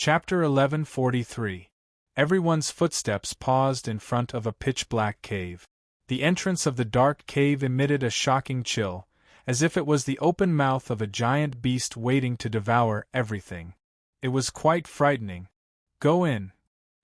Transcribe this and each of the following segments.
Chapter 1143. Everyone's footsteps paused in front of a pitch-black cave. The entrance of the dark cave emitted a shocking chill, as if it was the open mouth of a giant beast waiting to devour everything. It was quite frightening. "Go in."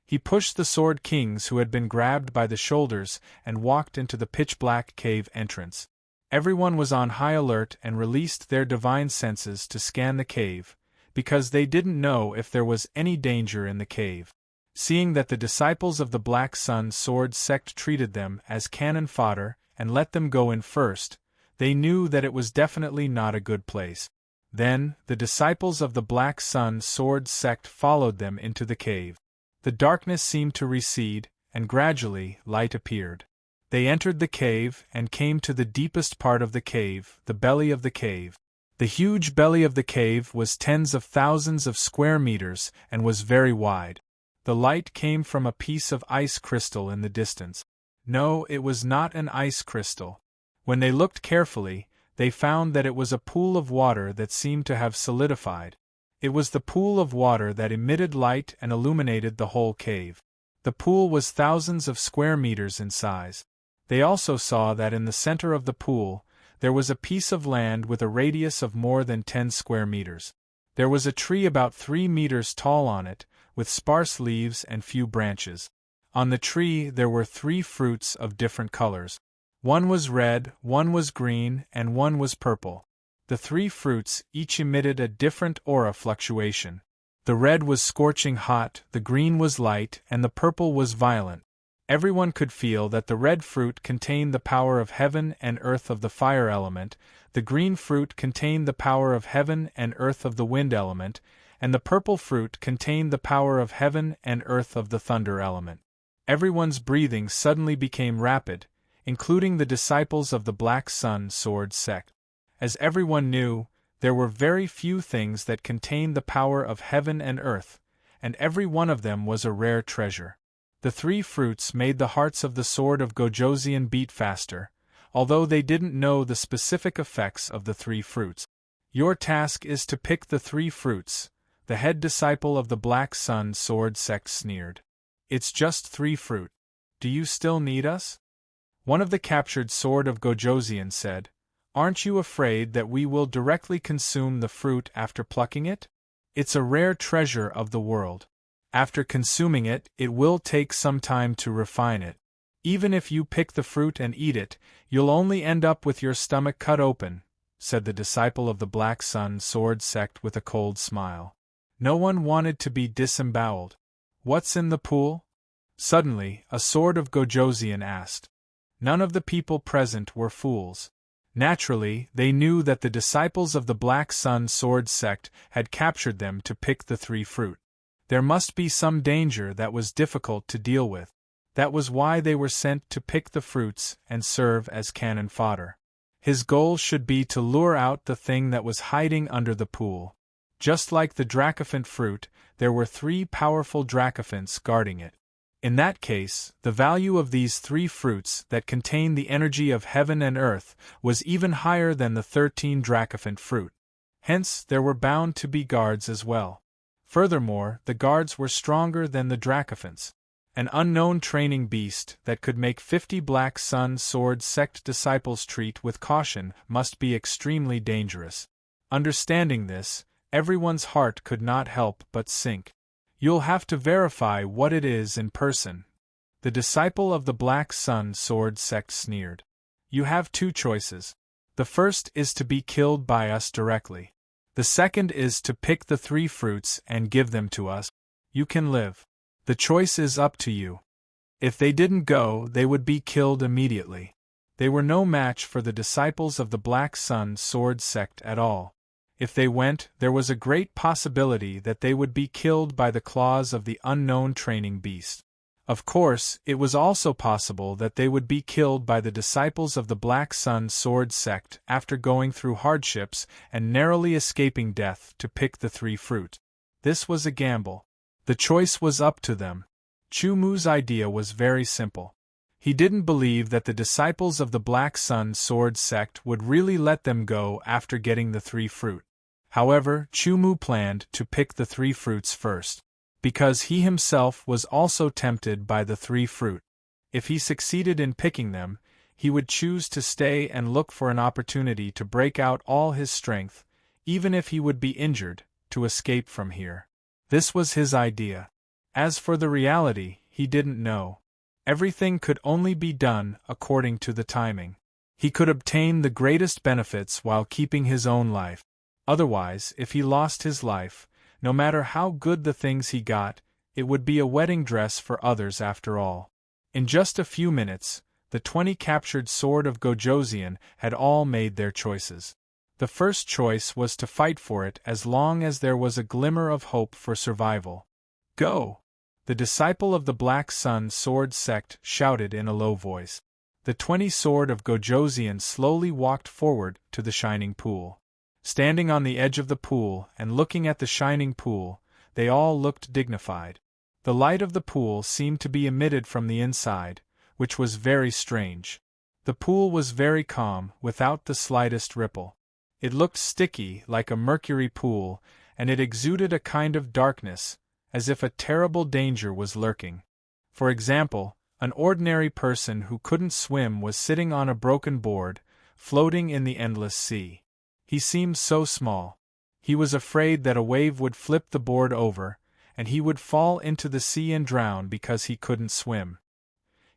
He pushed the Sword Kings who had been grabbed by the shoulders and walked into the pitch-black cave entrance. Everyone was on high alert and released their divine senses to scan the cave, because they didn't know if there was any danger in the cave. Seeing that the disciples of the Black Sun Sword sect treated them as cannon fodder and let them go in first, they knew that it was definitely not a good place. Then, the disciples of the Black Sun Sword sect followed them into the cave. The darkness seemed to recede, and gradually, light appeared. They entered the cave and came to the deepest part of the cave, the belly of the cave. The huge belly of the cave was tens of thousands of square meters and was very wide. The light came from a piece of ice crystal in the distance. No, it was not an ice crystal. When they looked carefully, they found that it was a pool of water that seemed to have solidified. It was the pool of water that emitted light and illuminated the whole cave. The pool was thousands of square meters in size. They also saw that in the center of the pool, there was a piece of land with a radius of more than 10 square meters. There was a tree about 3 meters tall on it, with sparse leaves and few branches. On the tree there were 3 fruits of different colors. One was red, one was green, and one was purple. The 3 fruits each emitted a different aura fluctuation. The red was scorching hot, the green was light, and the purple was violent. Everyone could feel that the red fruit contained the power of heaven and earth of the fire element, the green fruit contained the power of heaven and earth of the wind element, and the purple fruit contained the power of heaven and earth of the thunder element. Everyone's breathing suddenly became rapid, including the disciples of the Black Sun Sword sect. As everyone knew, there were very few things that contained the power of heaven and earth, and every one of them was a rare treasure. The 3 fruits made the hearts of the Sword of Gojoseon beat faster, although they didn't know the specific effects of the 3 fruits. "Your task is to pick the 3 fruits," the head disciple of the Black Sun Sword sect sneered. "It's just 3 fruit. Do you still need us?" One of the captured Sword of Gojoseon said, "Aren't you afraid that we will directly consume the fruit after plucking it? It's a rare treasure of the world. After consuming it, it will take some time to refine it. Even if you pick the fruit and eat it, you'll only end up with your stomach cut open," said the disciple of the Black Sun Sword sect with a cold smile. No one wanted to be disemboweled. "What's in the pool?" Suddenly, a Sword of Gojoseon asked. None of the people present were fools. Naturally, they knew that the disciples of the Black Sun Sword sect had captured them to pick the 3 fruit. There must be some danger that was difficult to deal with. That was why they were sent to pick the fruits and serve as cannon fodder. His goal should be to lure out the thing that was hiding under the pool. Just like the dracophant fruit, there were 3 powerful dracophants guarding it. In that case, the value of these 3 fruits that contain the energy of heaven and earth was even higher than the 13 dracophant fruit. Hence, there were bound to be guards as well. Furthermore, the guards were stronger than the dracophants. An unknown training beast that could make 50 Black Sun Sword sect disciples treat with caution must be extremely dangerous. Understanding this, everyone's heart could not help but sink. "You'll have to verify what it is in person," the disciple of the Black Sun Sword sect sneered. "You have 2 choices. The first is to be killed by us directly. The second is to pick the 3 fruits and give them to us. You can live. The choice is up to you." If they didn't go, they would be killed immediately. They were no match for the disciples of the Black Sun Sword sect at all. If they went, there was a great possibility that they would be killed by the claws of the unknown training beast. Of course, it was also possible that they would be killed by the disciples of the Black Sun Sword sect after going through hardships and narrowly escaping death to pick the 3 fruit. This was a gamble. The choice was up to them. Chumu's idea was very simple. He didn't believe that the disciples of the Black Sun Sword sect would really let them go after getting the 3 fruit. However, Chumu planned to pick the 3 fruits first. because he himself was also tempted by the three fruit. If he succeeded in picking them, he would choose to stay and look for an opportunity to break out all his strength, even if he would be injured, to escape from here. This was his idea. As for the reality, he didn't know. Everything could only be done according to the timing. He could obtain the greatest benefits while keeping his own life. Otherwise, if he lost his life, no matter how good the things he got, it would be a wedding dress for others after all. In just a few minutes, the 20 captured sword of Gojosian had all made their choices. The first choice was to fight for it as long as there was a glimmer of hope for survival. Go! The disciple of the Black Sun sword sect shouted in a low voice. The 20 sword of Gojosian slowly walked forward to the shining pool. Standing on the edge of the pool and looking at the shining pool, they all looked dignified. The light of the pool seemed to be emitted from the inside, which was very strange. The pool was very calm, without the slightest ripple. It looked sticky, like a mercury pool, and it exuded a kind of darkness, as if a terrible danger was lurking. For example, an ordinary person who couldn't swim was sitting on a broken board, floating in the endless sea. He seemed so small. He was afraid that a wave would flip the board over, and he would fall into the sea and drown because he couldn't swim.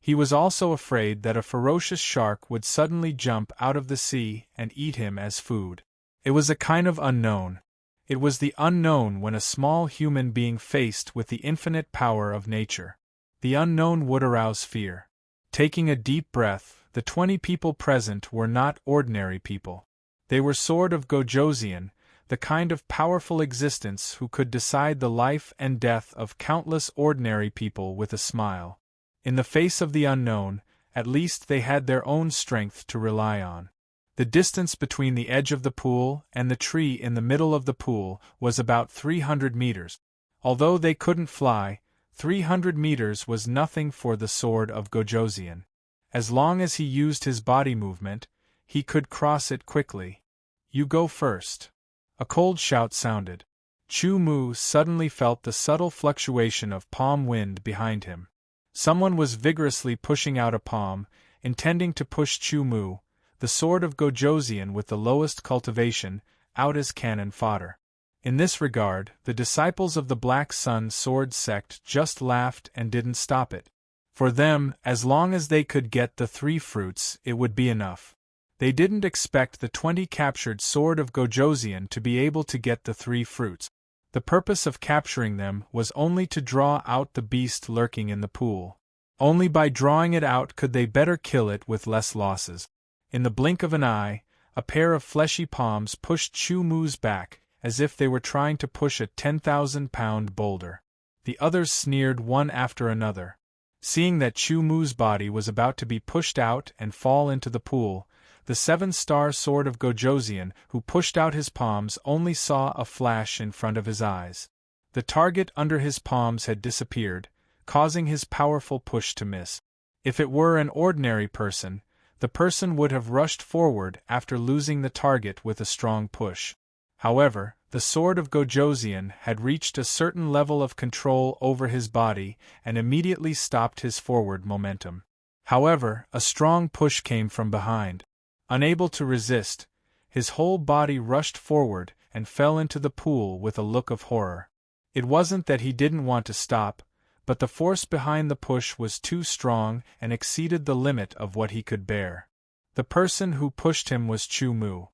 He was also afraid that a ferocious shark would suddenly jump out of the sea and eat him as food. It was a kind of unknown. It was the unknown when a small human being faced with the infinite power of nature. The unknown would arouse fear. Taking a deep breath, the 20 people present were not ordinary people. They were Sword of Gojosian, the kind of powerful existence who could decide the life and death of countless ordinary people with a smile. In the face of the unknown, at least they had their own strength to rely on. The distance between the edge of the pool and the tree in the middle of the pool was about 300 meters. Although they couldn't fly, 300 meters was nothing for the Sword of Gojosian. As long as he used his body movement, he could cross it quickly. You go first. A cold shout sounded. Chu Mu suddenly felt the subtle fluctuation of palm wind behind him. Someone was vigorously pushing out a palm, intending to push Chu Mu, the Sword of Gojosian with the lowest cultivation, out as cannon fodder. In this regard, the disciples of the Black Sun sword sect just laughed and didn't stop it. For them, as long as they could get the 3 fruits, it would be enough. They didn't expect the 20 captured Sword of Gojosian to be able to get the 3 fruits. The purpose of capturing them was only to draw out the beast lurking in the pool. Only by drawing it out could they better kill it with less losses. In the blink of an eye, a pair of fleshy palms pushed Chu Mu's back, as if they were trying to push a 10,000-pound boulder. The others sneered one after another. Seeing that Chu Mu's body was about to be pushed out and fall into the pool, the 7-star Sword of Gojosian, who pushed out his palms, only saw a flash in front of his eyes. The target under his palms had disappeared, causing his powerful push to miss. If it were an ordinary person, the person would have rushed forward after losing the target with a strong push. However, the Sword of Gojosian had reached a certain level of control over his body and immediately stopped his forward momentum. However, a strong push came from behind. Unable to resist, his whole body rushed forward and fell into the pool with a look of horror. It wasn't that he didn't want to stop, but the force behind the push was too strong and exceeded the limit of what he could bear. The person who pushed him was Chu Mu.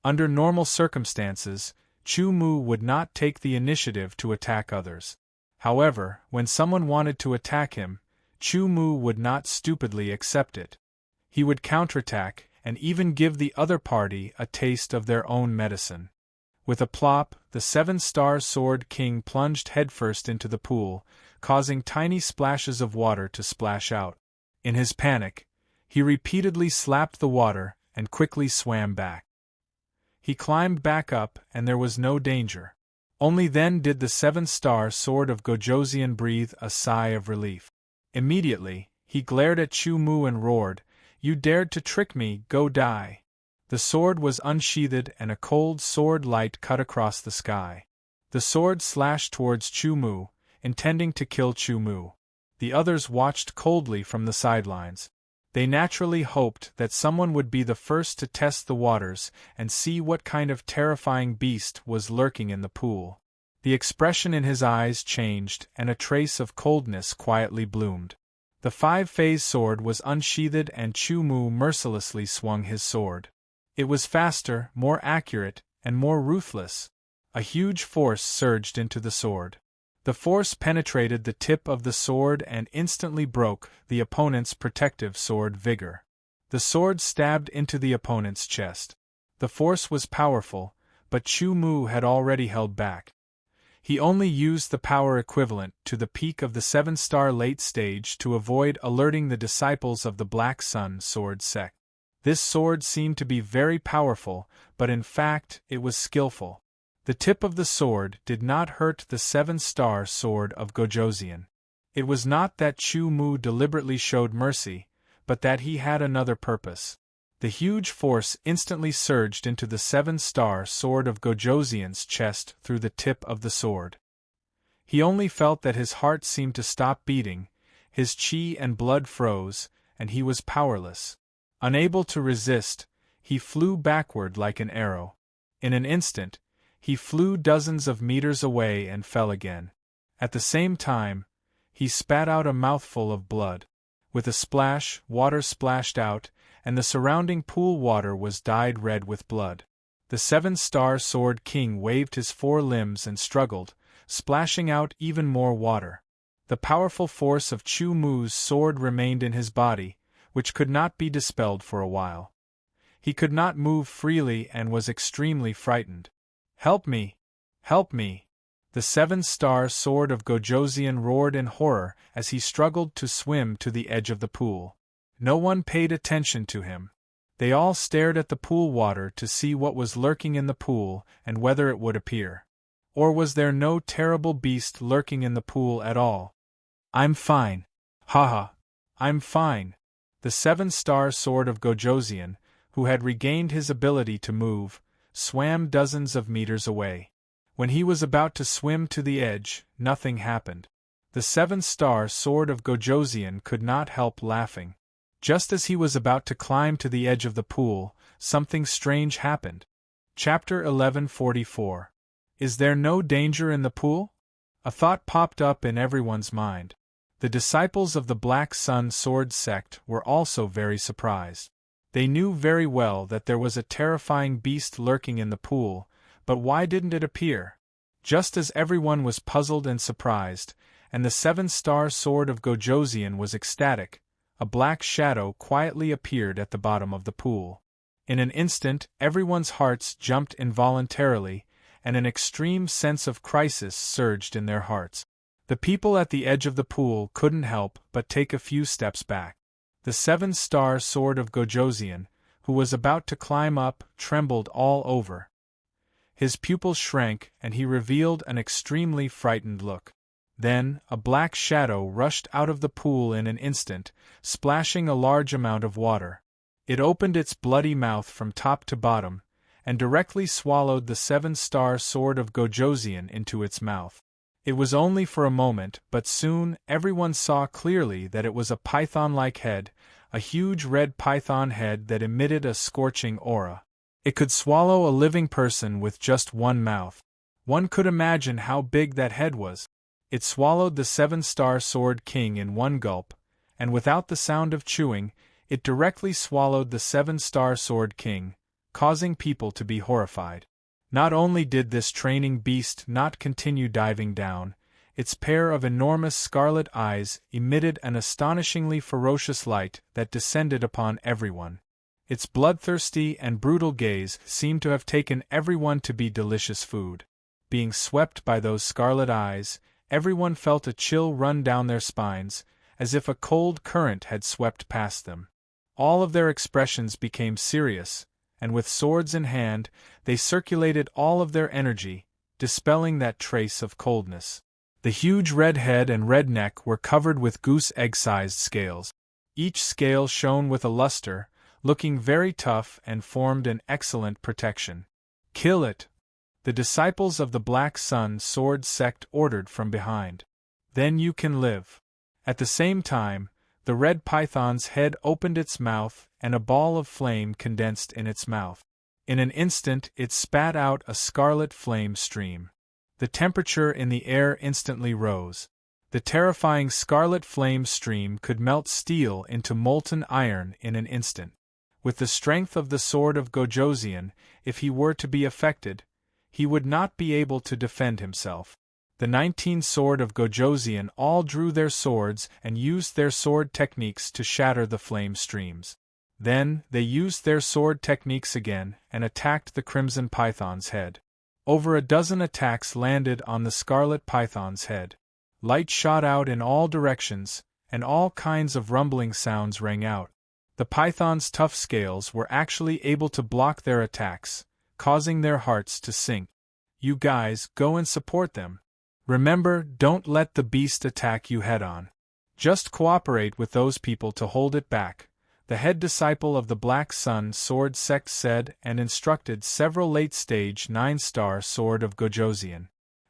Under normal circumstances, Chu Mu would not take the initiative to attack others. However, when someone wanted to attack him, Chu Mu would not stupidly accept it. He would counterattack, and even give the other party a taste of their own medicine. With a plop, the 7-star Sword King plunged headfirst into the pool, causing tiny splashes of water to splash out. In his panic, he repeatedly slapped the water and quickly swam back. He climbed back up and there was no danger. Only then did the 7-star Sword of Gojosian breathe a sigh of relief. Immediately, he glared at Chu Mu and roared, "You dared to trick me, go die!" The sword was unsheathed and a cold sword light cut across the sky. The sword slashed towards Chu Mu, intending to kill Chu Mu. The others watched coldly from the sidelines. They naturally hoped that someone would be the first to test the waters and see what kind of terrifying beast was lurking in the pool. The expression in his eyes changed, and a trace of coldness quietly bloomed. The five-phase sword was unsheathed, and Chu Mu mercilessly swung his sword. It was faster, more accurate, and more ruthless. A huge force surged into the sword. The force penetrated the tip of the sword and instantly broke the opponent's protective sword vigor. The sword stabbed into the opponent's chest. The force was powerful, but Chu Mu had already held back. He only used the power equivalent to the peak of the 7-star late stage to avoid alerting the disciples of the Black Sun sword sect. This sword seemed to be very powerful, but in fact it was skillful. The tip of the sword did not hurt the 7-star sword of Gojoseon. It was not that Chu Mu deliberately showed mercy, but that he had another purpose. The huge force instantly surged into the 7-star sword of Gojoseon's chest through the tip of the sword. He only felt that his heart seemed to stop beating, his chi and blood froze, and he was powerless. Unable to resist, he flew backward like an arrow. In an instant, he flew dozens of meters away and fell again. At the same time, he spat out a mouthful of blood. With a splash, water splashed out, and the surrounding pool water was dyed red with blood. The 7-star sword king waved his 4 limbs and struggled, splashing out even more water. The powerful force of Chu Mu's sword remained in his body, which could not be dispelled for a while. He could not move freely and was extremely frightened. "Help me! Help me!" The 7-star sword of Gojoseon roared in horror as he struggled to swim to the edge of the pool. No one paid attention to him. They all stared at the pool water to see what was lurking in the pool and whether it would appear. Or was there no terrible beast lurking in the pool at all? "I'm fine. Haha. I'm fine." The 7-star sword of Gojoseon, who had regained his ability to move, swam dozens of meters away. When he was about to swim to the edge, nothing happened. The 7-star sword of Gojoseon could not help laughing. Just as he was about to climb to the edge of the pool, something strange happened. Chapter 1144. Is there no danger in the pool? A thought popped up in everyone's mind. The disciples of the Black Sun sword sect were also very surprised. They knew very well that there was a terrifying beast lurking in the pool, but why didn't it appear? Just as everyone was puzzled and surprised, and the 7-star sword of Gojoseon was ecstatic, a black shadow quietly appeared at the bottom of the pool. In an instant, everyone's hearts jumped involuntarily, and an extreme sense of crisis surged in their hearts. The people at the edge of the pool couldn't help but take a few steps back. The 7-star sword of Gojoseon, who was about to climb up, trembled all over. His pupils shrank, and he revealed an extremely frightened look. Then, a black shadow rushed out of the pool in an instant, splashing a large amount of water. It opened its bloody mouth from top to bottom, and directly swallowed the 7-star sword of Gojoseon into its mouth. It was only for a moment, but soon everyone saw clearly that it was a python-like head, a huge red python head that emitted a scorching aura. It could swallow a living person with just one mouth. One could imagine how big that head was. It swallowed the 7-star sword king in one gulp, and without the sound of chewing, it directly swallowed the 7-star sword king, causing people to be horrified. Not only did this training beast not continue diving down, its pair of enormous scarlet eyes emitted an astonishingly ferocious light that descended upon everyone. Its bloodthirsty and brutal gaze seemed to have taken everyone to be delicious food. Being swept by those scarlet eyes, everyone felt a chill run down their spines, as if a cold current had swept past them. All of their expressions became serious, and with swords in hand, they circulated all of their energy, dispelling that trace of coldness. The huge red head and red neck were covered with goose egg-sized scales. Each scale shone with a luster, looking very tough and formed an excellent protection. "Kill it!" the disciples of the Black Sun sword sect ordered from behind. Then you can live. At the same time, the red python's head opened its mouth and a ball of flame condensed in its mouth. In an instant it spat out a scarlet flame stream. The temperature in the air instantly rose. The terrifying scarlet flame stream could melt steel into molten iron in an instant. With the strength of the sword of Gojosian, if he were to be affected, he would not be able to defend himself. The 19 sword of Gojosian all drew their swords and used their sword techniques to shatter the flame streams. Then, they used their sword techniques again and attacked the crimson python's head. Over a dozen attacks landed on the scarlet python's head. Light shot out in all directions, and all kinds of rumbling sounds rang out. The python's tough scales were actually able to block their attacks, causing their hearts to sink. You guys, go and support them. Remember, don't let the beast attack you head-on. Just cooperate with those people to hold it back, the head disciple of the Black Sun Sword Sect said and instructed several late-stage 9-star Sword of Gojosian.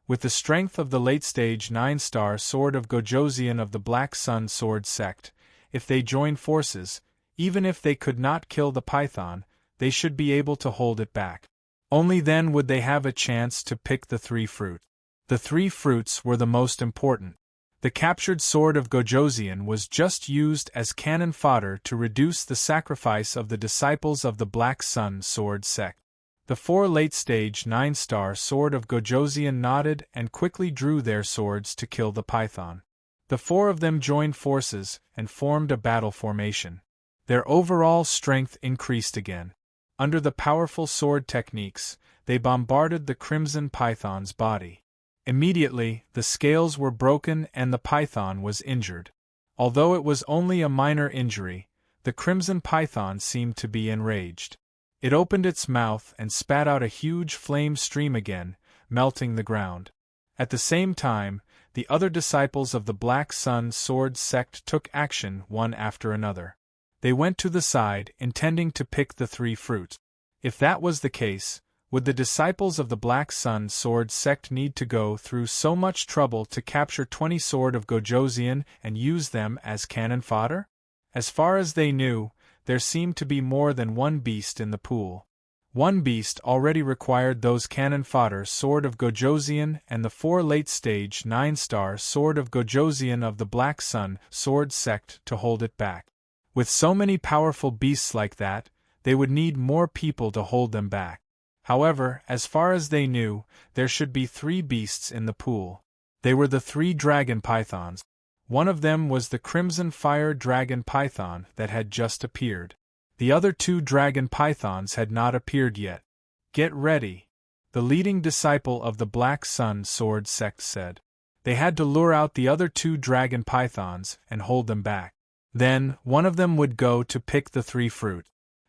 With the strength of the late-stage 9-star Sword of Gojosian of the Black Sun Sword Sect, if they join forces, even if they could not kill the python, they should be able to hold it back. Only then would they have a chance to pick the 3 fruit. The 3 fruits were the most important. The captured sword of Gojosian was just used as cannon fodder to reduce the sacrifice of the disciples of the Black Sun Sword Sect. The 4 late-stage 9-star Sword of Gojosian nodded and quickly drew their swords to kill the python. The 4 of them joined forces and formed a battle formation. Their overall strength increased again. Under the powerful sword techniques, they bombarded the crimson python's body. Immediately, the scales were broken and the python was injured. Although it was only a minor injury, the crimson python seemed to be enraged. It opened its mouth and spat out a huge flame stream again, melting the ground. At the same time, the other disciples of the Black Sun Sword Sect took action one after another. They went to the side, intending to pick the 3 fruits. If that was the case, would the disciples of the Black Sun Sword Sect need to go through so much trouble to capture 20 Sword of Gojosian and use them as cannon fodder? As far as they knew, there seemed to be more than one beast in the pool. One beast already required those cannon fodder Sword of Gojosian and the 4 late-stage 9-star Sword of Gojosian of the Black Sun Sword Sect to hold it back. With so many powerful beasts like that, they would need more people to hold them back. However, as far as they knew, there should be 3 beasts in the pool. They were the 3 dragon pythons. One of them was the crimson fire dragon python that had just appeared. The other 2 dragon pythons had not appeared yet. Get ready, the leading disciple of the Black Sun Sword Sect said. They had to lure out the other 2 dragon pythons and hold them back. Then, one of them would go to pick the 3 fruit.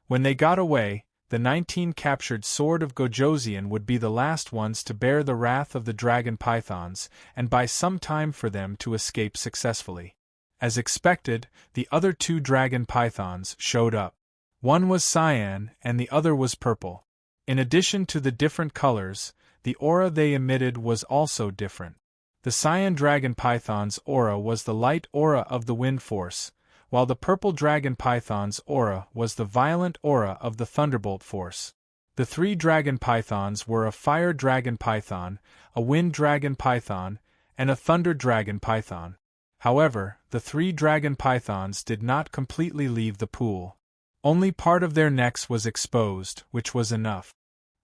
When they got away, the 19 captured Sword of Gojosian would be the last ones to bear the wrath of the dragon pythons, and buy some time for them to escape successfully. As expected, the other 2 dragon pythons showed up. One was cyan and the other was purple. In addition to the different colors, the aura they emitted was also different. The cyan dragon python's aura was the light aura of the wind force, while the purple dragon python's aura was the violent aura of the thunderbolt force. The 3 dragon pythons were a fire dragon python, a wind dragon python, and a thunder dragon python. However, the 3 dragon pythons did not completely leave the pool. Only part of their necks was exposed, which was enough.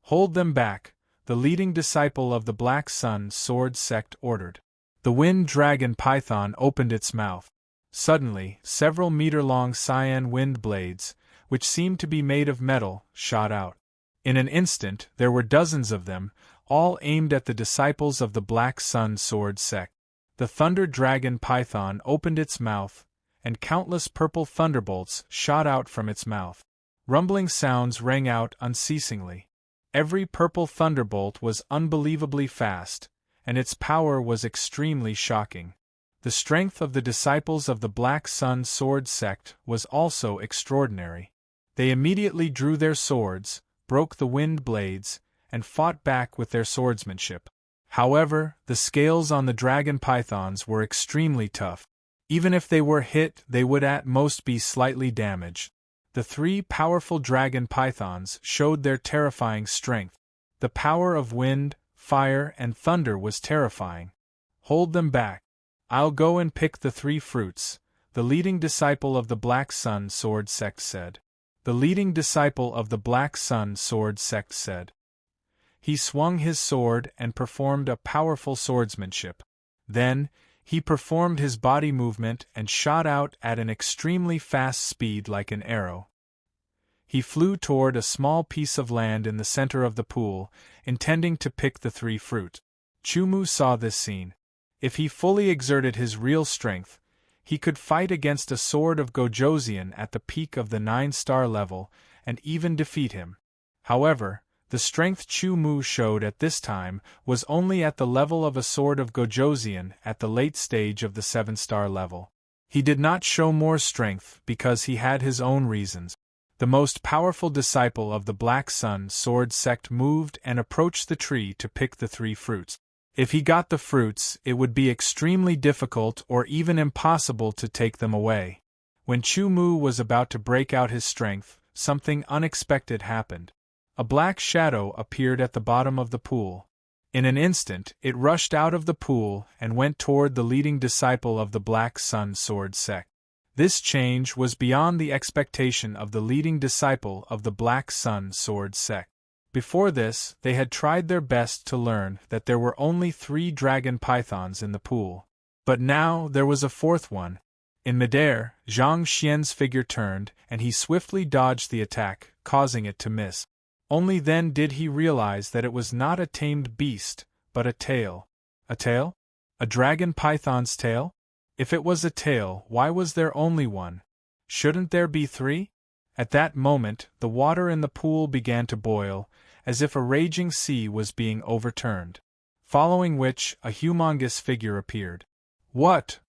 Hold them back, the leading disciple of the Black Sun Sword Sect ordered. The wind dragon python opened its mouth. Suddenly, several meter-long cyan wind blades, which seemed to be made of metal, shot out. In an instant, there were dozens of them, all aimed at the disciples of the Black Sun Sword Sect. The thunder dragon python opened its mouth, and countless purple thunderbolts shot out from its mouth. Rumbling sounds rang out unceasingly. Every purple thunderbolt was unbelievably fast, and its power was extremely shocking. The strength of the disciples of the Black Sun Sword Sect was also extraordinary. They immediately drew their swords, broke the wind blades, and fought back with their swordsmanship. However, the scales on the dragon pythons were extremely tough. Even if they were hit, they would at most be slightly damaged. The three powerful dragon pythons showed their terrifying strength. The power of wind, fire, and thunder was terrifying. Hold them back. I'll go and pick the three fruits, the leading disciple of the Black Sun Sword Sect said. The leading disciple of the Black Sun Sword Sect said. He swung his sword and performed a powerful swordsmanship. Then, he performed his body movement and shot out at an extremely fast speed like an arrow. He flew toward a small piece of land in the center of the pool, intending to pick the three fruit. Chumu saw this scene. If he fully exerted his real strength, he could fight against a sword of Gojoseon at the peak of the 9-star level, and even defeat him. However, the strength Chumu showed at this time was only at the level of a sword of Gojoseon at the late stage of the 7-star level. He did not show more strength because he had his own reasons. The most powerful disciple of the Black Sun Sword Sect moved and approached the tree to pick the three fruits. If he got the fruits, it would be extremely difficult or even impossible to take them away. When Chumu was about to break out his strength, something unexpected happened. A black shadow appeared at the bottom of the pool. In an instant, it rushed out of the pool and went toward the leading disciple of the Black Sun Sword Sect. This change was beyond the expectation of the leading disciple of the Black Sun Sword Sect. Before this, they had tried their best to learn that there were only 3 dragon pythons in the pool. But now there was a 4th one. In midair, Zhang Xian's figure turned, and he swiftly dodged the attack, causing it to miss. Only then did he realize that it was not a tamed beast, but a tail. A tail? A dragon python's tail? If it was a tail, why was there only one? Shouldn't there be 3? At that moment, the water in the pool began to boil, as if a raging sea was being overturned. Following which, a humongous figure appeared. What?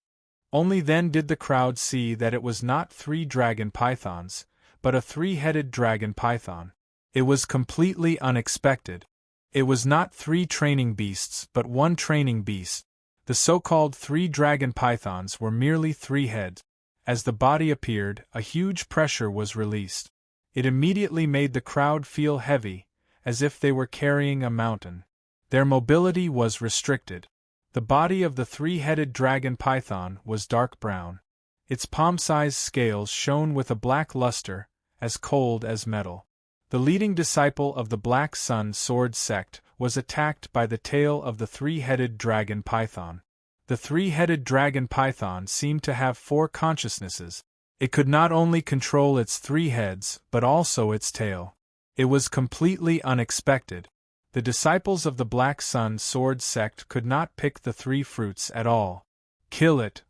Only then did the crowd see that it was not 3 dragon pythons, but a 3-headed dragon python. It was completely unexpected. It was not 3 training beasts, but 1 training beast. The so-called 3 dragon pythons were merely 3 heads. As the body appeared, a huge pressure was released. It immediately made the crowd feel heavy, as if they were carrying a mountain. Their mobility was restricted. The body of the 3-headed dragon python was dark brown. Its palm-sized scales shone with a black luster, as cold as metal. The leading disciple of the Black Sun Sword Sect was attacked by the tail of the 3-headed dragon python. The 3-headed dragon python seemed to have 4 consciousnesses. It could not only control its 3 heads, but also its tail. It was completely unexpected. The disciples of the Black Sun Sword Sect could not pick the 3 fruits at all. Kill it!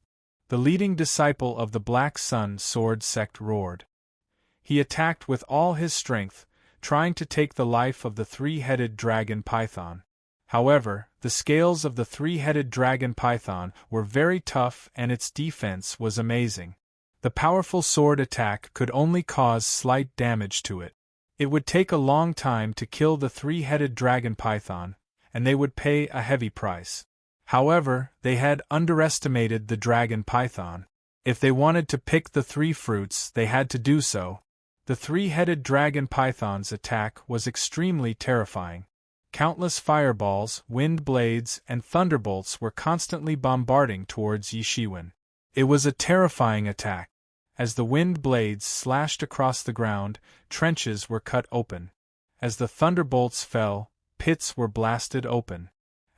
The leading disciple of the Black Sun Sword Sect roared. He attacked with all his strength, trying to take the life of the 3-headed dragon python. However, the scales of the 3-headed dragon python were very tough and its defense was amazing. The powerful sword attack could only cause slight damage to it. It would take a long time to kill the 3-headed dragon python, and they would pay a heavy price. However, they had underestimated the dragon python. If they wanted to pick the 3 fruits, they had to do so. The 3-headed dragon python's attack was extremely terrifying. Countless fireballs, wind blades, and thunderbolts were constantly bombarding towards Yishiwen. It was a terrifying attack. As the wind blades slashed across the ground, trenches were cut open. As the thunderbolts fell, pits were blasted open.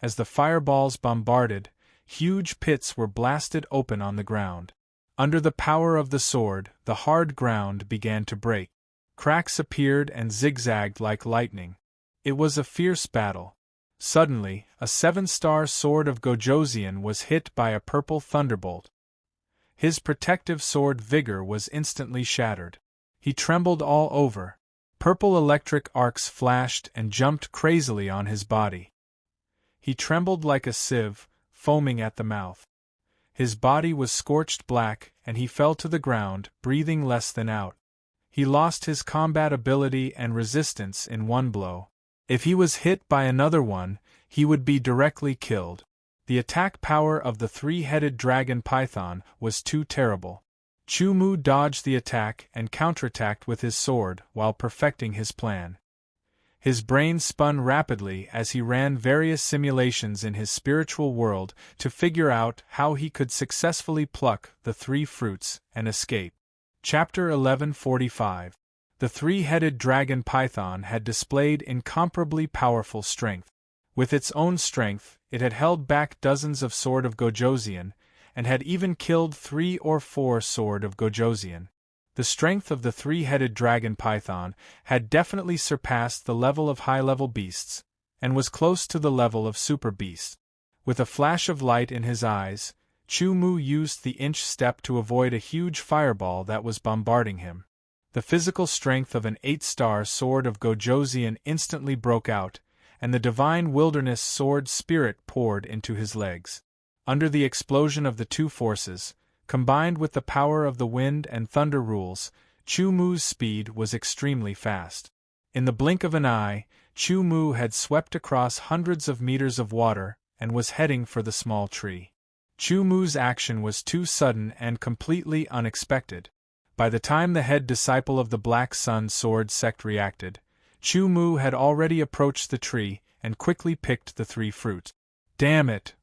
As the fireballs bombarded, huge pits were blasted open on the ground. Under the power of the sword, the hard ground began to break. Cracks appeared and zigzagged like lightning. It was a fierce battle. Suddenly, a 7-star sword of Gojoseon was hit by a purple thunderbolt. His protective sword vigor was instantly shattered. He trembled all over. Purple electric arcs flashed and jumped crazily on his body. He trembled like a sieve, foaming at the mouth. His body was scorched black, and he fell to the ground, breathing less than out. He lost his combat ability and resistance in one blow. If he was hit by another one, he would be directly killed. The attack power of the three-headed dragon python was too terrible. Chu Mu dodged the attack and counterattacked with his sword while perfecting his plan. His brain spun rapidly as he ran various simulations in his spiritual world to figure out how he could successfully pluck the three fruits and escape. Chapter 1145. The three-headed dragon python had displayed incomparably powerful strength. With its own strength, it had held back dozens of Sword of Gojosian, and had even killed 3 or 4 Sword of Gojosian. The strength of the three-headed dragon python had definitely surpassed the level of high-level beasts, and was close to the level of super beasts. With a flash of light in his eyes, Chu Mu used the inch step to avoid a huge fireball that was bombarding him. The physical strength of an 8-star Sword of Gojosian instantly broke out, and the divine wilderness sword spirit poured into his legs. Under the explosion of the two forces, combined with the power of the wind and thunder rules, Chu Mu's speed was extremely fast. In the blink of an eye, Chu Mu had swept across hundreds of meters of water and was heading for the small tree. Chu Mu's action was too sudden and completely unexpected. By the time the head disciple of the Black Sun Sword sect reacted, Chu Mu had already approached the tree and quickly picked the 3 fruits. Damn it!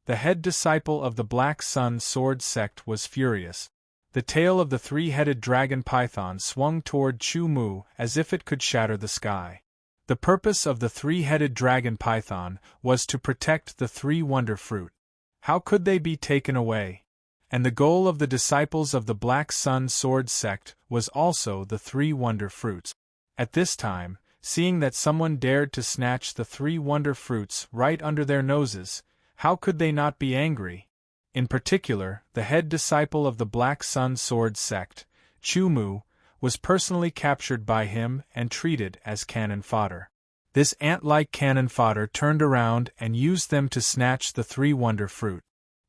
The head disciple of the Black Sun Sword sect was furious. The tail of the three-headed dragon python swung toward Chu Mu as if it could shatter the sky. The purpose of the three-headed dragon python was to protect the 3 wonder fruit. How could they be taken away? And the goal of the disciples of the Black Sun Sword sect was also the 3 wonder fruits. At this time, seeing that someone dared to snatch the 3 wonder fruits right under their noses, how could they not be angry? In particular, the head disciple of the Black Sun Sword sect, Chu Mu, was personally captured by him and treated as cannon fodder. This ant-like cannon fodder turned around and used them to snatch the 3 wonder fruit.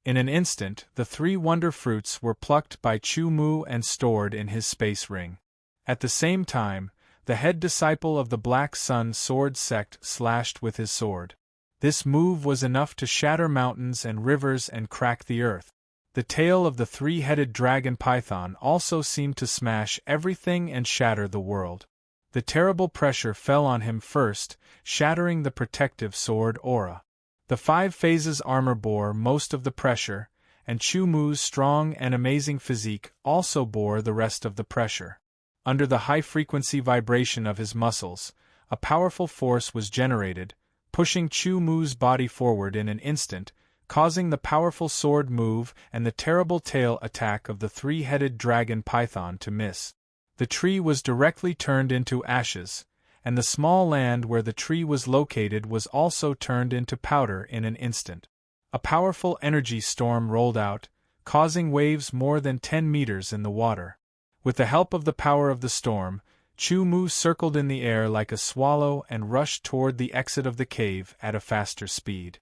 In an instant, the 3 wonder fruits were plucked by Chu Mu and stored in his space ring. At the same time, the head disciple of the Black Sun Sword sect slashed with his sword. This move was enough to shatter mountains and rivers and crack the earth. The tail of the three-headed dragon python also seemed to smash everything and shatter the world. The terrible pressure fell on him first, shattering the protective sword aura. The 5 phases armor bore most of the pressure, and Chu Mu's strong and amazing physique also bore the rest of the pressure. Under the high-frequency vibration of his muscles, a powerful force was generated, pushing Chu Mu's body forward in an instant, causing the powerful sword move and the terrible tail attack of the three-headed dragon python to miss. The tree was directly turned into ashes, and the small land where the tree was located was also turned into powder in an instant. A powerful energy storm rolled out, causing waves more than 10 meters in the water. With the help of the power of the storm, Chu Mu circled in the air like a swallow and rushed toward the exit of the cave at a faster speed.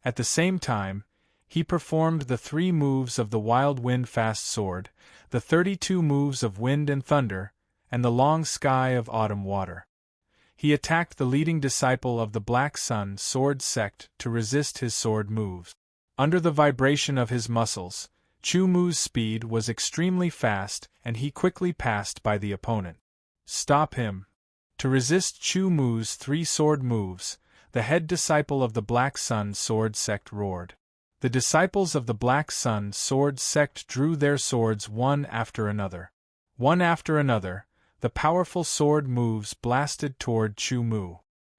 At the same time, he performed the 3 moves of the Wild Wind Fast Sword, the 32 moves of Wind and Thunder, and the Long Sky of Autumn Water. He attacked the leading disciple of the Black Sun Sword sect to resist his sword moves. Under the vibration of his muscles, Chu Mu's speed was extremely fast and he quickly passed by the opponent. Stop him! To resist Chu Mu's 3 sword moves, the head disciple of the Black Sun Sword sect roared. The disciples of the Black Sun Sword sect drew their swords one after another. One after another, the powerful sword moves blasted toward Chu Mu.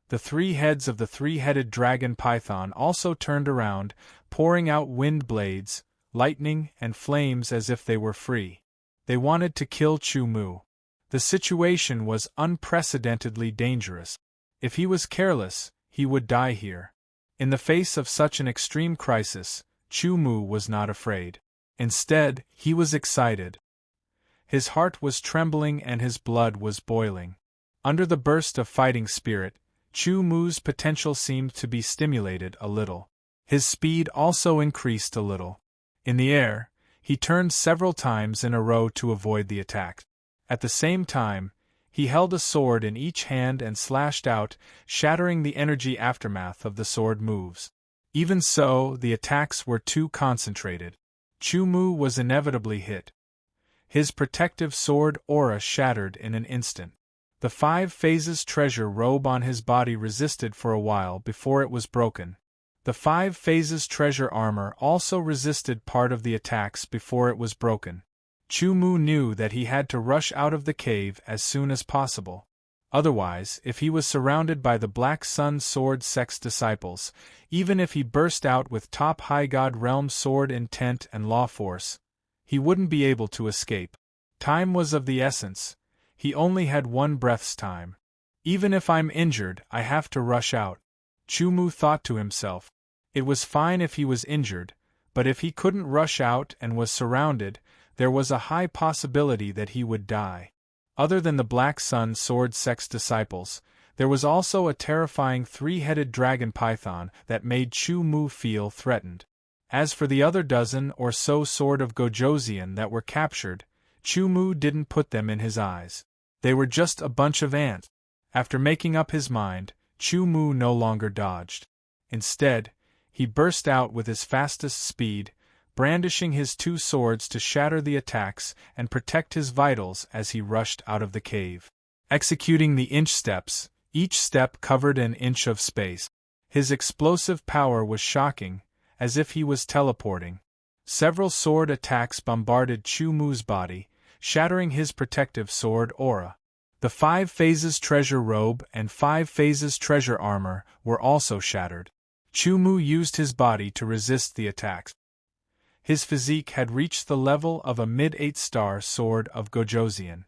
The 3 heads of the three-headed dragon python also turned around, pouring out wind blades, lightning, and flames as if they were free. They wanted to kill Chu Mu. The situation was unprecedentedly dangerous. If he was careless, he would die here. In the face of such an extreme crisis, Chu Mu was not afraid. Instead, he was excited. His heart was trembling and his blood was boiling. Under the burst of fighting spirit, Chu Mu's potential seemed to be stimulated a little. His speed also increased a little. In the air, he turned several times in a row to avoid the attack. At the same time, He held a sword in each hand and slashed out, shattering the energy aftermath of the sword moves. Even so, the attacks were too concentrated. Chu-Mu was inevitably hit. His protective sword aura shattered in an instant. The 5 phases treasure robe on his body resisted for a while before it was broken. The 5 phases treasure armor also resisted part of the attacks before it was broken. Chu-Mu knew that he had to rush out of the cave as soon as possible. Otherwise, if he was surrounded by the Black Sun Sword Sect's disciples, even if he burst out with top High God Realm sword intent and law force, he wouldn't be able to escape. Time was of the essence. He only had 1 breath's time. Even if I'm injured, I have to rush out. Chu-Mu thought to himself. It was fine if he was injured, but if he couldn't rush out and was surrounded, there was a high possibility that he would die. Other than the Black Sun Sword Sect's disciples, there was also a terrifying 3-headed dragon python that made Chu-Mu feel threatened. As for the other dozen or so Sword of Gojosian that were captured, Chu-Mu didn't put them in his eyes. They were just a bunch of ants. After making up his mind, Chu-Mu no longer dodged. Instead, he burst out with his fastest speed, brandishing his 2 swords to shatter the attacks and protect his vitals as he rushed out of the cave. Executing the inch steps, each step covered an inch of space. His explosive power was shocking, as if he was teleporting. Several sword attacks bombarded Chu-Mu's body, shattering his protective sword aura. The 5 phases treasure robe and 5 phases treasure armor were also shattered. Chu-Mu used his body to resist the attacks. His physique had reached the level of a mid-8-star Sword of Gojosian.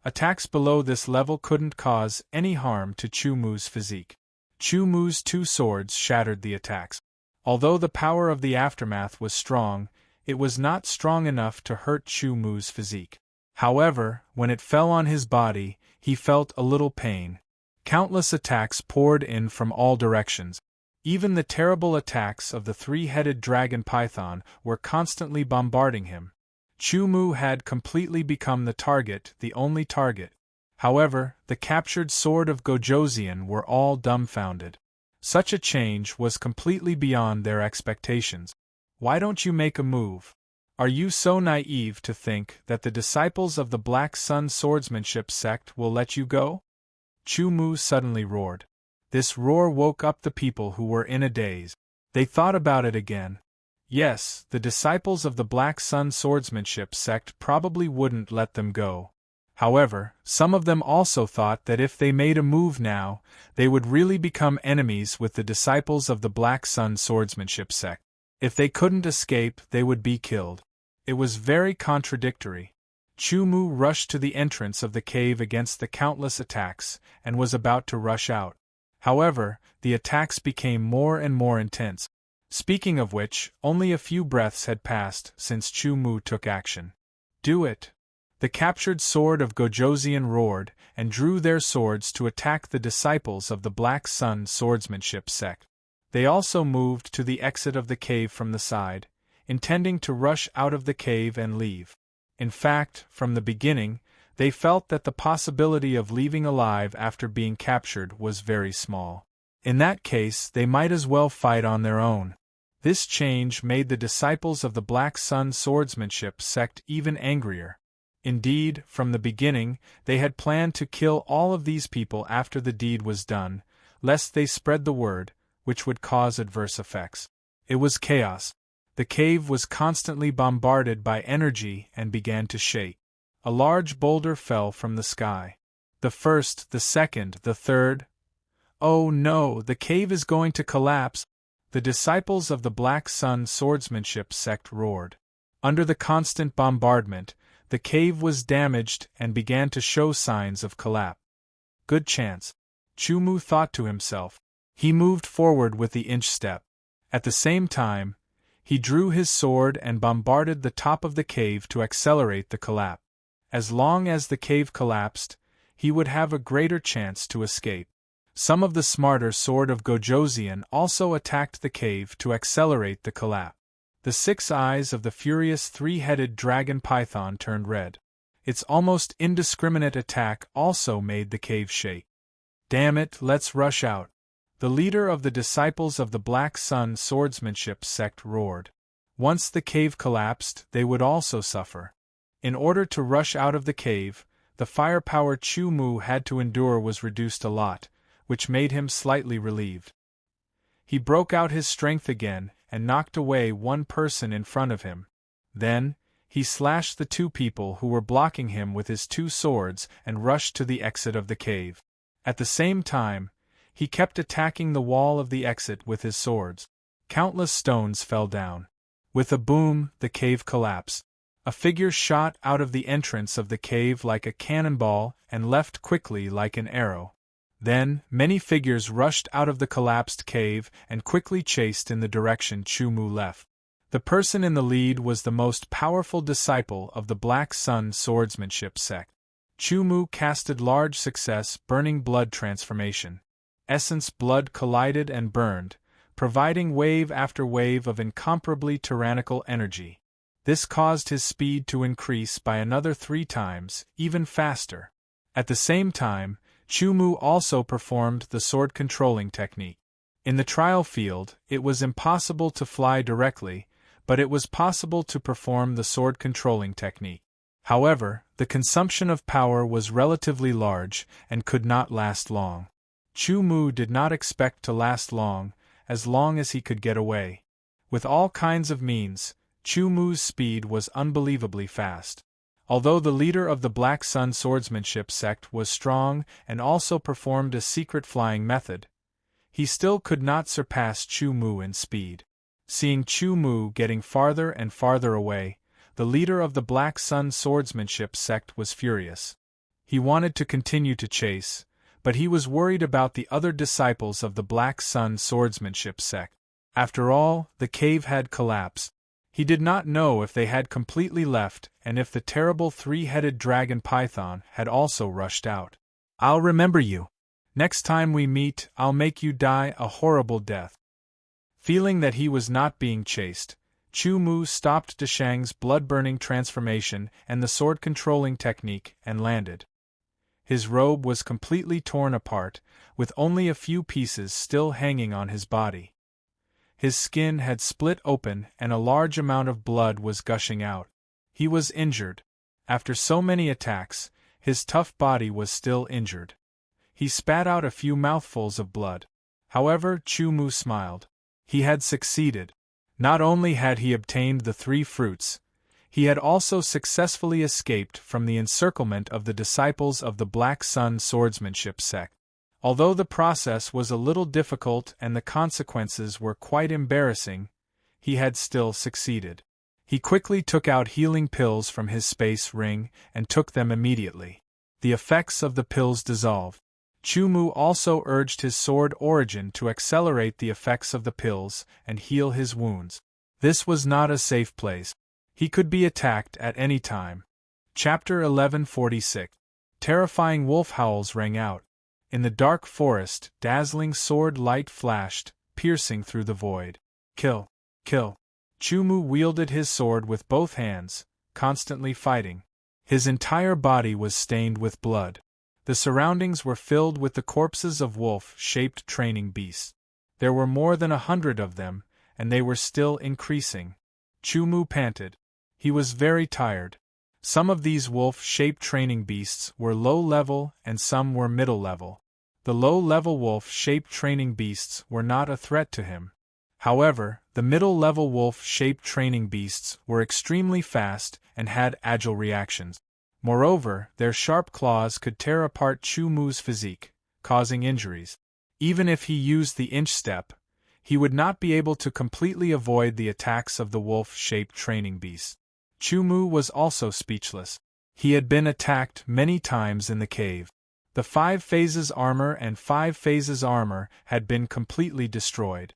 Attacks below this level couldn't cause any harm to Chu-Mu's physique. Chu-Mu's 2 swords shattered the attacks. Although the power of the aftermath was strong, it was not strong enough to hurt Chu-Mu's physique. However, when it fell on his body, he felt a little pain. Countless attacks poured in from all directions. Even the terrible attacks of the 3-headed dragon python were constantly bombarding him. Chu-Mu had completely become the only target. However, the captured Sword of Gojosian were all dumbfounded. Such a change was completely beyond their expectations. Why don't you make a move? Are you so naive to think that the disciples of the Black Sun Swordsmanship sect will let you go? Chu-Mu suddenly roared. This roar woke up the people who were in a daze. They thought about it again. Yes, the disciples of the Black Sun Swordsmanship sect probably wouldn't let them go. However, some of them also thought that if they made a move now, they would really become enemies with the disciples of the Black Sun Swordsmanship sect. If they couldn't escape, they would be killed. It was very contradictory. Chu-Mu rushed to the entrance of the cave against the countless attacks, and was about to rush out. However, the attacks became more and more intense. Speaking of which, only a few breaths had passed since Chu-Mu took action. Do it! The captured Sword of Gojosian roared, and drew their swords to attack the disciples of the Black Sun Swordsmanship sect. They also moved to the exit of the cave from the side, intending to rush out of the cave and leave. In fact, from the beginning, they felt that the possibility of leaving alive after being captured was very small. In that case, they might as well fight on their own. This change made the disciples of the Black Sun Swordsmanship sect even angrier. Indeed, from the beginning, they had planned to kill all of these people after the deed was done, lest they spread the word, which would cause adverse effects. It was chaos. The cave was constantly bombarded by energy and began to shake. A large boulder fell from the sky. The first, the second, the third. Oh no, the cave is going to collapse! The disciples of the Black Sun Swordsmanship sect roared. Under the constant bombardment, the cave was damaged and began to show signs of collapse. Good chance. Chu-Mu thought to himself. He moved forward with the inch step. At the same time, he drew his sword and bombarded the top of the cave to accelerate the collapse. As long as the cave collapsed, he would have a greater chance to escape. Some of the smarter Sword of Gojosian also attacked the cave to accelerate the collapse. The 6 eyes of the furious 3-headed dragon python turned red. Its almost indiscriminate attack also made the cave shake. "Damn it, let's rush out!" the leader of the disciples of the Black Sun swordsmanship sect roared. Once the cave collapsed, they would also suffer. In order to rush out of the cave, the firepower Chu Mu had to endure was reduced a lot, which made him slightly relieved. He broke out his strength again and knocked away one person in front of him. Then, he slashed the two people who were blocking him with his two swords and rushed to the exit of the cave. At the same time, he kept attacking the wall of the exit with his swords. Countless stones fell down. With a boom, the cave collapsed. A figure shot out of the entrance of the cave like a cannonball and left quickly like an arrow. Then, many figures rushed out of the collapsed cave and quickly chased in the direction Chu Mu left. The person in the lead was the most powerful disciple of the Black Sun swordsmanship sect. Chu Mu casted large success burning blood transformation. Essence blood collided and burned, providing wave after wave of incomparably tyrannical energy. This caused his speed to increase by another 3 times, even faster. At the same time, Chu Mu also performed the sword controlling technique. In the trial field, it was impossible to fly directly, but it was possible to perform the sword controlling technique. However, the consumption of power was relatively large and could not last long. Chu Mu did not expect to last long as he could get away. With all kinds of means, Chu Mu's speed was unbelievably fast. Although the leader of the Black Sun swordsmanship sect was strong and also performed a secret flying method, he still could not surpass Chu Mu in speed. Seeing Chu Mu getting farther and farther away, the leader of the Black Sun swordsmanship sect was furious. He wanted to continue to chase, but he was worried about the other disciples of the Black Sun swordsmanship sect. After all, the cave had collapsed. He did not know if they had completely left and if the terrible 3-headed dragon python had also rushed out. "I'll remember you. Next time we meet, I'll make you die a horrible death." Feeling that he was not being chased, Chu Mu stopped Deshang's blood-burning transformation and the sword-controlling technique and landed. His robe was completely torn apart, with only a few pieces still hanging on his body. His skin had split open and a large amount of blood was gushing out. He was injured. After so many attacks, his tough body was still injured. He spat out a few mouthfuls of blood. However, Chu Mu smiled. He had succeeded. Not only had he obtained the 3 fruits, he had also successfully escaped from the encirclement of the disciples of the Black Sun swordsmanship sect. Although the process was a little difficult and the consequences were quite embarrassing, he had still succeeded. He quickly took out healing pills from his space ring and took them immediately. The effects of the pills dissolved. Chu Mu also urged his sword origin to accelerate the effects of the pills and heal his wounds. This was not a safe place. He could be attacked at any time. Chapter 1146. Terrifying wolf howls rang out. In the dark forest, dazzling sword light flashed, piercing through the void. "Kill! Kill!" Chu Mu wielded his sword with both hands, constantly fighting. His entire body was stained with blood. The surroundings were filled with the corpses of wolf-shaped training beasts. There were more than 100 of them, and they were still increasing. Chu Mu panted. He was very tired. Some of these wolf-shaped training beasts were low-level and some were middle-level. The low-level wolf-shaped training beasts were not a threat to him. However, the middle-level wolf-shaped training beasts were extremely fast and had agile reactions. Moreover, their sharp claws could tear apart Chu Mu's physique, causing injuries. Even if he used the inch step, he would not be able to completely avoid the attacks of the wolf-shaped training beasts. Chu Mu was also speechless. He had been attacked many times in the cave. The 5 phases armor and 5 phases armor had been completely destroyed.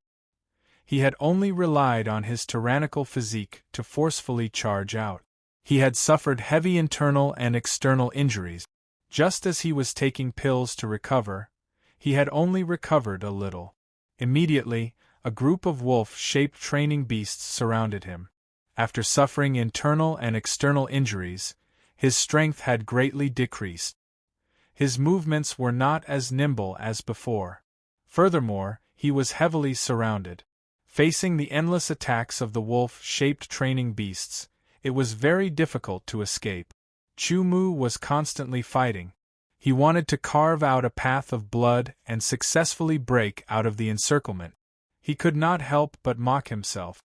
He had only relied on his tyrannical physique to forcefully charge out. He had suffered heavy internal and external injuries. Just as he was taking pills to recover, he had only recovered a little. Immediately, a group of wolf-shaped training beasts surrounded him. After suffering internal and external injuries, his strength had greatly decreased. His movements were not as nimble as before. Furthermore, he was heavily surrounded. Facing the endless attacks of the wolf-shaped training beasts, it was very difficult to escape. Chu Mu was constantly fighting. He wanted to carve out a path of blood and successfully break out of the encirclement. He could not help but mock himself.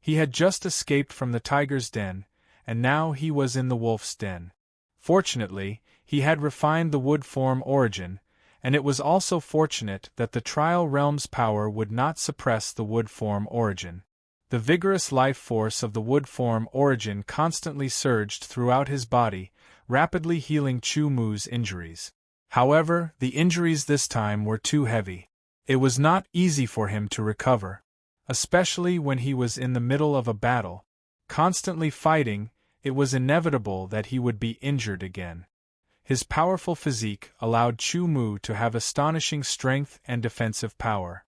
He had just escaped from the tiger's den, and now he was in the wolf's den. Fortunately, he had refined the wood form origin, and it was also fortunate that the trial realm's power would not suppress the wood form origin. The vigorous life force of the wood form origin constantly surged throughout his body, rapidly healing Chu Mu's injuries. However, the injuries this time were too heavy. It was not easy for him to recover, especially when he was in the middle of a battle. Constantly fighting, it was inevitable that he would be injured again. His powerful physique allowed Chu Mu to have astonishing strength and defensive power.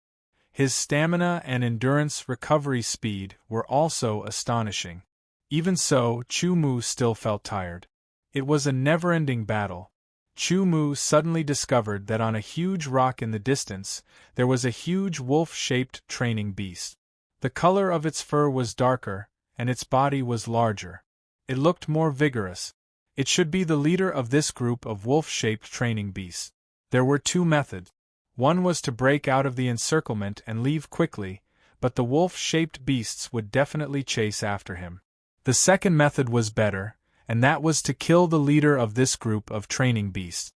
His stamina and endurance recovery speed were also astonishing. Even so, Chu Mu still felt tired. It was a never-ending battle. Chu Mu suddenly discovered that on a huge rock in the distance, there was a huge wolf-shaped training beast. The color of its fur was darker, and its body was larger. It looked more vigorous. It should be the leader of this group of wolf-shaped training beasts. There were two methods. One was to break out of the encirclement and leave quickly, but the wolf-shaped beasts would definitely chase after him. The second method was better, and that was to kill the leader of this group of training beasts.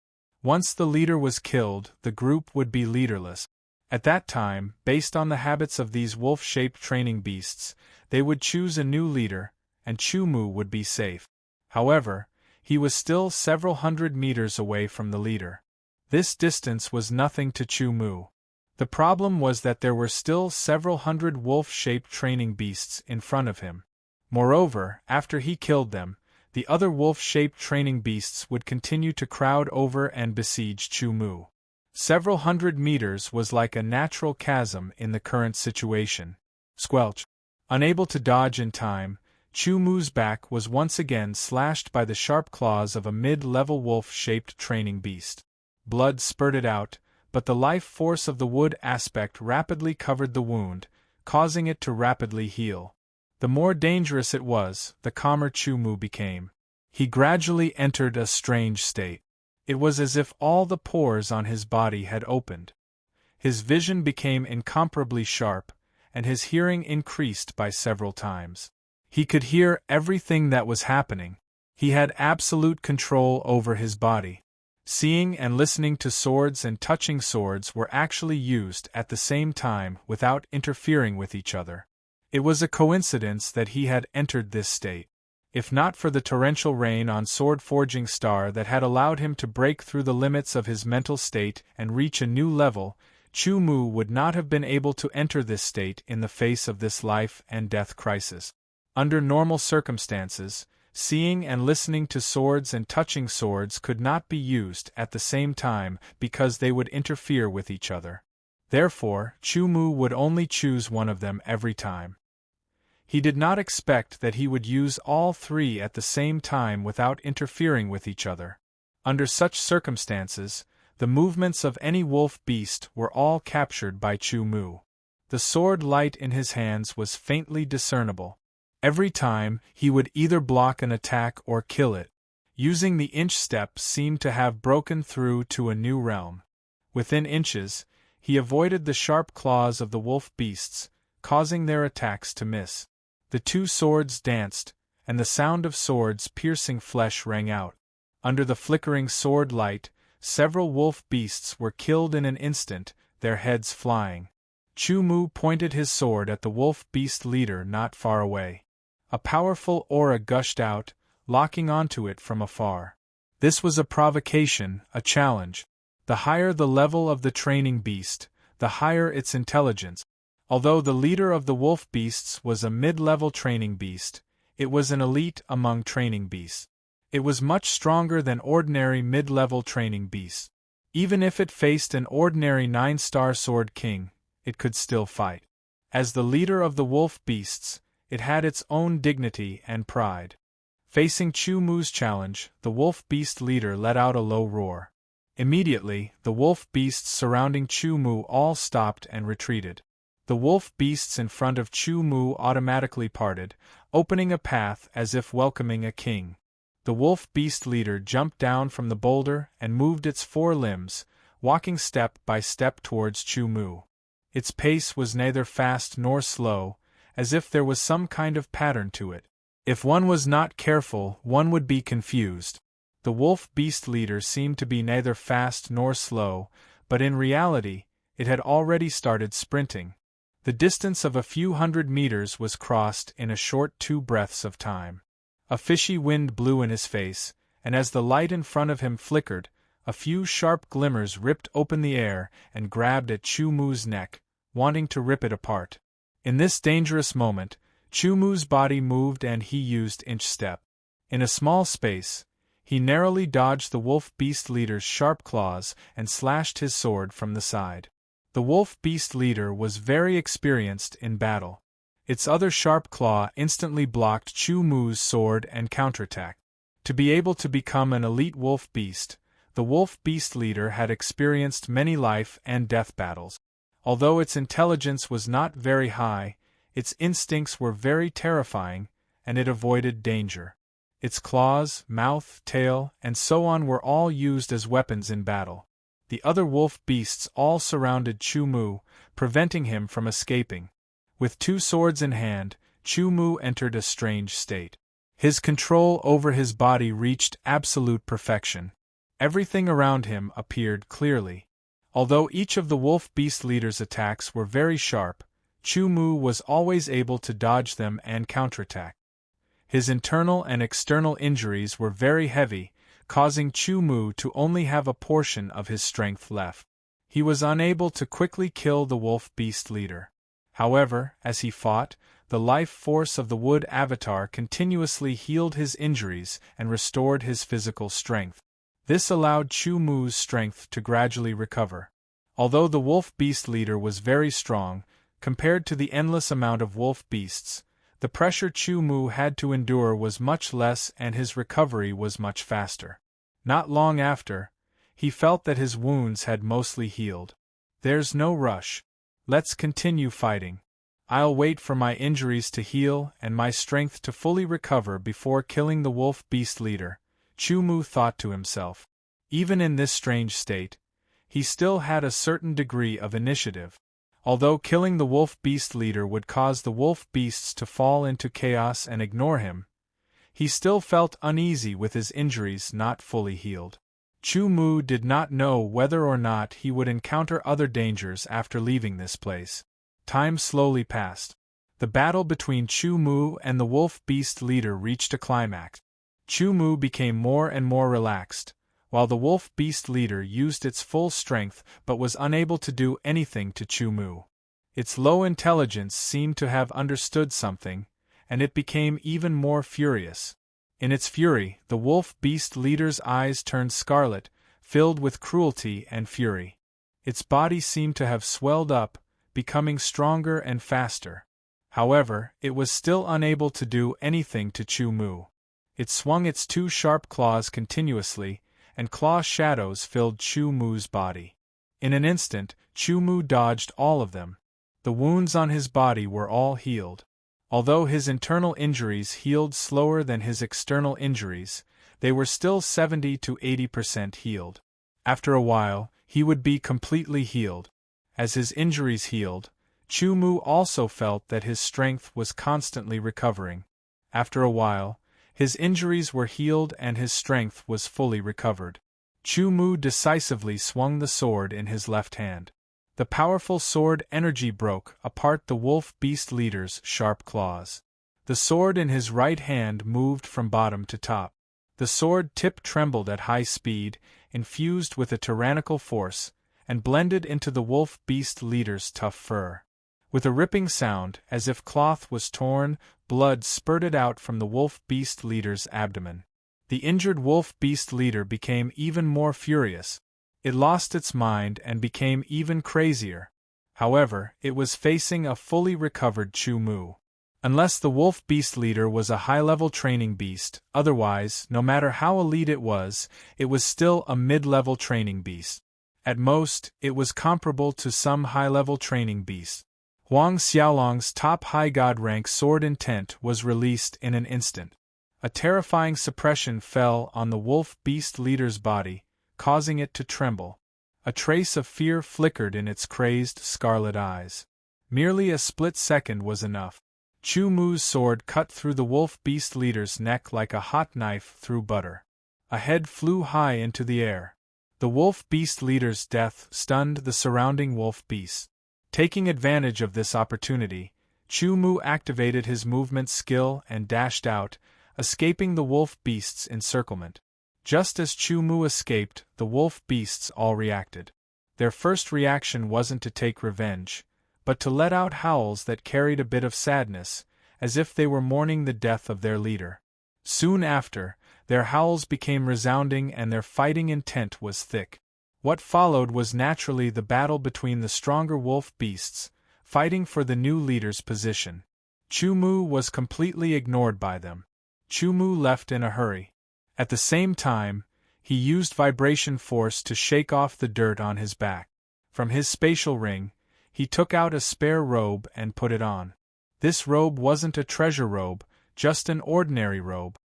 Once the leader was killed, the group would be leaderless. At that time, based on the habits of these wolf-shaped training beasts, they would choose a new leader, and Chu Mu would be safe. However, he was still several hundred meters away from the leader. This distance was nothing to Chu Mu. The problem was that there were still several hundred wolf-shaped training beasts in front of him. Moreover, after he killed them, the other wolf-shaped training beasts would continue to crowd over and besiege Chu Mu. Several hundred meters was like a natural chasm in the current situation. Squelch. Unable to dodge in time, Chu Mu's back was once again slashed by the sharp claws of a mid-level wolf-shaped training beast. Blood spurted out, but the life force of the wood aspect rapidly covered the wound, causing it to rapidly heal. The more dangerous it was, the calmer Chu Mu became. He gradually entered a strange state. It was as if all the pores on his body had opened. His vision became incomparably sharp, and his hearing increased by several times. He could hear everything that was happening. He had absolute control over his body. Seeing and listening to swords and touching swords were actually used at the same time without interfering with each other. It was a coincidence that he had entered this state. If not for the torrential rain on Sword Forging Star that had allowed him to break through the limits of his mental state and reach a new level, Chu Mu would not have been able to enter this state in the face of this life and death crisis. Under normal circumstances, seeing and listening to swords and touching swords could not be used at the same time because they would interfere with each other. Therefore, Chu Mu would only choose one of them every time. He did not expect that he would use all three at the same time without interfering with each other. Under such circumstances, the movements of any wolf beast were all captured by Chu Mu. The sword light in his hands was faintly discernible. Every time, he would either block an attack or kill it. Using the inch step seemed to have broken through to a new realm. Within inches, he avoided the sharp claws of the wolf beasts, causing their attacks to miss. The two swords danced, and the sound of swords piercing flesh rang out. Under the flickering sword light, several wolf beasts were killed in an instant, their heads flying. Chu Mu pointed his sword at the wolf beast leader not far away. A powerful aura gushed out, locking onto it from afar. This was a provocation, a challenge. The higher the level of the training beast, the higher its intelligence. Although the leader of the wolf beasts was a mid-level training beast, it was an elite among training beasts. It was much stronger than ordinary mid-level training beasts. Even if it faced an ordinary 9-star sword king, it could still fight. As the leader of the wolf beasts, it had its own dignity and pride. Facing Chu Mu's challenge, the wolf beast leader let out a low roar. Immediately, the wolf beasts surrounding Chu Mu all stopped and retreated. The wolf beasts in front of Chu Mu automatically parted, opening a path as if welcoming a king. The wolf beast leader jumped down from the boulder and moved its four limbs, walking step by step towards Chu Mu. Its pace was neither fast nor slow, as if there was some kind of pattern to it. If one was not careful, one would be confused. The wolf beast leader seemed to be neither fast nor slow, but in reality, it had already started sprinting. The distance of a few hundred meters was crossed in a short 2 breaths of time. A fishy wind blew in his face, and as the light in front of him flickered, a few sharp glimmers ripped open the air and grabbed at Chu Mu's neck, wanting to rip it apart. In this dangerous moment, Chu Mu's body moved and he used inch step. In a small space, he narrowly dodged the wolf beast leader's sharp claws and slashed his sword from the side. The wolf beast leader was very experienced in battle. Its other sharp claw instantly blocked Chu Mu's sword and counterattacked. To be able to become an elite wolf beast, the wolf beast leader had experienced many life and death battles. Although its intelligence was not very high, its instincts were very terrifying, and it avoided danger. Its claws, mouth, tail, and so on were all used as weapons in battle. The other wolf beasts all surrounded Chu Mu, preventing him from escaping. With 2 swords in hand, Chu Mu entered a strange state. His control over his body reached absolute perfection. Everything around him appeared clearly. Although each of the wolf beast leader's attacks were very sharp, Chu Mu was always able to dodge them and counterattack. His internal and external injuries were very heavy, causing Chu Mu to only have a portion of his strength left. He was unable to quickly kill the wolf beast leader. However, as he fought, the life force of the wood avatar continuously healed his injuries and restored his physical strength. This allowed Chu Mu's strength to gradually recover. Although the wolf beast leader was very strong, compared to the endless amount of wolf beasts, the pressure Chu Mu had to endure was much less and his recovery was much faster. Not long after, he felt that his wounds had mostly healed. There's no rush. Let's continue fighting. I'll wait for my injuries to heal and my strength to fully recover before killing the wolf beast leader, Chu Mu thought to himself. Even in this strange state, he still had a certain degree of initiative. Although killing the wolf beast leader would cause the wolf beasts to fall into chaos and ignore him, he still felt uneasy with his injuries not fully healed. Chu Mu did not know whether or not he would encounter other dangers after leaving this place. Time slowly passed. The battle between Chu Mu and the wolf beast leader reached a climax. Chu Mu became more and more relaxed, while the wolf beast leader used its full strength but was unable to do anything to Chu Mu. Its low intelligence seemed to have understood something, and it became even more furious. In its fury, the wolf beast leader's eyes turned scarlet, filled with cruelty and fury. Its body seemed to have swelled up, becoming stronger and faster. However, it was still unable to do anything to Chu Mu. It swung its 2 sharp claws continuously, and claw shadows filled Chu Mu's body. In an instant, Chu Mu dodged all of them. The wounds on his body were all healed. Although his internal injuries healed slower than his external injuries, they were still 70 to 80% healed. After a while, he would be completely healed. As his injuries healed, Chu Mu also felt that his strength was constantly recovering. After a while, his injuries were healed and his strength was fully recovered. Chu Mu decisively swung the sword in his left hand. The powerful sword energy broke apart the wolf beast leader's sharp claws. The sword in his right hand moved from bottom to top. The sword tip trembled at high speed, infused with a tyrannical force, and blended into the wolf beast leader's tough fur. With a ripping sound, as if cloth was torn, blood spurted out from the wolf beast leader's abdomen. The injured wolf beast leader became even more furious. It lost its mind and became even crazier. However, it was facing a fully recovered Chu Mu. Unless the wolf beast leader was a high-level training beast, otherwise, no matter how elite it was still a mid-level training beast. At most, it was comparable to some high-level training beasts. Huang Xiaolong's top high god rank sword intent was released in an instant. A terrifying suppression fell on the wolf beast leader's body, causing it to tremble. A trace of fear flickered in its crazed, scarlet eyes. Merely a split second was enough. Chu Mu's sword cut through the wolf beast leader's neck like a hot knife through butter. A head flew high into the air. The wolf beast leader's death stunned the surrounding wolf beasts. Taking advantage of this opportunity, Chu Mu activated his movement skill and dashed out, escaping the wolf beast's encirclement. Just as Chu Mu escaped, the wolf beasts all reacted. Their first reaction wasn't to take revenge, but to let out howls that carried a bit of sadness, as if they were mourning the death of their leader. Soon after, their howls became resounding and their fighting intent was thick. What followed was naturally the battle between the stronger wolf beasts, fighting for the new leader's position. Chu Mu was completely ignored by them. Chu Mu left in a hurry. At the same time, he used vibration force to shake off the dirt on his back. From his spatial ring, he took out a spare robe and put it on. This robe wasn't a treasure robe, just an ordinary robe.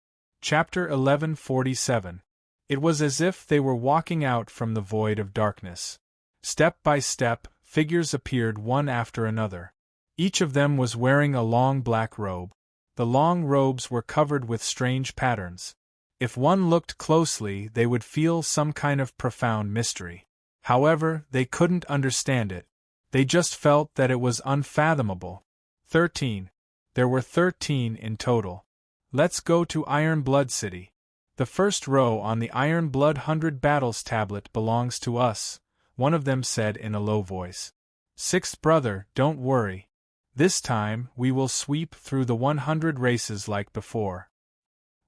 Chapter 1147. It was as if they were walking out from the void of darkness. Step by step, figures appeared one after another. Each of them was wearing a long black robe. The long robes were covered with strange patterns. If one looked closely, they would feel some kind of profound mystery. However, they couldn't understand it. They just felt that it was unfathomable. 13. There were 13 in total. Let's go to Iron Blood City. The first row on the Iron Blood 100 Battles tablet belongs to us, one of them said in a low voice. Sixth brother, don't worry. This time, we will sweep through the 100 races like before.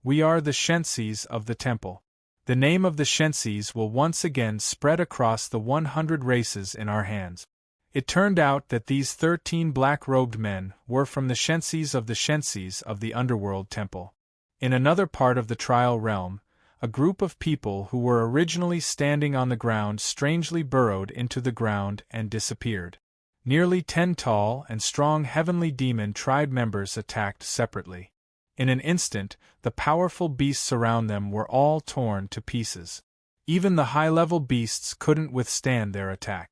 We are the Shensis of the temple. The name of the Shensis will once again spread across the 100 races in our hands. It turned out that these 13 black-robed men were from the Shensis of the Underworld Temple. In another part of the trial realm, a group of people who were originally standing on the ground strangely burrowed into the ground and disappeared. Nearly 10 tall and strong heavenly demon tribe members attacked separately. In an instant, the powerful beasts around them were all torn to pieces. Even the high-level beasts couldn't withstand their attack.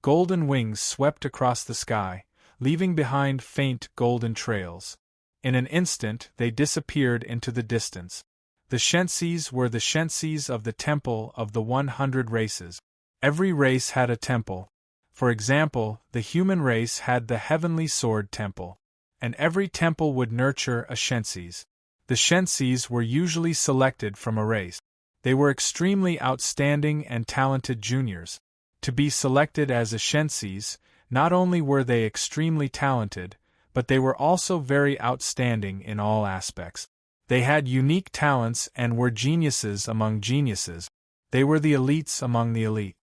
Golden wings swept across the sky, leaving behind faint golden trails. In an instant, they disappeared into the distance. The Shensis were the Shensis of the Temple of the 100 races. Every race had a temple. For example, the human race had the Heavenly Sword Temple. And every temple would nurture a Shensis. The Shensis were usually selected from a race. They were extremely outstanding and talented juniors. To be selected as a Shensis, not only were they extremely talented, but they were also very outstanding in all aspects. They had unique talents and were geniuses among geniuses. They were the elites among the elite.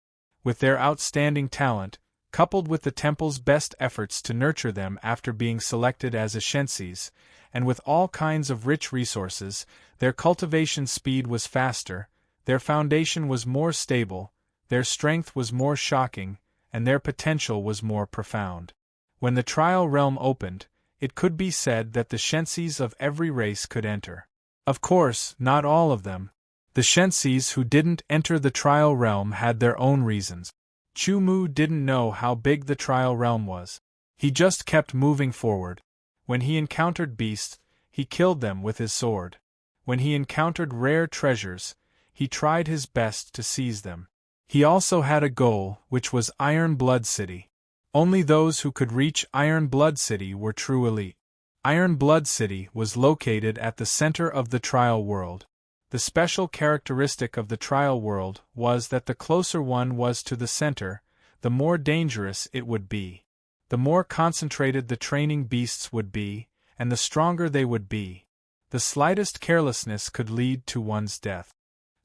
With their outstanding talent, coupled with the temple's best efforts to nurture them after being selected as a Shensis, and with all kinds of rich resources, their cultivation speed was faster, their foundation was more stable, their strength was more shocking, and their potential was more profound. When the trial realm opened, it could be said that the Shensis of every race could enter. Of course, not all of them. The Shensis who didn't enter the trial realm had their own reasons. Chu Mu didn't know how big the trial realm was. He just kept moving forward. When he encountered beasts, he killed them with his sword. When he encountered rare treasures, he tried his best to seize them. He also had a goal, which was Iron Blood City. Only those who could reach Iron Blood City were true elite. Iron Blood City was located at the center of the trial world. The special characteristic of the trial world was that the closer one was to the center, the more dangerous it would be. The more concentrated the training beasts would be, and the stronger they would be. The slightest carelessness could lead to one's death.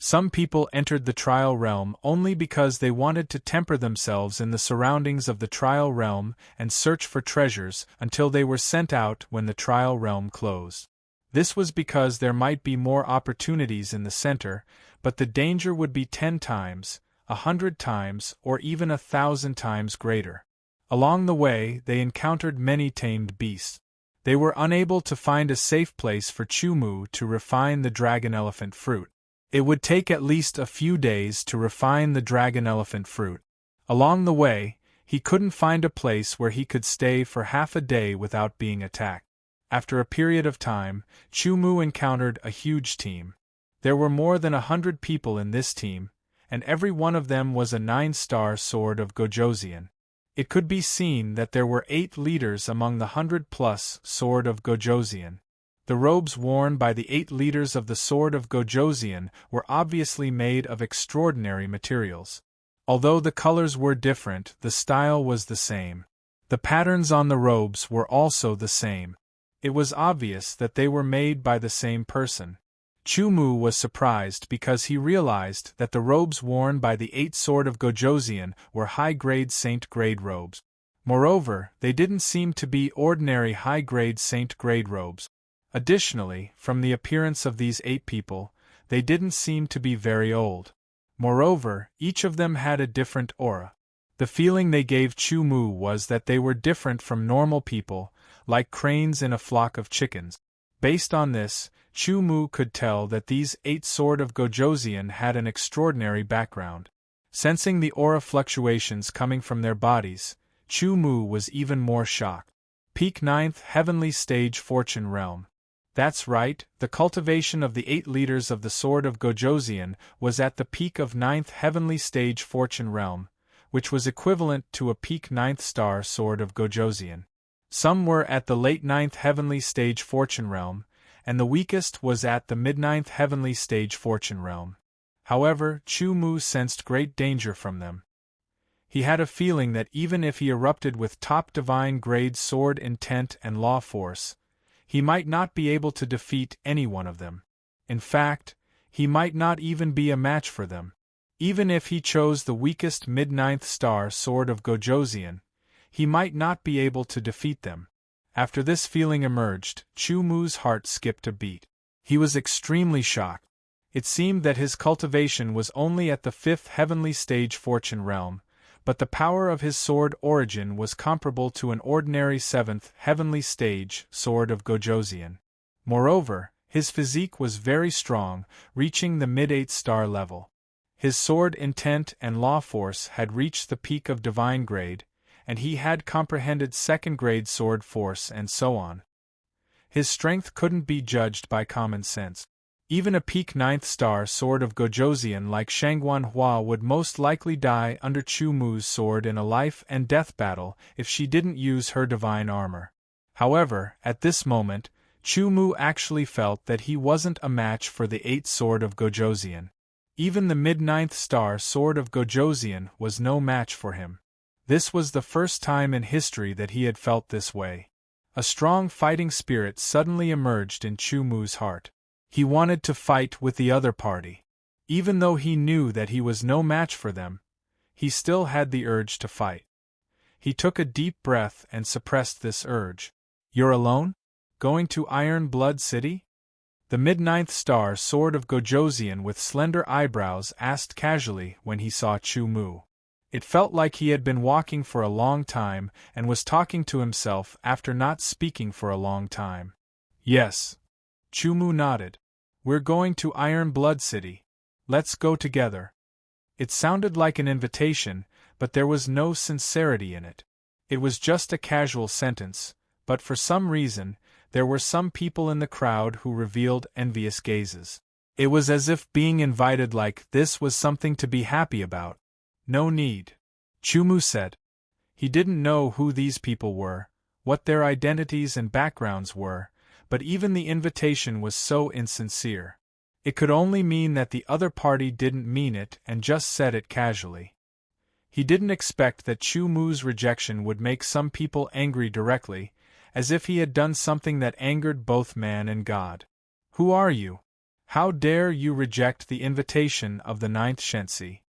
Some people entered the trial realm only because they wanted to temper themselves in the surroundings of the trial realm and search for treasures until they were sent out when the trial realm closed. This was because there might be more opportunities in the center, but the danger would be 10 times, 100 times, or even 1,000 times greater. Along the way, they encountered many tamed beasts. They were unable to find a safe place for Chumu to refine the dragon-elephant fruit. It would take at least a few days to refine the dragon-elephant fruit. Along the way, he couldn't find a place where he could stay for half a day without being attacked. After a period of time, Chumu encountered a huge team. There were more than 100 people in this team, and every one of them was a 9-star sword of Gojosian. It could be seen that there were 8 leaders among the 100-plus sword of Gojosian. The robes worn by the 8 leaders of the Sword of Gojosian were obviously made of extraordinary materials. Although the colors were different, the style was the same. The patterns on the robes were also the same. It was obvious that they were made by the same person. Chumu was surprised because he realized that the robes worn by the 8 Sword of Gojosian were high-grade Saint-grade robes. Moreover, they didn't seem to be ordinary high-grade Saint-grade robes. Additionally, from the appearance of these 8 people, they didn't seem to be very old. Moreover, each of them had a different aura. The feeling they gave Chumu was that they were different from normal people, like cranes in a flock of chickens. Based on this, Chumu could tell that these 8 Sword of Gojosian had an extraordinary background. Sensing the aura fluctuations coming from their bodies, Chumu was even more shocked. Peak 9th Heavenly Stage Fortune Realm. That's right, the cultivation of the 8 leaders of the Sword of Gojosian was at the peak of 9th Heavenly Stage Fortune Realm, which was equivalent to a peak 9th star Sword of Gojosian. Some were at the late 9th Heavenly Stage Fortune Realm, and the weakest was at the mid-9th Heavenly Stage Fortune Realm. However, Chumu sensed great danger from them. He had a feeling that even if he erupted with top divine grade sword intent and law force, he might not be able to defeat any one of them. In fact, he might not even be a match for them. Even if he chose the weakest mid-9th star Sword of Gojosian, he might not be able to defeat them. After this feeling emerged, Chumu's heart skipped a beat. He was extremely shocked. It seemed that his cultivation was only at the 5th Heavenly Stage Fortune Realm, but the power of his sword origin was comparable to an ordinary 7th Heavenly Stage Sword of Gojosian. Moreover, his physique was very strong, reaching the mid-8 star level. His sword intent and law force had reached the peak of divine grade, and he had comprehended 2nd grade sword force and so on. His strength couldn't be judged by common sense. Even a peak 9th star Sword of Gojosian like Shangguan Hua would most likely die under Chumu's sword in a life and death battle if she didn't use her divine armor. However, at this moment, Chumu actually felt that he wasn't a match for the 8th Sword of Gojosian. Even the mid-9th star Sword of Gojosian was no match for him. This was the first time in history that he had felt this way. A strong fighting spirit suddenly emerged in Chumu's heart. He wanted to fight with the other party. Even though he knew that he was no match for them, he still had the urge to fight. He took a deep breath and suppressed this urge. "You're alone? Going to Iron Blood City?" The mid-9th star Sword of Gojosian with slender eyebrows asked casually when he saw Chumu. It felt like he had been walking for a long time and was talking to himself after not speaking for a long time. "Yes." Chumu nodded. "We're going to Iron Blood City. Let's go together." It sounded like an invitation, but there was no sincerity in it. It was just a casual sentence, but for some reason, there were some people in the crowd who revealed envious gazes. It was as if being invited like this was something to be happy about. "No need," Chumu said. He didn't know who these people were, what their identities and backgrounds were, but even the invitation was so insincere. It could only mean that the other party didn't mean it and just said it casually. He didn't expect that Chumu's rejection would make some people angry directly, as if he had done something that angered both man and God. "Who are you?" How dare you reject the invitation of the ninth Shensi?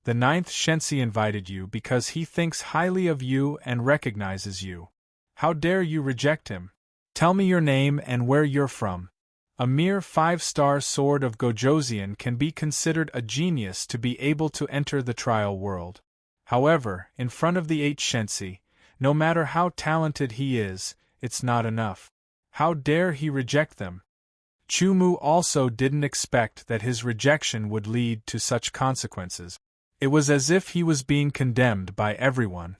The ninth Shensi invited you because he thinks highly of you and recognizes you. How dare you reject him? Tell me your name and where you're from. A mere 5-star sword of Gojoseon can be considered a genius to be able to enter the trial world. However, in front of the 8 Shensi, no matter how talented he is, it's not enough. How dare he reject them? Chumu also didn't expect that his rejection would lead to such consequences. It was as if he was being condemned by everyone.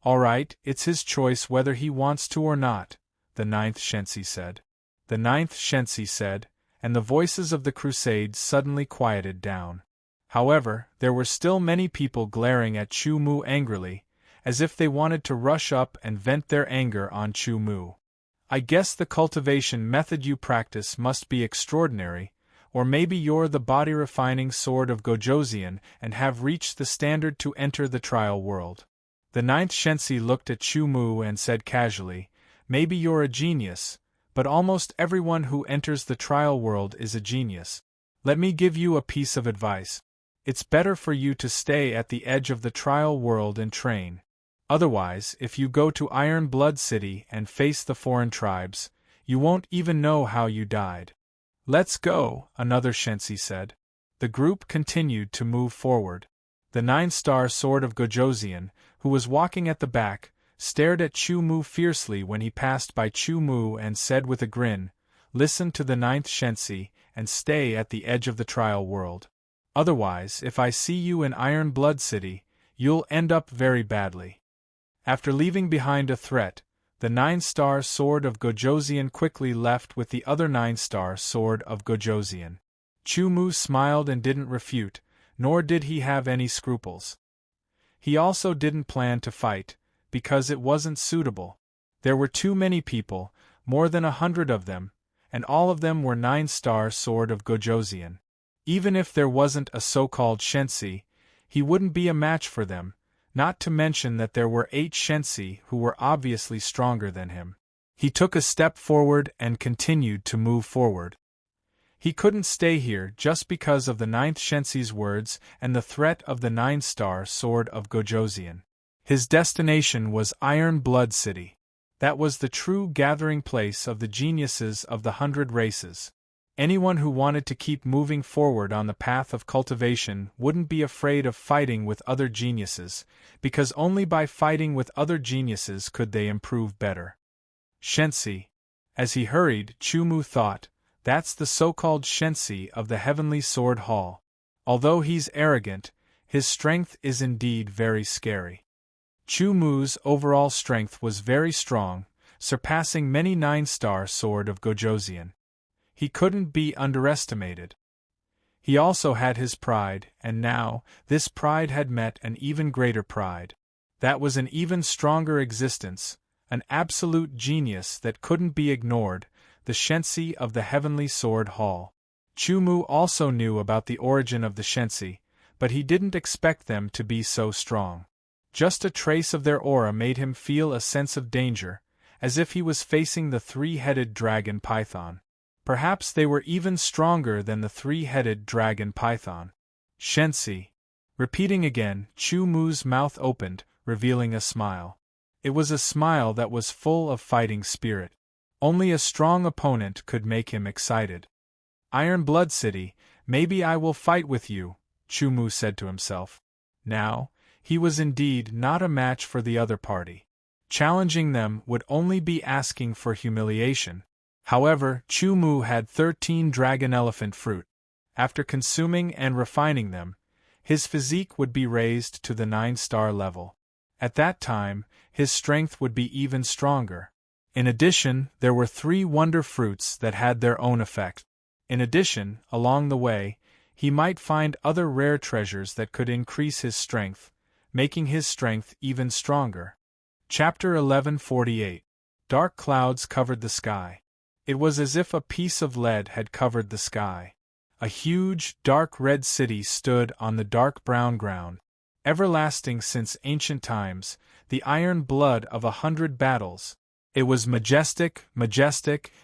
All right, it's his choice whether he wants to or not, the ninth Shensi said. The ninth Shensi said, and the voices of the crusade suddenly quieted down. However, there were still many people glaring at Chumu angrily, as if they wanted to rush up and vent their anger on Chumu. I guess the cultivation method you practice must be extraordinary, or maybe you're the body-refining sword of Gojoseon and have reached the standard to enter the trial world. The ninth Shensi looked at Chumu and said casually, maybe you're a genius, but almost everyone who enters the trial world is a genius. Let me give you a piece of advice. It's better for you to stay at the edge of the trial world and train. Otherwise, if you go to Iron Blood City and face the foreign tribes, you won't even know how you died. Let's go, another Shensi said. The group continued to move forward. The 9-star sword of Gojoseon, who was walking at the back, stared at Chumu fiercely when he passed by Chumu and said with a grin, listen to the 9th Shensi and stay at the edge of the trial world. Otherwise, if I see you in Iron Blood City, you'll end up very badly. After leaving behind a threat, the 9-star sword of Gojoseon quickly left with the other 9-star sword of Gojoseon. Chumu smiled and didn't refute, nor did he have any scruples. He also didn't plan to fight, because it wasn't suitable. There were too many people, more than 100 of them, and all of them were 9-star sword of Gojoseon. Even if there wasn't a so-called Shensi, he wouldn't be a match for them, not to mention that there were 8 Shensi who were obviously stronger than him. He took a step forward and continued to move forward. He couldn't stay here just because of the 9th Shensi's words and the threat of the 9-star sword of Gojoseon. His destination was Iron Blood City. That was the true gathering place of the geniuses of the 100 races. Anyone who wanted to keep moving forward on the path of cultivation wouldn't be afraid of fighting with other geniuses, because only by fighting with other geniuses could they improve better. Shensi. As he hurried, Chumu thought, that's the so-called Shensi of the Heavenly Sword Hall. Although he's arrogant, his strength is indeed very scary. Chumu's overall strength was very strong, surpassing many 9-star sword of Gojoseon. He couldn't be underestimated. He also had his pride, and now, this pride had met an even greater pride. That was an even stronger existence, an absolute genius that couldn't be ignored, the Shensi of the Heavenly Sword Hall. Chumu also knew about the origin of the Shensi, but he didn't expect them to be so strong. Just a trace of their aura made him feel a sense of danger, as if he was facing the 3-headed dragon python. Perhaps they were even stronger than the 3-headed dragon python. Shensi. Repeating again, Chumu's mouth opened, revealing a smile. It was a smile that was full of fighting spirit. Only a strong opponent could make him excited. Iron Blood City, maybe I will fight with you, Chumu said to himself. Now, he was indeed not a match for the other party. Challenging them would only be asking for humiliation. However, Chumu had 13 dragon elephant fruit. After consuming and refining them, his physique would be raised to the 9-star level. At that time, his strength would be even stronger. In addition, there were 3 wonder fruits that had their own effect. In addition, along the way, he might find other rare treasures that could increase his strength, making his strength even stronger. Chapter 1148. Dark clouds covered the sky. It was as if a piece of lead had covered the sky. A huge, dark red city stood on the dark brown ground. Everlasting since ancient times, the iron blood of 100 battles. It was majestic,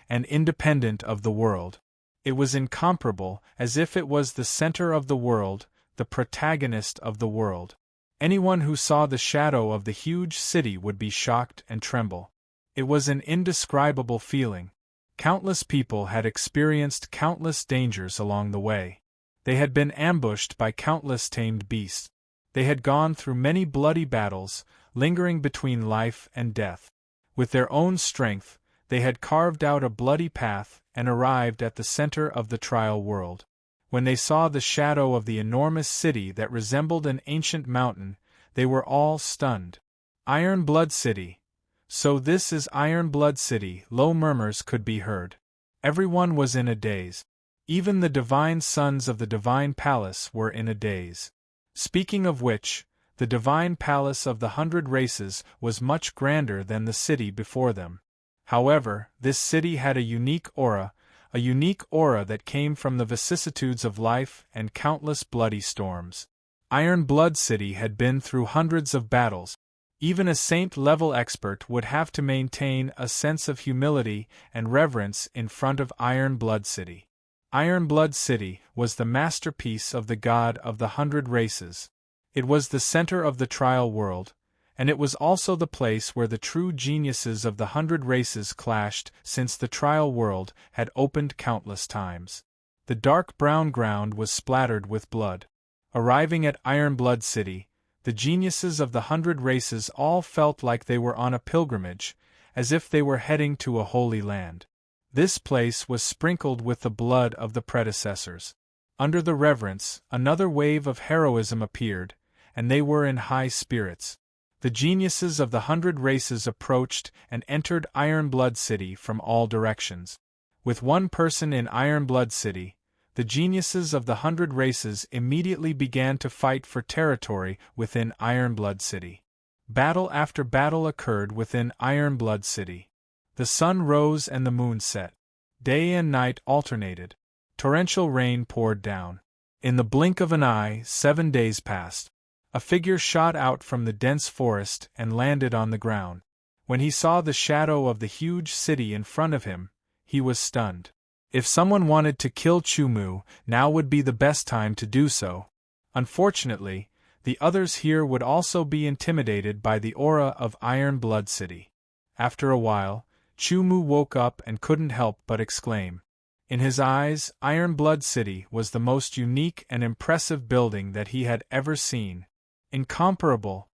and independent of the world. It was incomparable, as if it was the center of the world, the protagonist of the world. Anyone who saw the shadow of the huge city would be shocked and tremble. It was an indescribable feeling. Countless people had experienced countless dangers along the way. They had been ambushed by countless tamed beasts. They had gone through many bloody battles, lingering between life and death. With their own strength, they had carved out a bloody path and arrived at the center of the trial world. When they saw the shadow of the enormous city that resembled an ancient mountain, they were all stunned. Iron Blood City. So this is Iron Blood City, low murmurs could be heard. Everyone was in a daze. Even the divine sons of the divine palace were in a daze. Speaking of which, the divine palace of the 100 races was much grander than the city before them. However, this city had a unique aura that came from the vicissitudes of life and countless bloody storms. Iron Blood City had been through hundreds of battles. Even a saint-level expert would have to maintain a sense of humility and reverence in front of Iron Blood City. Iron Blood City was the masterpiece of the god of the 100 races. It was the center of the trial world, and it was also the place where the true geniuses of the 100 races clashed, since the trial world had opened countless times. The dark brown ground was splattered with blood. Arriving at Iron Blood City, the geniuses of the 100 races all felt like they were on a pilgrimage, as if they were heading to a holy land. This place was sprinkled with the blood of the predecessors. Under the reverence, another wave of heroism appeared, and they were in high spirits. The geniuses of the 100 races approached and entered Iron Blood City from all directions. With one person in Iron Blood City, the geniuses of the 100 races immediately began to fight for territory within Iron Blood City. Battle after battle occurred within Iron Blood City. The sun rose and the moon set. Day and night alternated. Torrential rain poured down. In the blink of an eye, 7 days passed. A figure shot out from the dense forest and landed on the ground. When he saw the shadow of the huge city in front of him, he was stunned. If someone wanted to kill Chumu, now would be the best time to do so. Unfortunately, the others here would also be intimidated by the aura of Iron Blood City. After a while, Chumu woke up and couldn't help but exclaim. In his eyes, Iron Blood City was the most unique and impressive building that he had ever seen. Incomparable.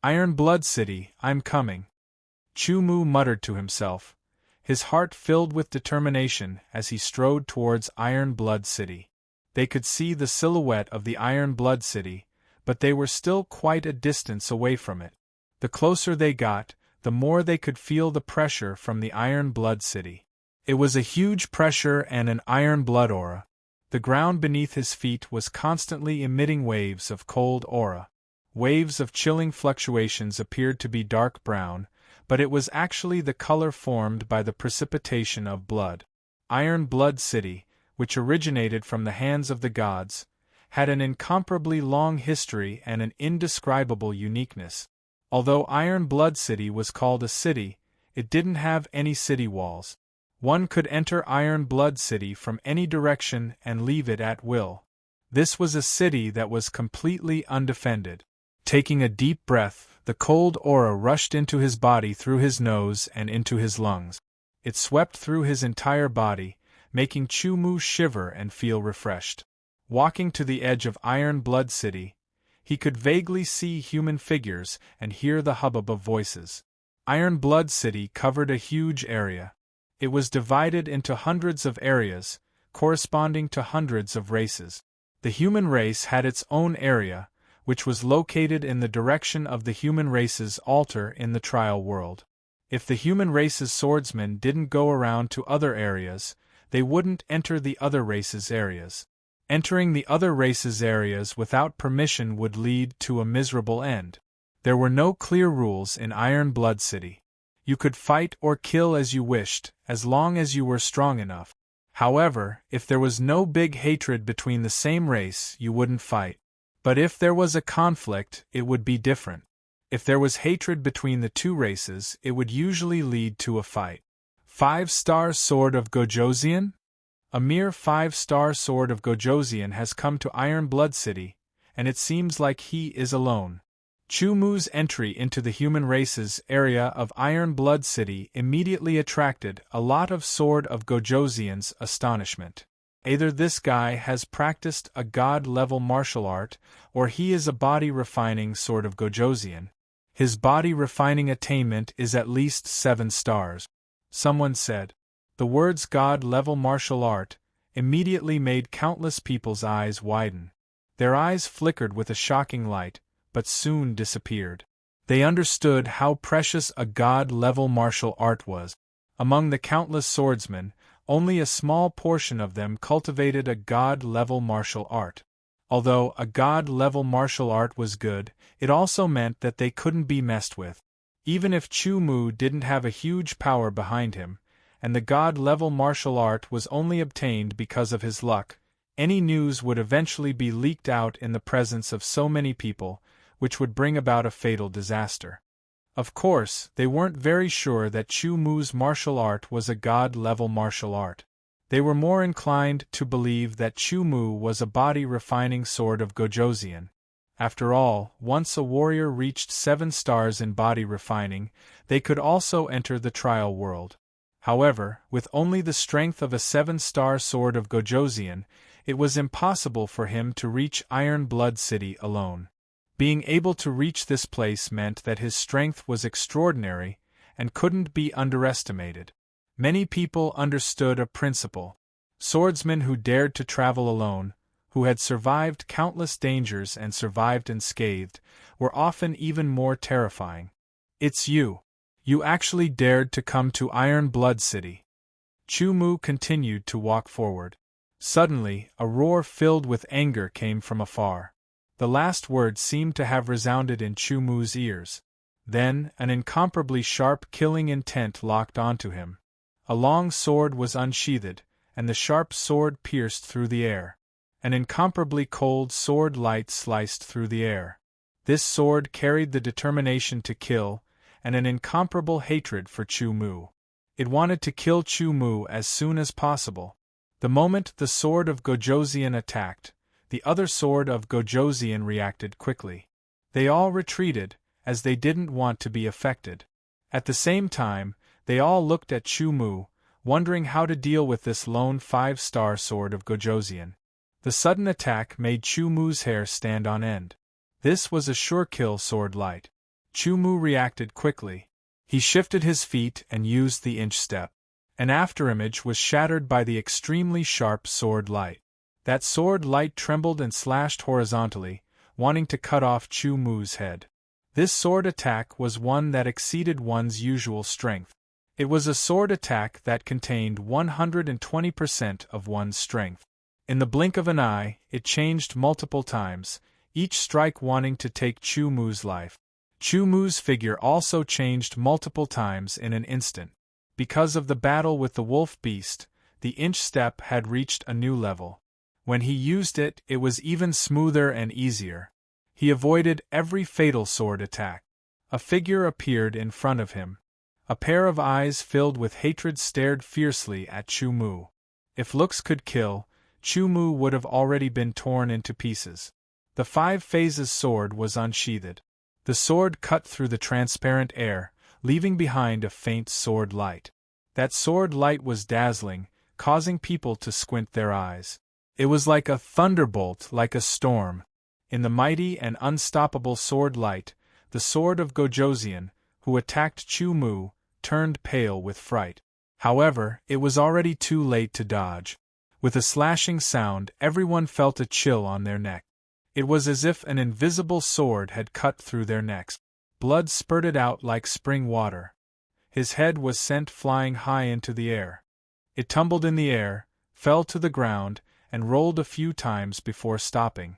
Iron Blood City, I'm coming. Chumu muttered to himself, his heart filled with determination as he strode towards Iron Blood City. They could see the silhouette of the Iron Blood City, but they were still quite a distance away from it. The closer they got, the more they could feel the pressure from the Iron Blood City. It was a huge pressure and an iron blood aura. The ground beneath his feet was constantly emitting waves of cold aura. Waves of chilling fluctuations appeared to be dark brown, but it was actually the color formed by the precipitation of blood. Iron Blood City, which originated from the hands of the gods, had an incomparably long history and an indescribable uniqueness. Although Iron Blood City was called a city, it didn't have any city walls. One could enter Iron Blood City from any direction and leave it at will. This was a city that was completely undefended. Taking a deep breath, the cold aura rushed into his body through his nose and into his lungs. It swept through his entire body, making Chumu shiver and feel refreshed. Walking to the edge of Iron Blood City, he could vaguely see human figures and hear the hubbub of voices. Iron Blood City covered a huge area. It was divided into hundreds of areas, corresponding to hundreds of races. The human race had its own area, which was located in the direction of the human race's altar in the trial world. If the human race's swordsmen didn't go around to other areas, they wouldn't enter the other race's areas. Entering the other race's areas without permission would lead to a miserable end. There were no clear rules in Iron Blood City. You could fight or kill as you wished, as long as you were strong enough. However, if there was no big hatred between the same race, you wouldn't fight. But if there was a conflict, it would be different. If there was hatred between the two races, it would usually lead to a fight. 5-star Sword of Gojoseon? A mere 5-star sword of Gojoseon has come to Iron Blood City, and it seems like he is alone. Chu Mu's entry into the human race's area of Iron Blood City immediately attracted a lot of Sword of Gojoseon's astonishment. Either this guy has practiced a god-level martial art, or he is a body-refining Sword of Gojoseon. His body-refining attainment is at least 7 stars. Someone said. The words god-level martial art immediately made countless people's eyes widen. Their eyes flickered with a shocking light, but soon disappeared. They understood how precious a god-level martial art was. Among the countless swordsmen, only a small portion of them cultivated a god-level martial art. Although a god-level martial art was good, it also meant that they couldn't be messed with. Even if Chu Mu didn't have a huge power behind him, and the god-level martial art was only obtained because of his luck, any news would eventually be leaked out in the presence of so many people, which would bring about a fatal disaster. Of course, they weren't very sure that Chu Mu's martial art was a god-level martial art. They were more inclined to believe that Chu Mu was a body-refining Sword of Gojoseon. After all, once a warrior reached 7 stars in body refining, they could also enter the trial world. However, with only the strength of a 7-star Sword of Gojoseon, it was impossible for him to reach Iron Blood City alone. Being able to reach this place meant that his strength was extraordinary and couldn't be underestimated. Many people understood a principle. Swordsmen who dared to travel alone, who had survived countless dangers and survived unscathed, were often even more terrifying. It's you. You actually dared to come to Iron Blood City. Chu Mu continued to walk forward. Suddenly, a roar filled with anger came from afar. The last word seemed to have resounded in Chu Mu's ears. Then, an incomparably sharp killing intent locked onto him. A long sword was unsheathed, and the sharp sword pierced through the air. An incomparably cold sword light sliced through the air. This sword carried the determination to kill, and an incomparable hatred for Chu Mu. It wanted to kill Chu Mu as soon as possible. The moment the Sword of Gojoseon attacked, the other Sword of Gojoseon reacted quickly. They all retreated, as they didn't want to be affected. At the same time, they all looked at Chu Mu, wondering how to deal with this lone 5-star Sword of Gojoseon. The sudden attack made Chu Mu's hair stand on end. This was a sure-kill sword light. Chu Mu reacted quickly. He shifted his feet and used the inch step. An afterimage was shattered by the extremely sharp sword light. That sword light trembled and slashed horizontally, wanting to cut off Chu Mu's head. This sword attack was one that exceeded one's usual strength. It was a sword attack that contained 120% of one's strength. In the blink of an eye, it changed multiple times, each strike wanting to take Chu Mu's life. Chu Mu's figure also changed multiple times in an instant. Because of the battle with the wolf beast, the inch step had reached a new level. When he used it, it was even smoother and easier. He avoided every fatal sword attack. A figure appeared in front of him. A pair of eyes filled with hatred stared fiercely at Chu Mu. If looks could kill, Chu Mu would have already been torn into pieces. The 5 phases sword was unsheathed. The sword cut through the transparent air, leaving behind a faint sword light. That sword light was dazzling, causing people to squint their eyes. It was like a thunderbolt, like a storm. In the mighty and unstoppable sword light, the Sword of Gojoseon, who attacked Chu Mu, turned pale with fright. However, it was already too late to dodge. With a slashing sound, everyone felt a chill on their neck. It was as if an invisible sword had cut through their necks. Blood spurted out like spring water. His head was sent flying high into the air. It tumbled in the air, fell to the ground, and rolled a few times before stopping.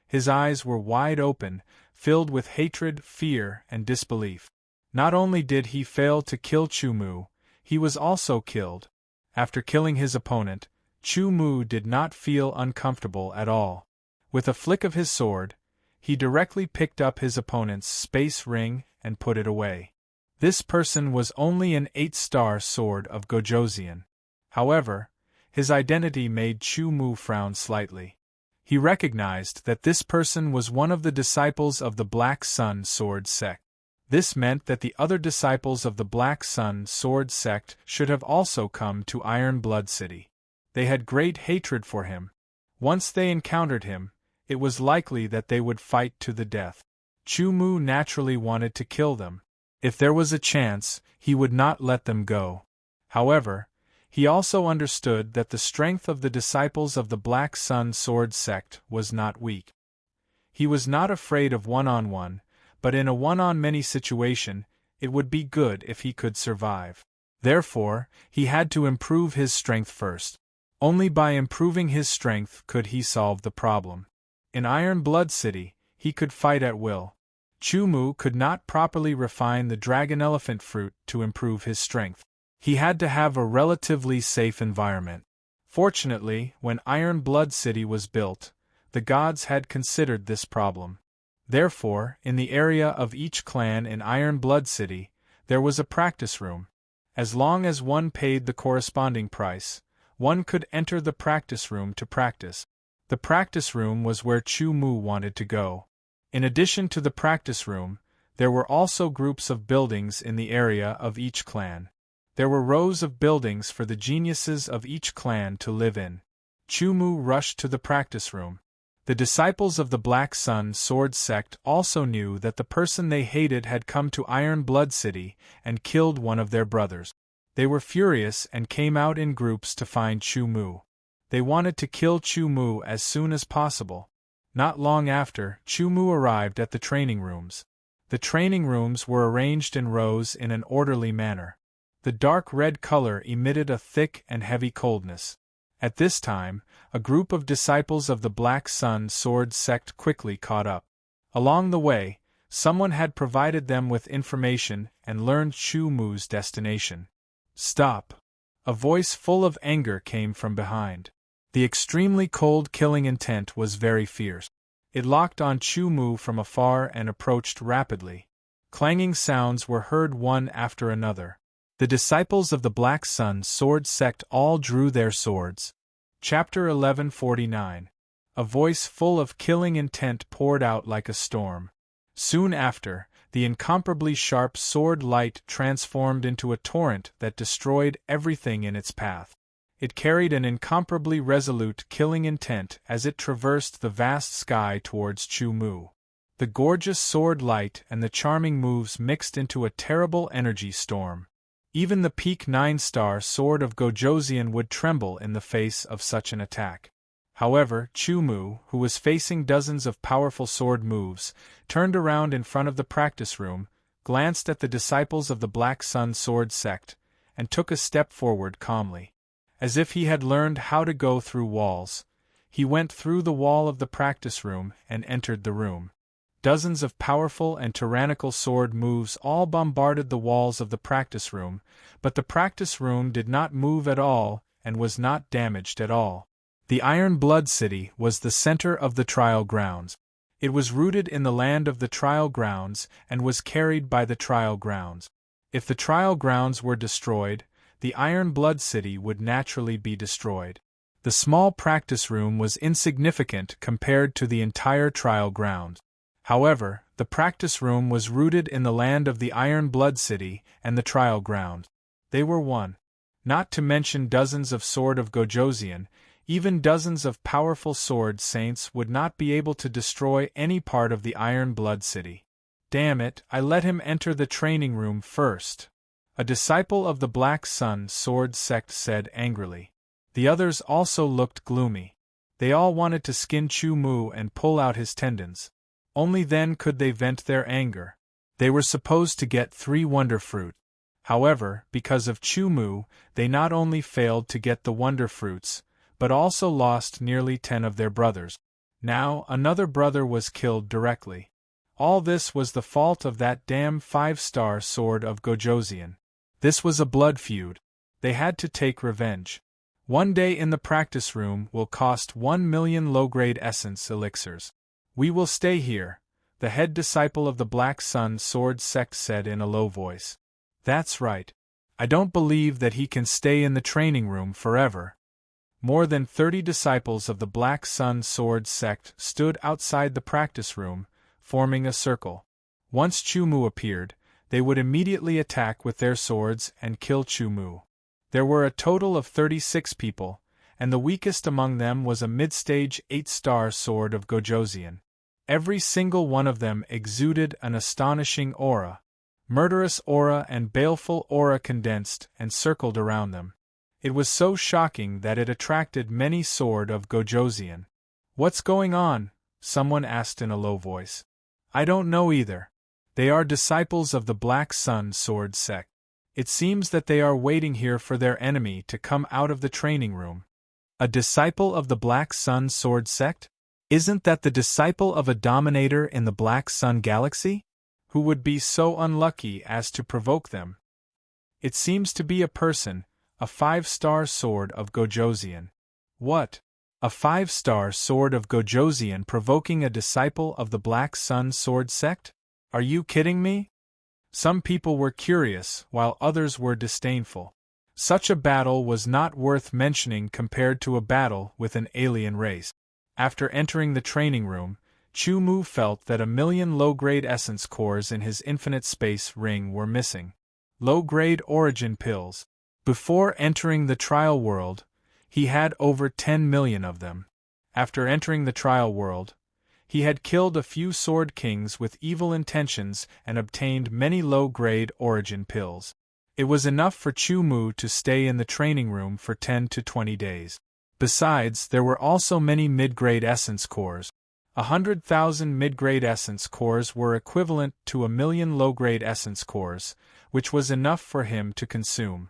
His eyes were wide open, filled with hatred, fear, and disbelief. Not only did he fail to kill Chu Mu, he was also killed. After killing his opponent, Chu Mu did not feel uncomfortable at all. With a flick of his sword, he directly picked up his opponent's space ring and put it away. This person was only an 8-star Sword of Gojoseon. However, His identity made Chu Mu frown slightly. He recognized that this person was one of the disciples of the Black Sun Sword sect. This meant that the other disciples of the Black Sun Sword sect should have also come to Iron Blood City. They had great hatred for him. Once they encountered him, it was likely that they would fight to the death. Chu Mu naturally wanted to kill them. If there was a chance, he would not let them go. However, he also understood that the strength of the disciples of the Black Sun Sword sect was not weak. He was not afraid of one-on-one, but in a one-on-many situation, it would be good if he could survive. Therefore, he had to improve his strength first. Only by improving his strength could he solve the problem. In Iron Blood City, he could fight at will. Chu Mu could not properly refine the dragon elephant fruit to improve his strength. He had to have a relatively safe environment. Fortunately, when Iron Blood City was built, the gods had considered this problem. Therefore, in the area of each clan in Iron Blood City, there was a practice room. As long as one paid the corresponding price, one could enter the practice room to practice. The practice room was where Chu Mu wanted to go. In addition to the practice room, there were also groups of buildings in the area of each clan. There were rows of buildings for the geniuses of each clan to live in. Chu Mu rushed to the practice room. The disciples of the Black Sun Sword sect also knew that the person they hated had come to Iron Blood City and killed one of their brothers. They were furious and came out in groups to find Chu Mu. They wanted to kill Chu Mu as soon as possible. Not long after, Chu Mu arrived at the training rooms. The training rooms were arranged in rows in an orderly manner. The dark red color emitted a thick and heavy coldness. At this time, a group of disciples of the Black Sun Sword sect quickly caught up. Along the way, someone had provided them with information and learned Chu Mu's destination. "Stop!" A voice full of anger came from behind. The extremely cold killing intent was very fierce. It locked on Chu Mu from afar and approached rapidly. Clanging sounds were heard one after another. The disciples of the Black Sun Sword sect all drew their swords. Chapter 1149. A voice full of killing intent poured out like a storm. Soon after, the incomparably sharp sword light transformed into a torrent that destroyed everything in its path. It carried an incomparably resolute killing intent as it traversed the vast sky towards Chu Mu. The gorgeous sword light and the charming moves mixed into a terrible energy storm. Even the peak 9-star sword of Gojoseon would tremble in the face of such an attack. However, Chu Mu, who was facing dozens of powerful sword moves, turned around in front of the practice room, glanced at the disciples of the Black Sun Sword sect, and took a step forward calmly. As if he had learned how to go through walls, he went through the wall of the practice room and entered the room. Dozens of powerful and tyrannical sword moves all bombarded the walls of the practice room, but the practice room did not move at all and was not damaged at all. The Iron Blood City was the center of the trial grounds. It was rooted in the land of the trial grounds and was carried by the trial grounds. If the trial grounds were destroyed, the Iron Blood City would naturally be destroyed. The small practice room was insignificant compared to the entire trial grounds. However, the practice room was rooted in the land of the Iron Blood City and the trial ground. They were one. Not to mention dozens of Sword of Gojoseon, even dozens of powerful sword saints would not be able to destroy any part of the Iron Blood City. Damn it, I let him enter the training room first. A disciple of the Black Sun Sword sect said angrily. The others also looked gloomy. They all wanted to skin Chu Mu and pull out his tendons. Only then could they vent their anger. They were supposed to get 3 Wonder Fruit. However, because of Chu Mu, they not only failed to get the Wonder Fruits, but also lost nearly 10 of their brothers. Now, another brother was killed directly. All this was the fault of that damn 5-star Sword of Gojoseon. This was a blood feud. They had to take revenge. One day in the practice room will cost 1 million low-grade essence elixirs. We will stay here, the head disciple of the Black Sun Sword sect said in a low voice. That's right. I don't believe that he can stay in the training room forever. More than 30 disciples of the Black Sun Sword sect stood outside the practice room, forming a circle. Once Chu Mu appeared, they would immediately attack with their swords and kill Chu Mu. There were a total of 36 people, and the weakest among them was a mid-stage 8-star sword of Gojoseon. Every single one of them exuded an astonishing aura. Murderous aura and baleful aura condensed and circled around them. It was so shocking that it attracted many sword of Gojoseon. "What's going on?" someone asked in a low voice. "I don't know either. They are disciples of the Black Sun Sword sect. It seems that they are waiting here for their enemy to come out of the training room." A disciple of the Black Sun Sword sect? Isn't that the disciple of a dominator in the Black Sun Galaxy? Who would be so unlucky as to provoke them? It seems to be a person, a 5-star sword of Gojoseon. What? A 5-star sword of Gojoseon provoking a disciple of the Black Sun Sword sect? Are you kidding me? Some people were curious, while others were disdainful. Such a battle was not worth mentioning compared to a battle with an alien race. After entering the training room, Chu Mu felt that 1,000,000 low-grade essence cores in his infinite space ring were missing. Low-grade origin pills. Before entering the trial world, he had over 10 million of them. After entering the trial world, he had killed a few sword kings with evil intentions and obtained many low-grade origin pills. It was enough for Chu Mu to stay in the training room for 10 to 20 days. Besides, there were also many mid-grade essence cores. 100,000 mid-grade essence cores were equivalent to 1,000,000 low-grade essence cores, which was enough for him to consume.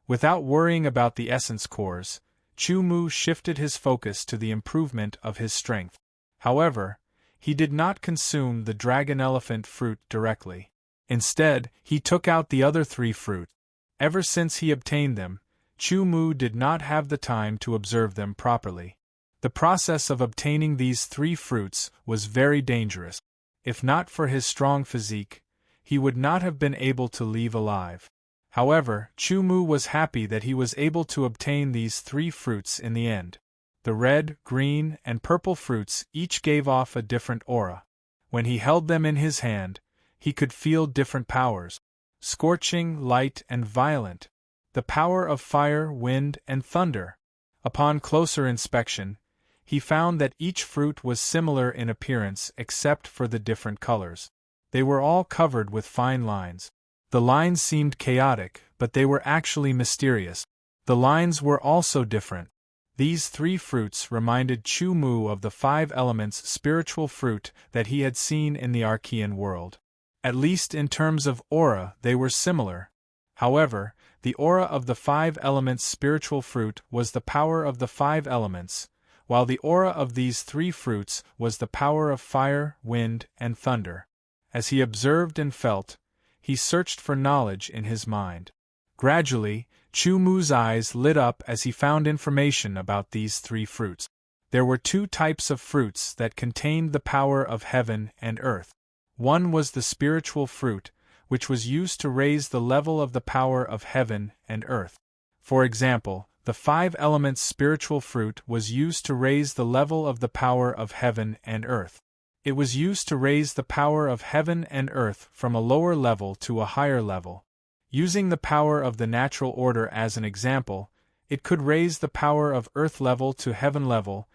Without worrying about the essence cores, Chu Mu shifted his focus to the improvement of his strength. However, he did not consume the dragon-elephant fruit directly. Instead, he took out the other 3 fruits. Ever since he obtained them, Chu Mu did not have the time to observe them properly. The process of obtaining these 3 fruits was very dangerous. If not for his strong physique, he would not have been able to leave alive. However, Chu Mu was happy that he was able to obtain these 3 fruits in the end. The red, green, and purple fruits each gave off a different aura. When he held them in his hand, he could feel different powers: scorching, light, and violent. The power of fire, wind, and thunder. Upon closer inspection, he found that each fruit was similar in appearance except for the different colors. They were all covered with fine lines. The lines seemed chaotic, but they were actually mysterious. The lines were also different. These 3 fruits reminded Chu Mu of the 5 elements spiritual fruit that he had seen in the Archean world. At least in terms of aura, they were similar. However, the aura of the 5 elements spiritual fruit was the power of the 5 elements, while the aura of these 3 fruits was the power of fire, wind, and thunder. As he observed and felt, he searched for knowledge in his mind. Gradually, Chu Mu's eyes lit up as he found information about these 3 fruits. There were 2 types of fruits that contained the power of heaven and earth. One was the spiritual fruit, which was used to raise the level of the power of heaven and earth. For example, the 5 elements spiritual fruit was used to raise the level of the power of heaven and earth. It was used to raise the power of heaven and earth from a lower level to a higher level. Using the power of the natural order as an example, it could raise the power of earth level to heaven level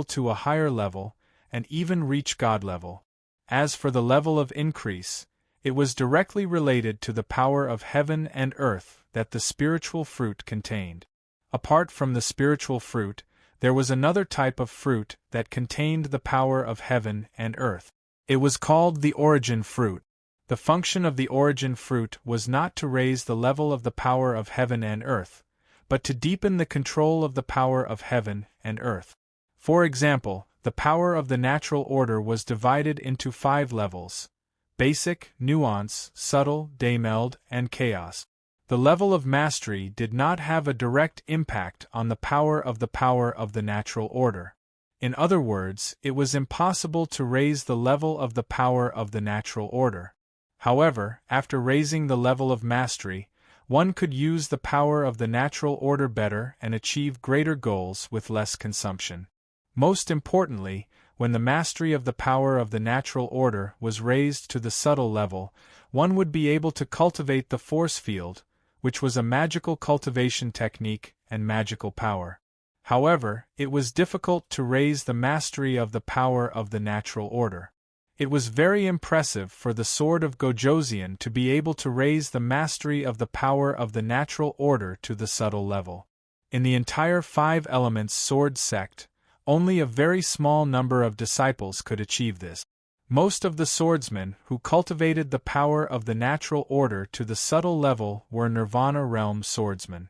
to a higher level, and even reach God level. As for the level of increase, it was directly related to the power of heaven and earth that the spiritual fruit contained. Apart from the spiritual fruit, there was another type of fruit that contained the power of heaven and earth. It was called the origin fruit. The function of the origin fruit was not to raise the level of the power of heaven and earth, but to deepen the control of the power of heaven and earth. For example, the power of the natural order was divided into 5 levels: basic, nuance, subtle, daemeld, and chaos. The level of mastery did not have a direct impact on the power of the natural order. In other words, it was impossible to raise the level of the power of the natural order. However, after raising the level of mastery, one could use the power of the natural order better and achieve greater goals with less consumption. Most importantly, when the mastery of the power of the natural order was raised to the subtle level, one would be able to cultivate the force field, which was a magical cultivation technique and magical power. However, it was difficult to raise the mastery of the power of the natural order. It was very impressive for the sword of Gojoseon to be able to raise the mastery of the power of the natural order to the subtle level. In the entire 5 elements sword sect, only a very small number of disciples could achieve this. Most of the swordsmen who cultivated the power of the natural order to the subtle level were Nirvana realm swordsmen.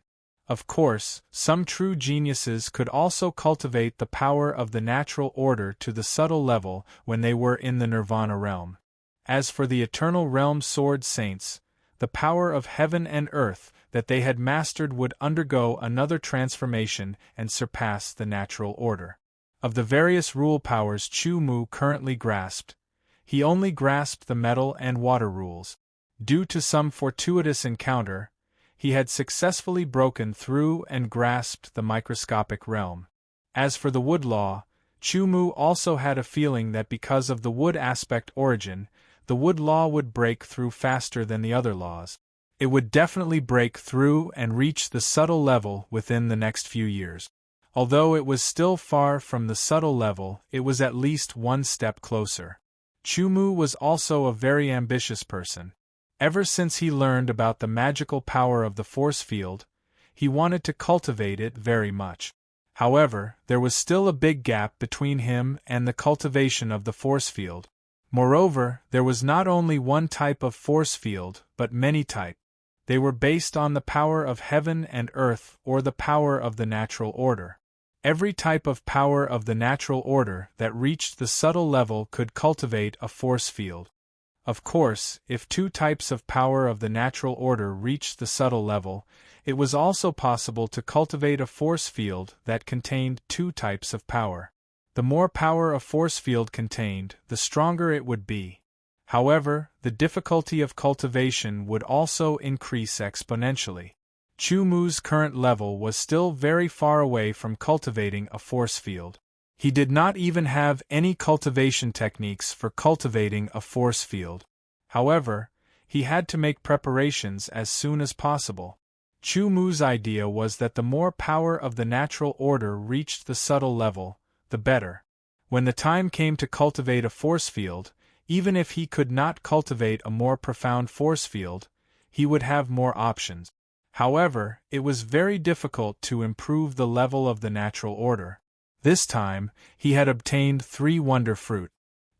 Of course, some true geniuses could also cultivate the power of the natural order to the subtle level when they were in the Nirvana realm. As for the eternal realm sword saints, the power of heaven and earth that they had mastered would undergo another transformation and surpass the natural order. Of the various rule powers Chu Mu currently grasped, he only grasped the metal and water rules. Due to some fortuitous encounter, he had successfully broken through and grasped the microscopic realm. As for the wood law, Chu Mu also had a feeling that because of the wood aspect origin, the wood law would break through faster than the other laws. It would definitely break through and reach the subtle level within the next few years. Although it was still far from the subtle level, it was at least one step closer. Chu Mu was also a very ambitious person. Ever since he learned about the magical power of the force field, he wanted to cultivate it very much. However, there was still a big gap between him and the cultivation of the force field. Moreover, there was not only one type of force field, but many types. They were based on the power of heaven and earth or the power of the natural order. Every type of power of the natural order that reached the subtle level could cultivate a force field. Of course, if 2 types of power of the natural order reached the subtle level, it was also possible to cultivate a force field that contained 2 types of power. The more power a force field contained, the stronger it would be. However, the difficulty of cultivation would also increase exponentially. Chu Mu's current level was still very far away from cultivating a force field. He did not even have any cultivation techniques for cultivating a force field. However, he had to make preparations as soon as possible. Chu Mu's idea was that the more power of the natural order reached the subtle level, the better. When the time came to cultivate a force field, even if he could not cultivate a more profound force field, he would have more options. However, it was very difficult to improve the level of the natural order. This time, he had obtained 3 wonder fruit.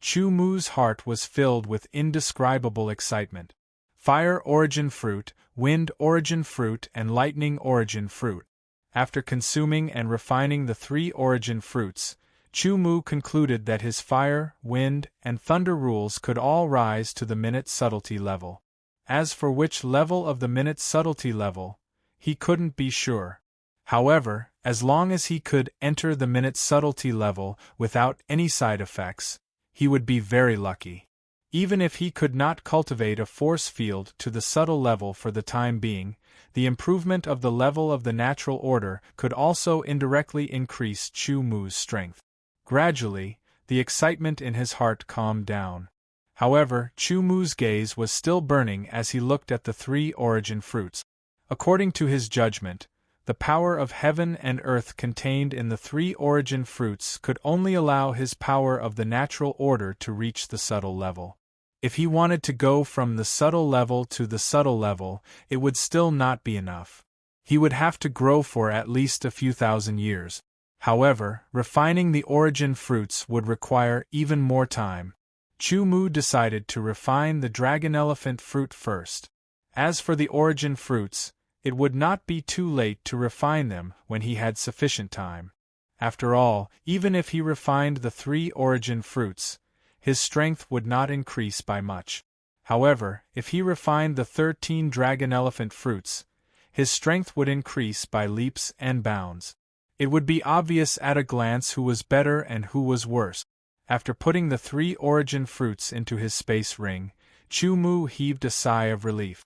Chu Mu's heart was filled with indescribable excitement. Fire origin fruit, wind origin fruit, and lightning origin fruit. After consuming and refining the 3 origin fruits, Chu Mu concluded that his fire, wind, and thunder rules could all rise to the minute subtlety level. As for which level of the minute subtlety level, he couldn't be sure. However, as long as he could enter the minute subtlety level without any side effects, he would be very lucky. Even if he could not cultivate a force field to the subtle level for the time being, the improvement of the level of the natural order could also indirectly increase Chu Mu's strength. Gradually, the excitement in his heart calmed down. However, Chu Mu's gaze was still burning as he looked at the 3 origin fruits. According to his judgment, the power of heaven and earth contained in the 3 origin fruits could only allow his power of the natural order to reach the subtle level. If he wanted to go from the subtle level to the subtle level, it would still not be enough. He would have to grow for at least a few thousand years. However, refining the origin fruits would require even more time. Chu Mu decided to refine the dragon elephant fruit first. As for the origin fruits, it would not be too late to refine them when he had sufficient time. After all, even if he refined the 3 origin fruits, his strength would not increase by much. However, if he refined the 13 dragon elephant fruits, his strength would increase by leaps and bounds. It would be obvious at a glance who was better and who was worse. After putting the 3 origin fruits into his space ring, Chu Mu heaved a sigh of relief.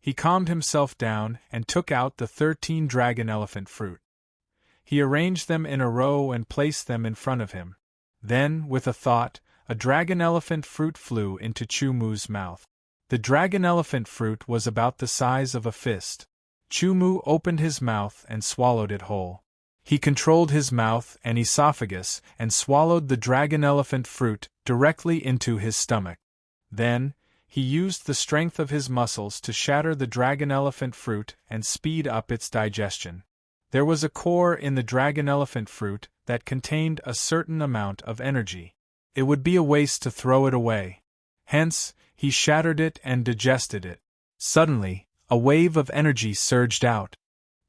He calmed himself down and took out the 13 dragon elephant fruit. He arranged them in a row and placed them in front of him. Then, with a thought, a dragon elephant fruit flew into Chumu's mouth. The dragon elephant fruit was about the size of a fist. Chumu opened his mouth and swallowed it whole. He controlled his mouth and esophagus and swallowed the dragon elephant fruit directly into his stomach. Then, he used the strength of his muscles to shatter the dragon elephant fruit and speed up its digestion. There was a core in the dragon elephant fruit that contained a certain amount of energy. It would be a waste to throw it away. Hence, he shattered it and digested it. Suddenly, a wave of energy surged out.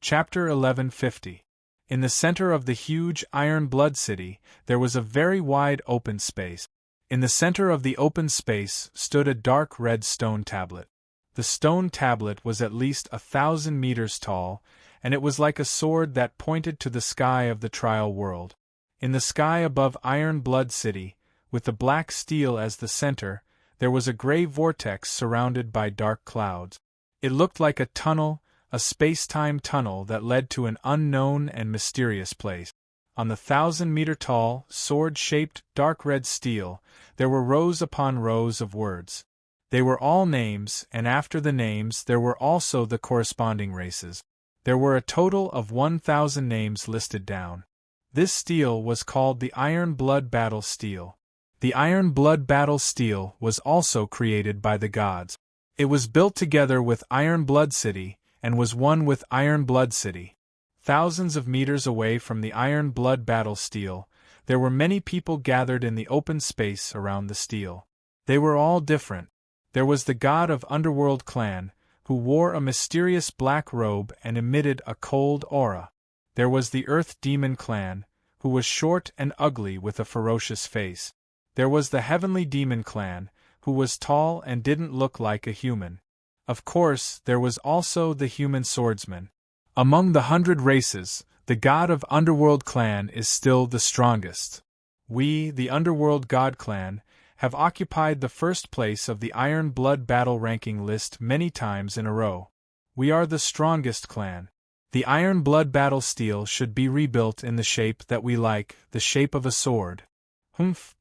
Chapter 1150. In the center of the huge iron blood city, there was a very wide open space. In the center of the open space stood a dark red stone tablet. The stone tablet was at least 1,000 meters tall, and it was like a sword that pointed to the sky of the trial world. In the sky above Iron Blood City, with the black steel as the center, there was a gray vortex surrounded by dark clouds. It looked like a tunnel, a space-time tunnel that led to an unknown and mysterious place. On the 1,000-meter-tall, sword-shaped, dark red steel, there were rows upon rows of words. They were all names, and after the names there were also the corresponding races. There were a total of 1,000 names listed down. This steel was called the Iron Blood Battle Steel. The Iron Blood Battle Steel was also created by the gods. It was built together with Iron Blood City, and was one with Iron Blood City. Thousands of meters away from the Iron Blood Battle Steel, there were many people gathered in the open space around the steel. They were all different. There was the god of Underworld clan, who wore a mysterious black robe and emitted a cold aura. There was the Earth Demon clan, who was short and ugly with a ferocious face. There was the Heavenly Demon clan, who was tall and didn't look like a human. Of course, there was also the human swordsman. Among the 100 races, the god of Underworld clan is still the strongest. We, the Underworld god clan, have occupied the first place of the Iron Blood battle ranking list many times in a row. We are the strongest clan. The Iron Blood battle steel should be rebuilt in the shape that we like, the shape of a sword.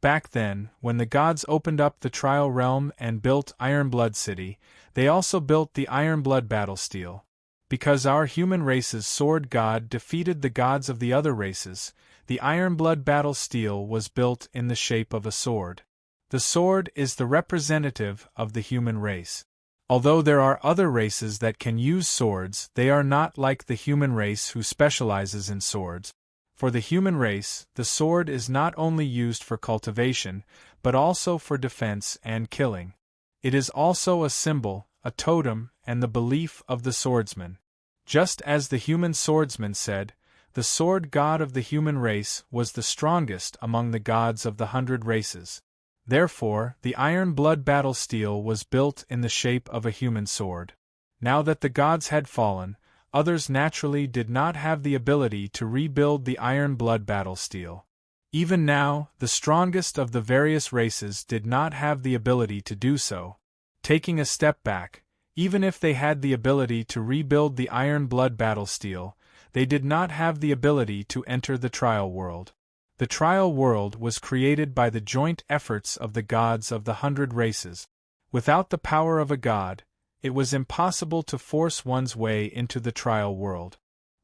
Back then, when the gods opened up the Trial Realm and built Iron Blood City, they also built the Iron Blood battle steel. Because our human race's sword god defeated the gods of the other races, the Iron Blood battle steel was built in the shape of a sword. The sword is the representative of the human race. Although there are other races that can use swords, they are not like the human race who specializes in swords. For the human race, the sword is not only used for cultivation, but also for defense and killing. It is also a symbol, a totem, and the belief of the swordsman. Just as the human swordsman said, the sword god of the human race was the strongest among the gods of the 100 races. Therefore, the Iron Blood battle steel was built in the shape of a human sword. Now that the gods had fallen, others naturally did not have the ability to rebuild the Iron Blood battle steel. Even now, the strongest of the various races did not have the ability to do so. Taking a step back, even if they had the ability to rebuild the Iron Blood battle steel, they did not have the ability to enter the trial world. The trial world was created by the joint efforts of the gods of the 100 races. Without the power of a god, it was impossible to force one's way into the trial world.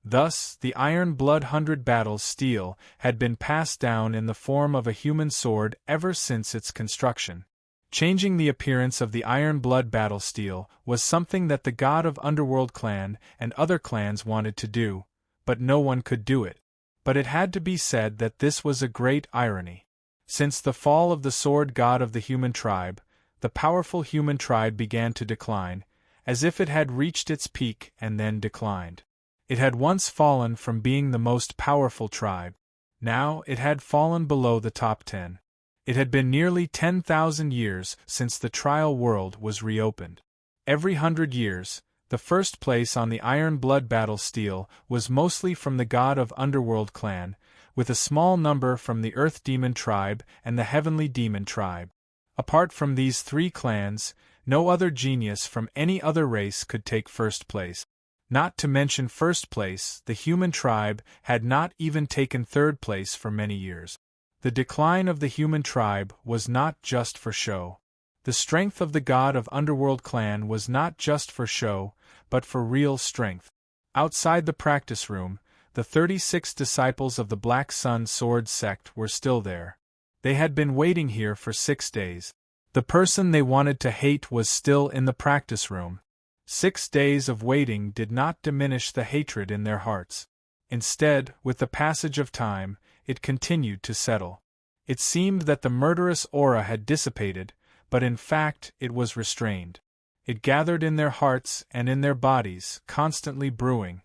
Thus, the Iron Blood 100 battles steel had been passed down in the form of a human sword ever since its construction. Changing the appearance of the Iron Blood battle steel was something that the god of Underworld clan and other clans wanted to do, but no one could do it. But it had to be said that this was a great irony. Since the fall of the sword god of the human tribe, the powerful human tribe began to decline, as if it had reached its peak and then declined. It had once fallen from being the most powerful tribe. Now it had fallen below the top 10. It had been nearly 10,000 years since the trial world was reopened. Every 100 years, the first place on the Iron Blood battle steel was mostly from the god of Underworld clan, with a small number from the Earth Demon tribe and the Heavenly Demon tribe. Apart from these three clans, No other genius from any other race could take first place. Not to mention first place, the human tribe had not even taken third place for many years. The decline of the human tribe was not just for show. The strength of the god of Underworld clan was not just for show, but for real strength. Outside the practice room, the 36 disciples of the Black Sun Sword sect were still there. They had been waiting here for 6 days. The person they wanted to hate was still in the practice room. 6 days of waiting did not diminish the hatred in their hearts. Instead, with the passage of time, it continued to settle. It seemed that the murderous aura had dissipated, but in fact it was restrained. It gathered in their hearts and in their bodies, constantly brewing.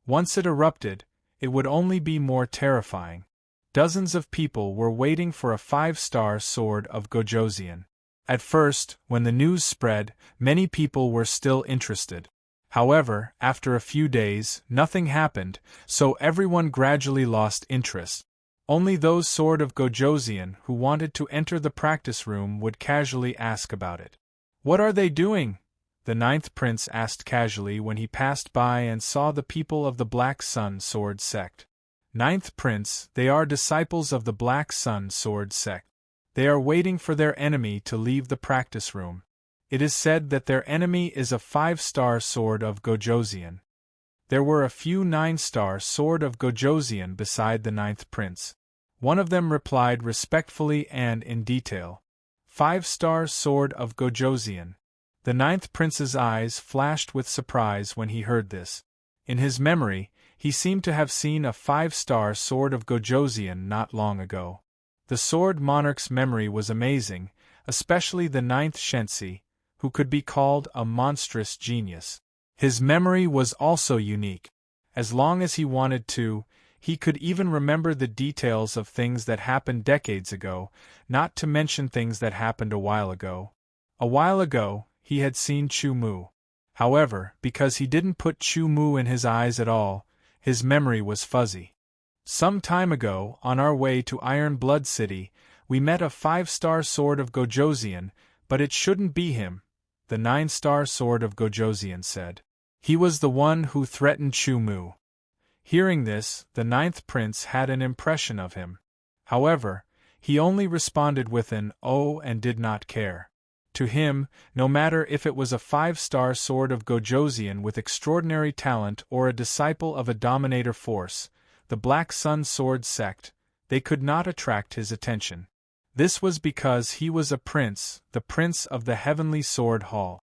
Once it erupted, it would only be more terrifying. Dozens of people were waiting for a 5-star sword of Gojoseon. At first, when the news spread, many people were still interested. However, after a few days, nothing happened, so everyone gradually lost interest. Only those Sword of Gojoseon who wanted to enter the practice room would casually ask about it. "What are they doing?" the 9th prince asked casually when he passed by and saw the people of the Black Sun Sword sect. "9th prince, they are disciples of the Black Sun Sword sect. They are waiting for their enemy to leave the practice room. It is said that their enemy is a 5-star Sword of Gojoseon." There were a few 9-star Sword of Gojoseon beside the 9th prince. One of them replied respectfully and in detail. 5-star Sword of Gojoseon. The 9th prince's eyes flashed with surprise when he heard this. In his memory, he seemed to have seen a 5-star Sword of Gojoseon not long ago. The Sword Monarch's memory was amazing, especially the 9th Shensi, who could be called a monstrous genius. His memory was also unique. As long as he wanted to, he could even remember the details of things that happened decades ago, not to mention things that happened a while ago. A while ago, he had seen Chu Mu. However, because he didn't put Chu Mu in his eyes at all, his memory was fuzzy. "Some time ago, on our way to Iron Blood City, we met a 5-star Sword of Gojoseon, but it shouldn't be him," the 9-star Sword of Gojoseon said. "He was the one who threatened Chu Mu." Hearing this, the 9th prince had an impression of him. However, he only responded with an "oh" and did not care. To him, no matter if it was a 5-star Sword of Gojoseon with extraordinary talent or a disciple of a dominator force, the Black Sun Sword sect, they could not attract his attention. This was because he was a prince, the prince of the Heavenly Sword Hall.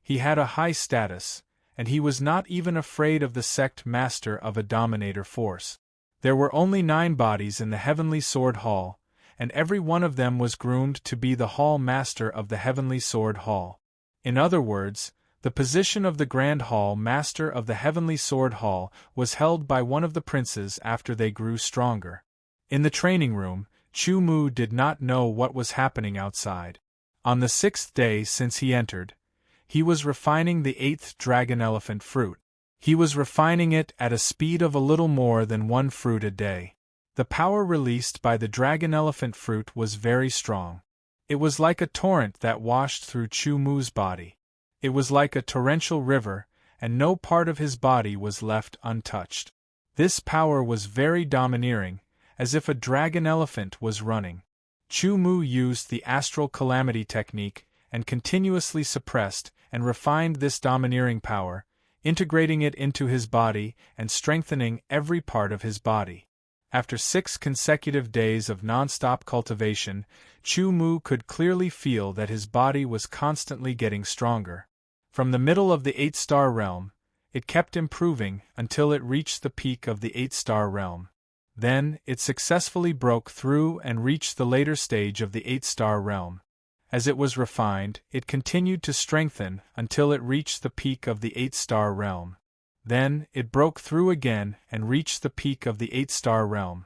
He had a high status, and he was not even afraid of the sect master of a dominator force. There were only 9 bodies in the Heavenly Sword Hall, and every one of them was groomed to be the Hall Master of the Heavenly Sword Hall. In other words, the position of the Grand Hall Master of the Heavenly Sword Hall was held by one of the princes after they grew stronger. In the training room, Chu Mu did not know what was happening outside. On the 6th day since he entered, he was refining the 8th dragon elephant fruit. He was refining it at a speed of a little more than 1 fruit a day. The power released by the dragon elephant fruit was very strong. It was like a torrent that washed through Chu Mu's body. It was like a torrential river, and no part of his body was left untouched. This power was very domineering, as if a dragon elephant was running. Chu Mu used the astral calamity technique and continuously suppressed and refined this domineering power, integrating it into his body and strengthening every part of his body. After 6 consecutive days of non-stop cultivation, Chu Mu could clearly feel that his body was constantly getting stronger. From the middle of the 8-star realm, it kept improving until it reached the peak of the 8-star realm. Then, it successfully broke through and reached the later stage of the 8-star realm. As it was refined, it continued to strengthen until it reached the peak of the 8-star realm. Then, it broke through again and reached the peak of the 8-star realm.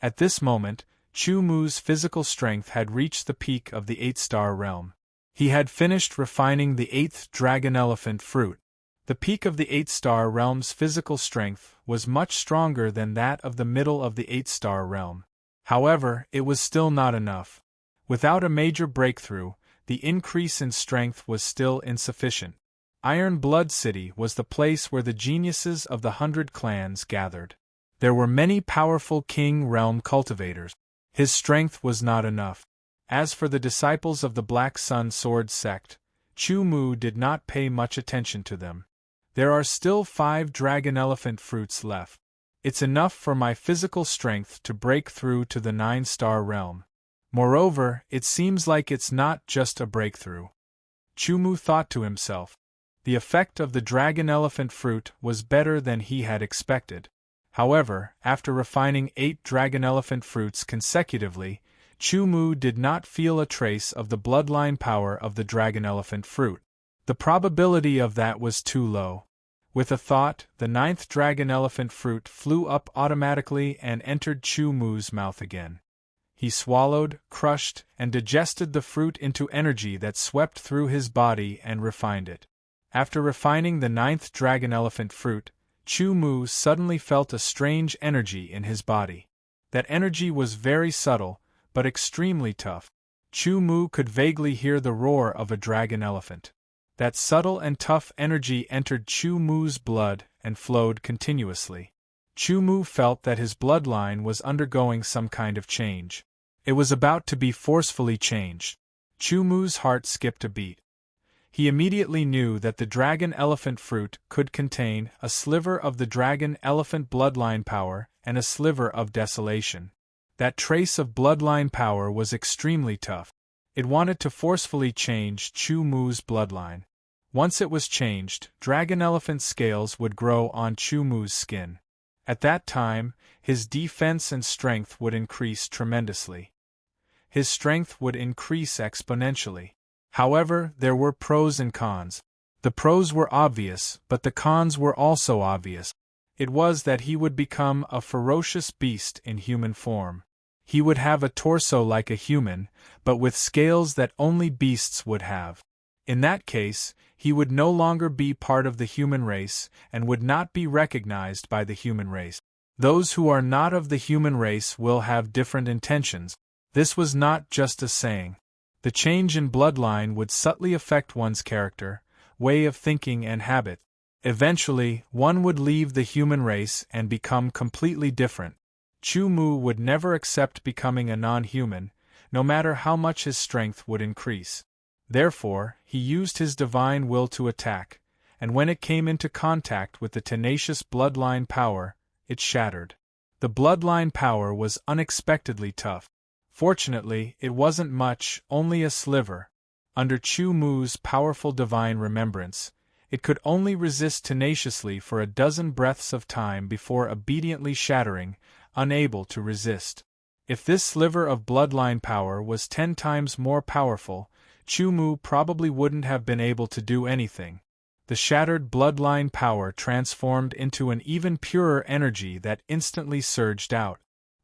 At this moment, Chu Mu's physical strength had reached the peak of the 8-star realm. He had finished refining the 8th dragon elephant fruit. The peak of the 8-star realm's physical strength was much stronger than that of the middle of the 8-star realm. However, it was still not enough. Without a major breakthrough, the increase in strength was still insufficient. Iron Blood City was the place where the geniuses of the 100 clans gathered. There were many powerful King Realm cultivators. His strength was not enough. As for the disciples of the Black Sun Sword sect, Chu Mu did not pay much attention to them. There are still 5 dragon elephant fruits left. It's enough for my physical strength to break through to the 9-star realm. Moreover, it seems like it's not just a breakthrough. Chu Mu thought to himself. The effect of the dragon elephant fruit was better than he had expected. However, after refining 8 dragon elephant fruits consecutively, Chu Mu did not feel a trace of the bloodline power of the dragon elephant fruit. The probability of that was too low. With a thought, the 9th dragon elephant fruit flew up automatically and entered Chu Mu's mouth again. He swallowed, crushed, and digested the fruit into energy that swept through his body and refined it. After refining the 9th dragon elephant fruit, Chu Mu suddenly felt a strange energy in his body. That energy was very subtle, but extremely tough. Chu Mu could vaguely hear the roar of a dragon elephant. That subtle and tough energy entered Chu Mu's blood and flowed continuously. Chu Mu felt that his bloodline was undergoing some kind of change. It was about to be forcefully changed. Chu Mu's heart skipped a beat. He immediately knew that the dragon elephant fruit could contain a sliver of the dragon elephant bloodline power and a sliver of desolation. That trace of bloodline power was extremely tough. It wanted to forcefully change Chu Mu's bloodline. Once it was changed, dragon elephant scales would grow on Chu Mu's skin. At that time, his defense and strength would increase tremendously. His strength would increase exponentially. However, there were pros and cons. The pros were obvious, but the cons were also obvious. It was that he would become a ferocious beast in human form. He would have a torso like a human, but with scales that only beasts would have. In that case, he would no longer be part of the human race and would not be recognized by the human race. Those who are not of the human race will have different intentions. This was not just a saying. The change in bloodline would subtly affect one's character, way of thinking and habit. Eventually, one would leave the human race and become completely different. Chu Mu would never accept becoming a non-human, no matter how much his strength would increase. Therefore, he used his divine will to attack, and when it came into contact with the tenacious bloodline power, it shattered. The bloodline power was unexpectedly tough. Fortunately, it wasn't much, only a sliver. Under Chu Mu's powerful divine remembrance, it could only resist tenaciously for a dozen breaths of time before obediently shattering, unable to resist. If this sliver of bloodline power was 10 times more powerful, Chu Mu probably wouldn't have been able to do anything. The shattered bloodline power transformed into an even purer energy that instantly surged out.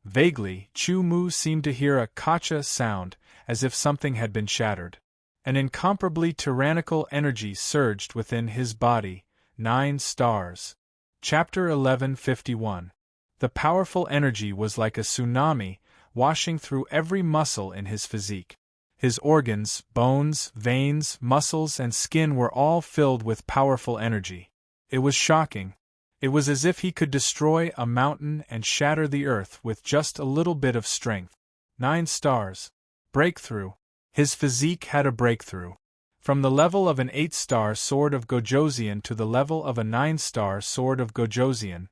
Vaguely, Chu Mu seemed to hear a kacha sound, as if something had been shattered. An incomparably tyrannical energy surged within his body. 9 stars. Chapter 1151. The powerful energy was like a tsunami, washing through every muscle in his physique. His organs, bones, veins, muscles, and skin were all filled with powerful energy. It was shocking. It was as if he could destroy a mountain and shatter the earth with just a little bit of strength. 9 stars. Breakthrough. His physique had a breakthrough. From the level of an 8-star sword of Gojosian to the level of a 9-star sword of Gojosian,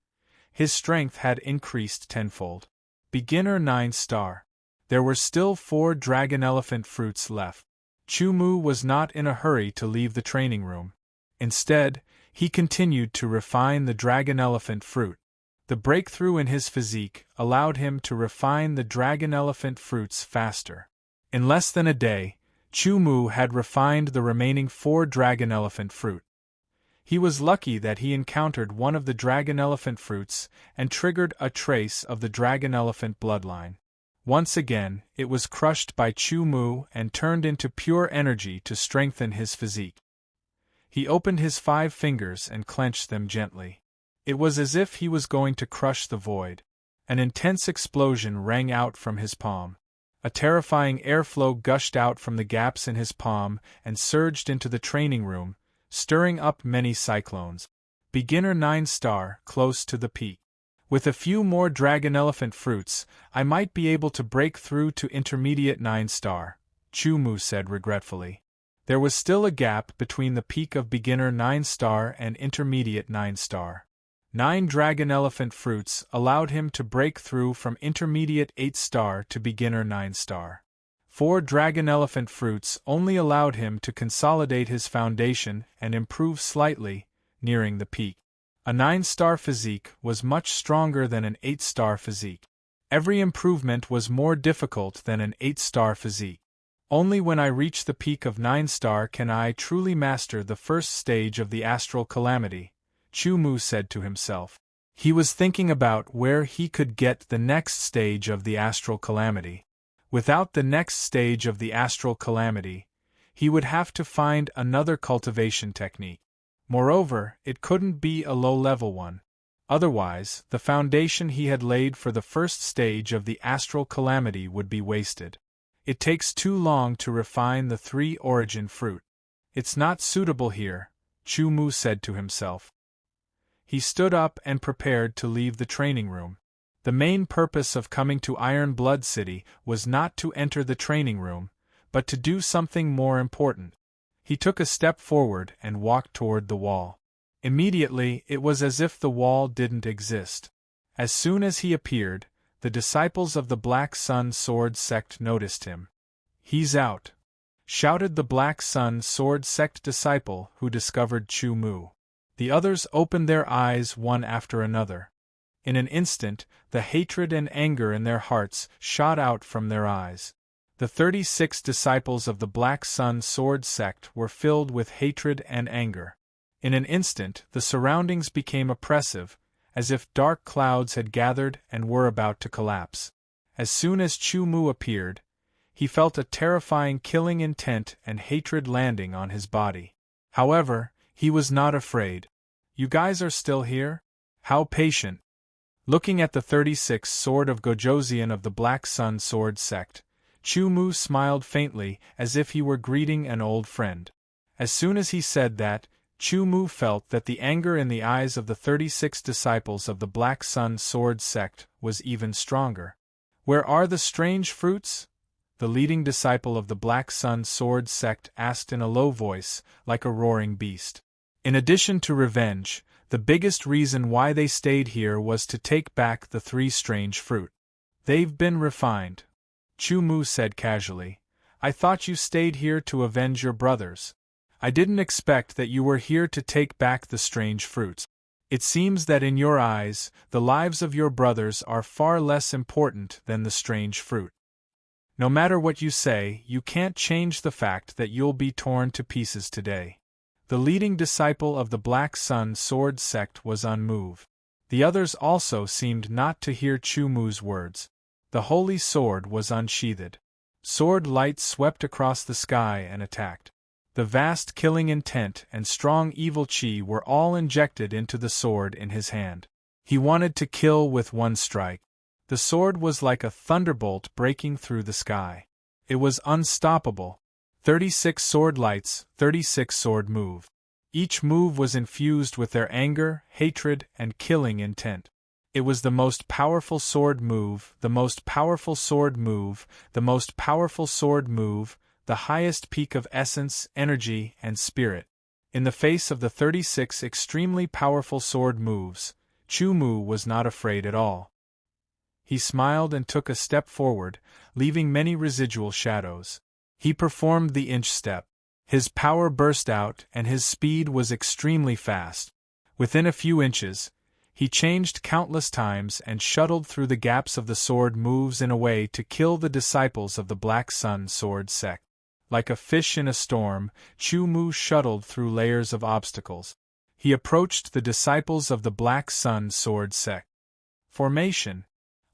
his strength had increased tenfold. Beginner 9-star. There were still 4 dragon elephant fruits left. Chu Mu was not in a hurry to leave the training room. Instead, he continued to refine the dragon elephant fruit. The breakthrough in his physique allowed him to refine the dragon elephant fruits faster. In less than a day, Chu Mu had refined the remaining 4 dragon elephant fruit. He was lucky that he encountered one of the dragon elephant fruits and triggered a trace of the dragon elephant bloodline. Once again, it was crushed by Chu Mu and turned into pure energy to strengthen his physique. He opened his 5 fingers and clenched them gently. It was as if he was going to crush the void. An intense explosion rang out from his palm. A terrifying airflow gushed out from the gaps in his palm and surged into the training room, stirring up many cyclones. Beginner 9-star, close to the peak. With a few more dragon elephant fruits, I might be able to break through to intermediate 9-star, Chumu said regretfully. There was still a gap between the peak of beginner 9-star and intermediate 9-star. 9 dragon elephant fruits allowed him to break through from intermediate 8-star to beginner 9-star. 4 dragon elephant fruits only allowed him to consolidate his foundation and improve slightly, nearing the peak. A 9-star physique was much stronger than an 8-star physique. Every improvement was more difficult than an 8-star physique. Only when I reach the peak of 9-star can I truly master the first stage of the astral calamity, Chumu said to himself. He was thinking about where he could get the next stage of the astral calamity. Without the next stage of the astral calamity, he would have to find another cultivation technique. Moreover, it couldn't be a low-level one. Otherwise, the foundation he had laid for the first stage of the astral calamity would be wasted. It takes too long to refine the 3 origin fruit. It's not suitable here, Chumu said to himself. He stood up and prepared to leave the training room. The main purpose of coming to Iron Blood City was not to enter the training room, but to do something more important. He took a step forward and walked toward the wall. Immediately, it was as if the wall didn't exist. As soon as he appeared, the disciples of the Black Sun Sword Sect noticed him. "He's out!" shouted the Black Sun Sword Sect disciple who discovered Chumu. The others opened their eyes one after another. In an instant, the hatred and anger in their hearts shot out from their eyes. The 36 disciples of the Black Sun Sword Sect were filled with hatred and anger. In an instant, the surroundings became oppressive, as if dark clouds had gathered and were about to collapse. As soon as Chumu appeared, he felt a terrifying killing intent and hatred landing on his body. However, he was not afraid. "You guys are still here? How patient." Looking at the 36 sword of Gojoseon of the Black Sun Sword Sect, Chumu smiled faintly as if he were greeting an old friend. As soon as he said that, Chumu felt that the anger in the eyes of the 36 disciples of the Black Sun Sword Sect was even stronger. "Where are the strange fruits?" the leading disciple of the Black Sun Sword Sect asked in a low voice, like a roaring beast. In addition to revenge, the biggest reason why they stayed here was to take back the 3 strange fruit. "They've been refined," Chumu said casually. "I thought you stayed here to avenge your brothers. I didn't expect that you were here to take back the strange fruits. It seems that in your eyes, the lives of your brothers are far less important than the strange fruit. No matter what you say, you can't change the fact that you'll be torn to pieces today." The leading disciple of the Black Sun Sword Sect was unmoved. The others also seemed not to hear Chumu's words. The holy sword was unsheathed. Sword light swept across the sky and attacked. The vast killing intent and strong evil chi were all injected into the sword in his hand. He wanted to kill with one strike. The sword was like a thunderbolt breaking through the sky. It was unstoppable. 36 sword lights, 36 sword move. Each move was infused with their anger, hatred, and killing intent. It was the most powerful sword move, the most powerful sword move, the most powerful sword move, the highest peak of essence, energy, and spirit. In the face of the 36 extremely powerful sword moves, Chumu was not afraid at all. He smiled and took a step forward, leaving many residual shadows. He performed the inch step. His power burst out and his speed was extremely fast. Within a few inches, he changed countless times and shuttled through the gaps of the sword moves in a way to kill the disciples of the Black Sun Sword Sect. Like a fish in a storm, Chumu shuttled through layers of obstacles. He approached the disciples of the Black Sun Sword Sect. Formation.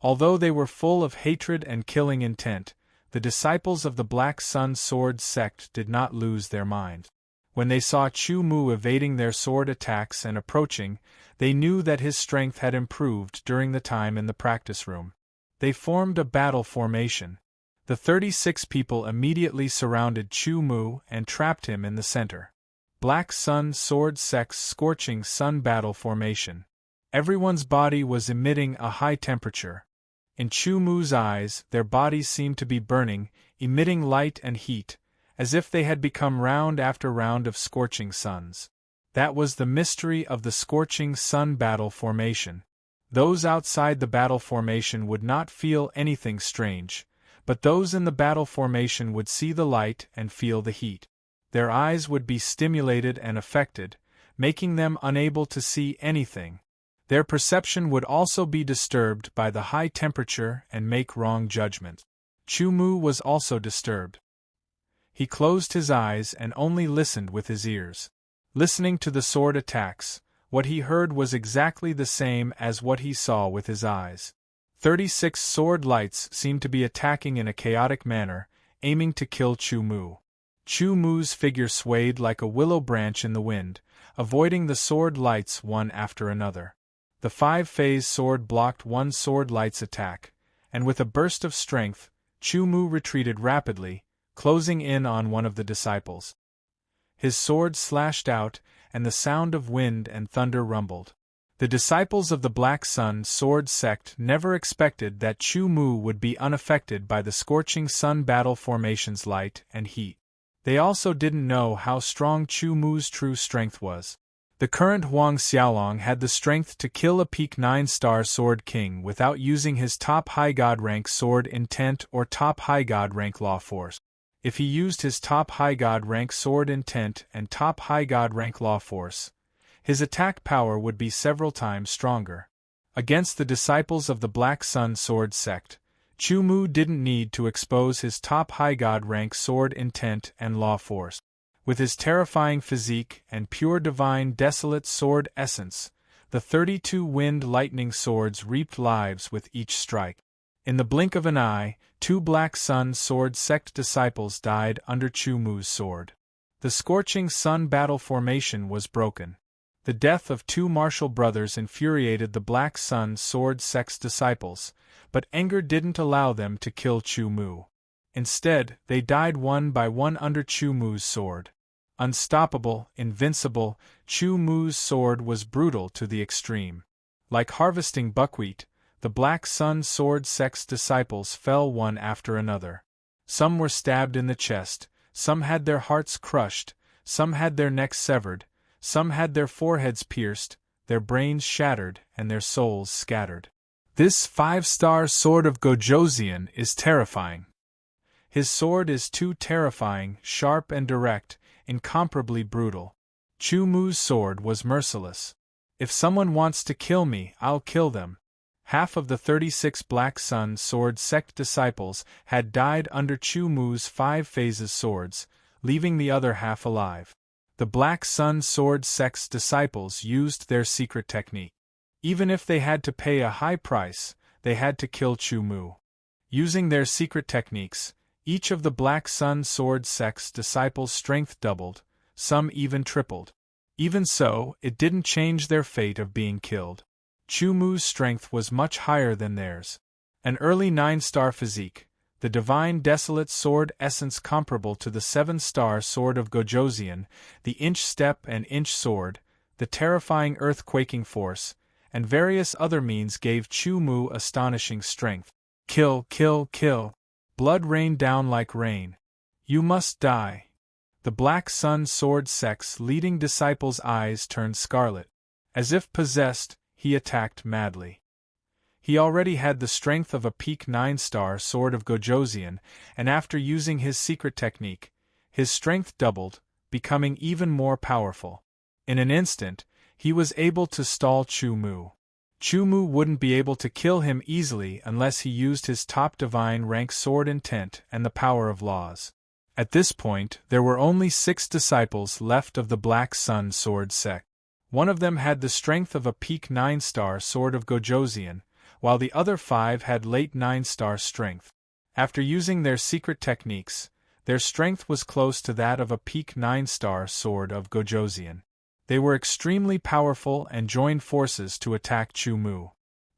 Although they were full of hatred and killing intent, the disciples of the Black Sun Sword Sect did not lose their mind. When they saw Chumu evading their sword attacks and approaching, they knew that his strength had improved during the time in the practice room. They formed a battle formation. The 36 people immediately surrounded Chu Mu and trapped him in the center. Black Sun Sword Sex Scorching Sun Battle Formation. Everyone's body was emitting a high temperature. In Chu Mu's eyes, their bodies seemed to be burning, emitting light and heat, as if they had become round after round of scorching suns. That was the mystery of the Scorching Sun Battle Formation. Those outside the battle formation would not feel anything strange, but those in the battle formation would see the light and feel the heat. Their eyes would be stimulated and affected, making them unable to see anything. Their perception would also be disturbed by the high temperature and make wrong judgments. Chu Mu was also disturbed. He closed his eyes and only listened with his ears. Listening to the sword attacks, what he heard was exactly the same as what he saw with his eyes. 36 sword lights seemed to be attacking in a chaotic manner, aiming to kill Chu Mu. Chu Mu's figure swayed like a willow branch in the wind, avoiding the sword lights one after another. The 5-phase sword blocked one sword light's attack, and with a burst of strength, Chu Mu retreated rapidly, closing in on one of the disciples. His sword slashed out, and the sound of wind and thunder rumbled. The disciples of the Black Sun Sword Sect never expected that Chu Mu would be unaffected by the Scorching Sun Battle Formation's light and heat. They also didn't know how strong Chu Mu's true strength was. The current Huang Xiaolong had the strength to kill a peak 9-star Sword King without using his top high god rank sword intent or top high god rank law force. If he used his top high god rank sword intent and top high god rank law force, his attack power would be several times stronger. Against the disciples of the Black Sun Sword Sect, Chu Mu didn't need to expose his top high god rank sword intent and law force. With his terrifying physique and pure divine desolate sword essence, the 32 wind lightning swords reaped lives with each strike. In the blink of an eye, 2 Black Sun Sword Sect disciples died under Chu Mu's sword. The Scorching Sun Battle Formation was broken. The death of 2 martial brothers infuriated the Black Sun Sword Sect's disciples, but anger didn't allow them to kill Chu Mu. Instead, they died one by one under Chu Mu's sword. Unstoppable, invincible, Chu Mu's sword was brutal to the extreme. Like harvesting buckwheat, the Black Sun Sword Sect's disciples fell one after another. Some were stabbed in the chest, some had their hearts crushed, some had their necks severed, some had their foreheads pierced, their brains shattered, and their souls scattered. This 5-star sword of Gojoseon is terrifying. His sword is too terrifying, sharp and direct, incomparably brutal. Chu Mu's sword was merciless. If someone wants to kill me, I'll kill them. Half of the 36 Black Sun Sword Sect disciples had died under Chu Mu's 5 phases swords, leaving the other half alive. The Black Sun Sword Sect's disciples used their secret technique. Even if they had to pay a high price, they had to kill Chu Mu. Using their secret techniques, each of the Black Sun Sword Sect's disciples' strength doubled, some even tripled. Even so, it didn't change their fate of being killed. Chu Mu's strength was much higher than theirs. An early 9-star physique, the divine desolate sword essence comparable to the 7-star sword of Gojoseon, the inch step and inch sword, the terrifying earth-quaking force, and various other means gave Chu Mu astonishing strength. Kill, kill, kill. Blood rained down like rain. You must die. The Black Sun Sword Sect's leading disciple's eyes turned scarlet. As if possessed, he attacked madly. He already had the strength of a peak 9-star sword of Gojoseon, and after using his secret technique, his strength doubled, becoming even more powerful. In an instant, he was able to stall Chu Mu. Chu Mu wouldn't be able to kill him easily unless he used his top divine rank sword intent and the power of laws. At this point, there were only 6 disciples left of the Black Sun Sword Sect. One of them had the strength of a peak 9-star sword of Gojoseon, while the other 5 had late 9-star strength. After using their secret techniques, their strength was close to that of a peak 9-star sword of Gojoseon. They were extremely powerful and joined forces to attack Chu Mu.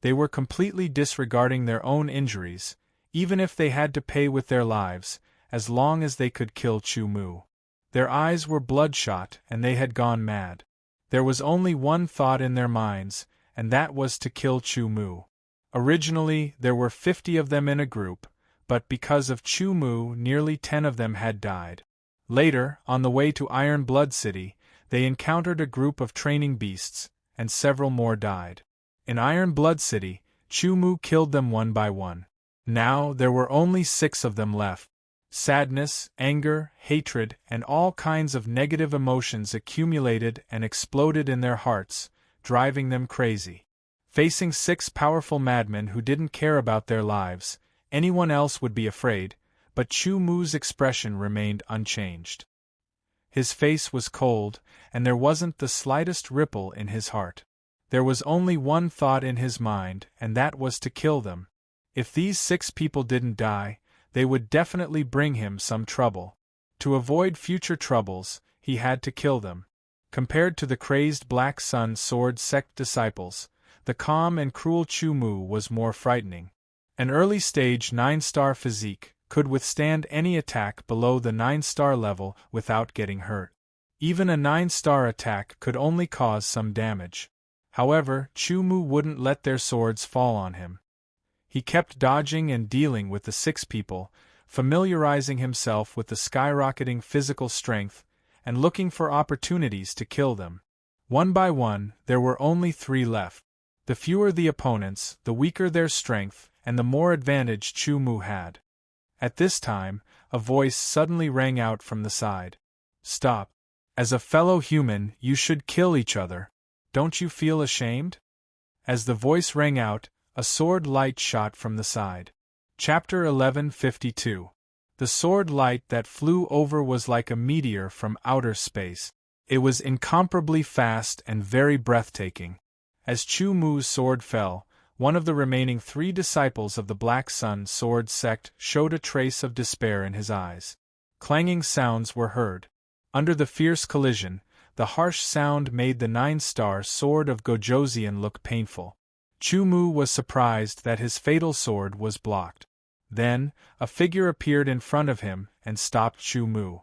They were completely disregarding their own injuries, even if they had to pay with their lives, as long as they could kill Chu Mu. Their eyes were bloodshot and they had gone mad. There was only one thought in their minds, and that was to kill Chu Mu. Originally, there were 50 of them in a group, but because of Chu Mu, nearly 10 of them had died. Later, on the way to Iron Blood City, they encountered a group of training beasts, and several more died. In Iron Blood City, Chu Mu killed them one by one. Now there were only 6 of them left. Sadness, anger, hatred, and all kinds of negative emotions accumulated and exploded in their hearts, driving them crazy. Facing 6 powerful madmen who didn't care about their lives, anyone else would be afraid, but Chu Mu's expression remained unchanged. His face was cold, and there wasn't the slightest ripple in his heart. There was only one thought in his mind, and that was to kill them. If these 6 people didn't die, they would definitely bring him some trouble. To avoid future troubles, he had to kill them. Compared to the crazed Black Sun Sword sect disciples, the calm and cruel Chu Mu was more frightening. An early-stage 9-star physique could withstand any attack below the 9-star level without getting hurt. Even a 9-star attack could only cause some damage. However, Chu Mu wouldn't let their swords fall on him. He kept dodging and dealing with the 6 people, familiarizing himself with the skyrocketing physical strength, and looking for opportunities to kill them. One by one, there were only 3 left. The fewer the opponents, the weaker their strength, and the more advantage Chu Mu had. At this time, a voice suddenly rang out from the side. "Stop. As a fellow human, you should kill each other. Don't you feel ashamed?" As the voice rang out, a sword light shot from the side. Chapter 1152. The sword light that flew over was like a meteor from outer space. It was incomparably fast and very breathtaking. As Chu Mu's sword fell, one of the remaining 3 disciples of the Black Sun Sword sect showed a trace of despair in his eyes. Clanging sounds were heard. Under the fierce collision, the harsh sound made the 9-star sword of Gojoseon look painful. Chu Mu was surprised that his fatal sword was blocked. Then, a figure appeared in front of him and stopped Chu Mu.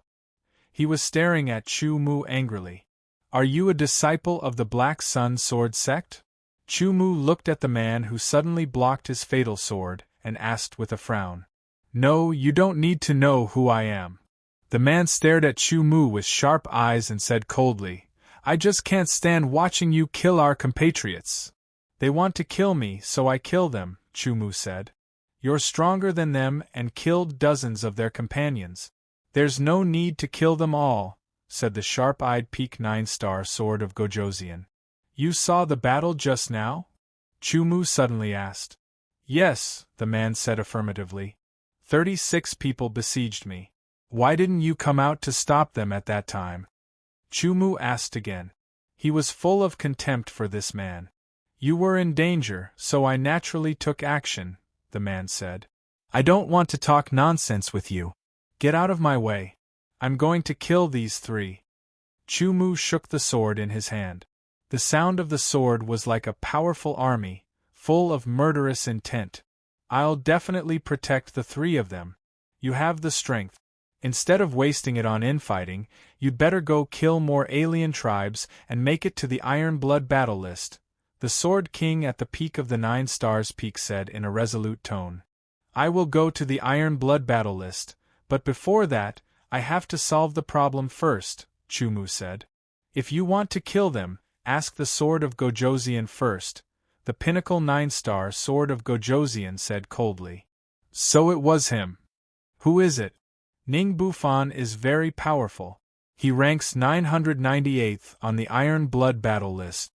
He was staring at Chu Mu angrily. "Are you a disciple of the Black Sun Sword sect?" Chu Mu looked at the man who suddenly blocked his fatal sword and asked with a frown. "No, you don't need to know who I am." The man stared at Chu Mu with sharp eyes and said coldly, "I just can't stand watching you kill our compatriots." "They want to kill me, so I kill them," Chu Mu said. "You're stronger than them and killed dozens of their companions. There's no need to kill them all," said the sharp-eyed peak 9-star sword of Gojoseon. "You saw the battle just now?" Chu Mu suddenly asked. "Yes," the man said affirmatively. 36 people besieged me. Why didn't you come out to stop them at that time?" Chu Mu asked again. He was full of contempt for this man. "You were in danger, so I naturally took action," the man said. "I don't want to talk nonsense with you. Get out of my way. I'm going to kill these 3. Chu Mu shook the sword in his hand. The sound of the sword was like a powerful army, full of murderous intent. "I'll definitely protect the 3 of them. You have the strength. Instead of wasting it on infighting, you'd better go kill more alien tribes and make it to the Iron Blood battle list," the Sword King at the peak of the 9 Stars Peak said in a resolute tone. "I will go to the Iron Blood battle list, but before that, I have to solve the problem first," Chu Mu said. "If you want to kill them, ask the Sword of Gojoseon first," the pinnacle 9-star Sword of Gojoseon said coldly. "So it was him. Who is it?" "Ning Bufan is very powerful. He ranks 998th on the Iron Blood battle list."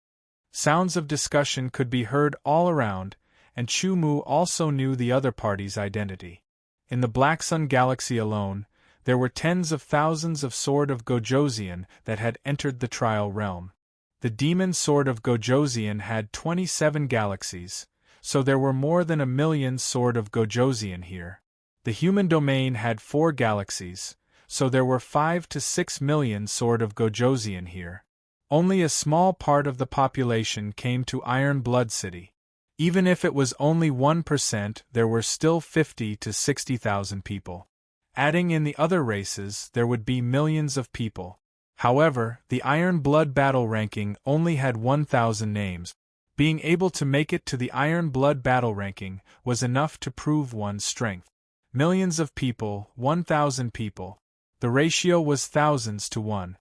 Sounds of discussion could be heard all around, and Chu Mu also knew the other party's identity. In the Black Sun Galaxy alone, there were tens of thousands of Sword of Gojoseon that had entered the trial realm. The Demon Sword of Gojoseon had 27 galaxies, so there were more than 1,000,000 Sword of Gojoseon here. The Human Domain had 4 galaxies, so there were 5 to 6 million Sword of Gojoseon here. Only a small part of the population came to Iron Blood City. Even if it was only 1%, there were still 50 to 60,000 people. Adding in the other races, there would be millions of people. However, the Iron Blood Battle Ranking only had 1,000 names. Being able to make it to the Iron Blood Battle Ranking was enough to prove one's strength. Millions of people, 1,000 people. The ratio was thousands to 1.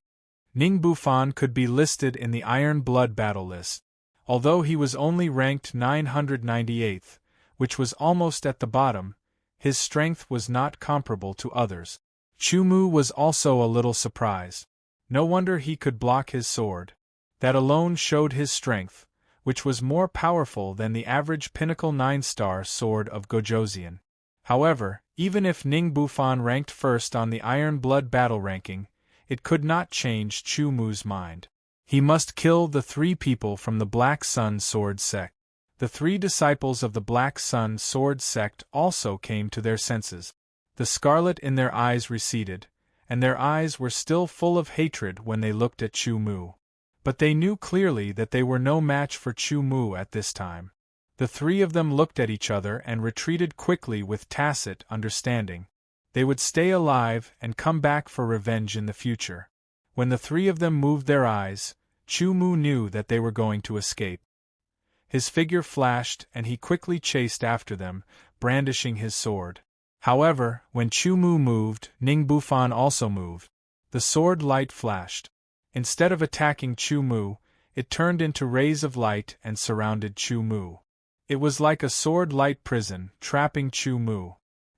Ning Bufan could be listed in the Iron Blood Battle list. Although he was only ranked 998th, which was almost at the bottom, his strength was not comparable to others. Chu Mu was also a little surprised. No wonder he could block his sword. That alone showed his strength, which was more powerful than the average Pinnacle 9-star sword of Gojoseon. However, even if Ning Bufan ranked first on the Iron Blood Battle Ranking, it could not change Chu Mu's mind. He must kill the 3 people from the Black Sun Sword sect. The 3 disciples of the Black Sun Sword sect also came to their senses. The scarlet in their eyes receded, and their eyes were still full of hatred when they looked at Chu Mu. But they knew clearly that they were no match for Chu Mu at this time. The 3 of them looked at each other and retreated quickly with tacit understanding. They would stay alive and come back for revenge in the future. When the 3 of them moved their eyes, Chu Mu knew that they were going to escape. His figure flashed and he quickly chased after them, brandishing his sword. However, when Chu Mu moved, Ning Bufan also moved. The sword light flashed. Instead of attacking Chu Mu, it turned into rays of light and surrounded Chu Mu. It was like a sword-light prison, trapping Chu Mu.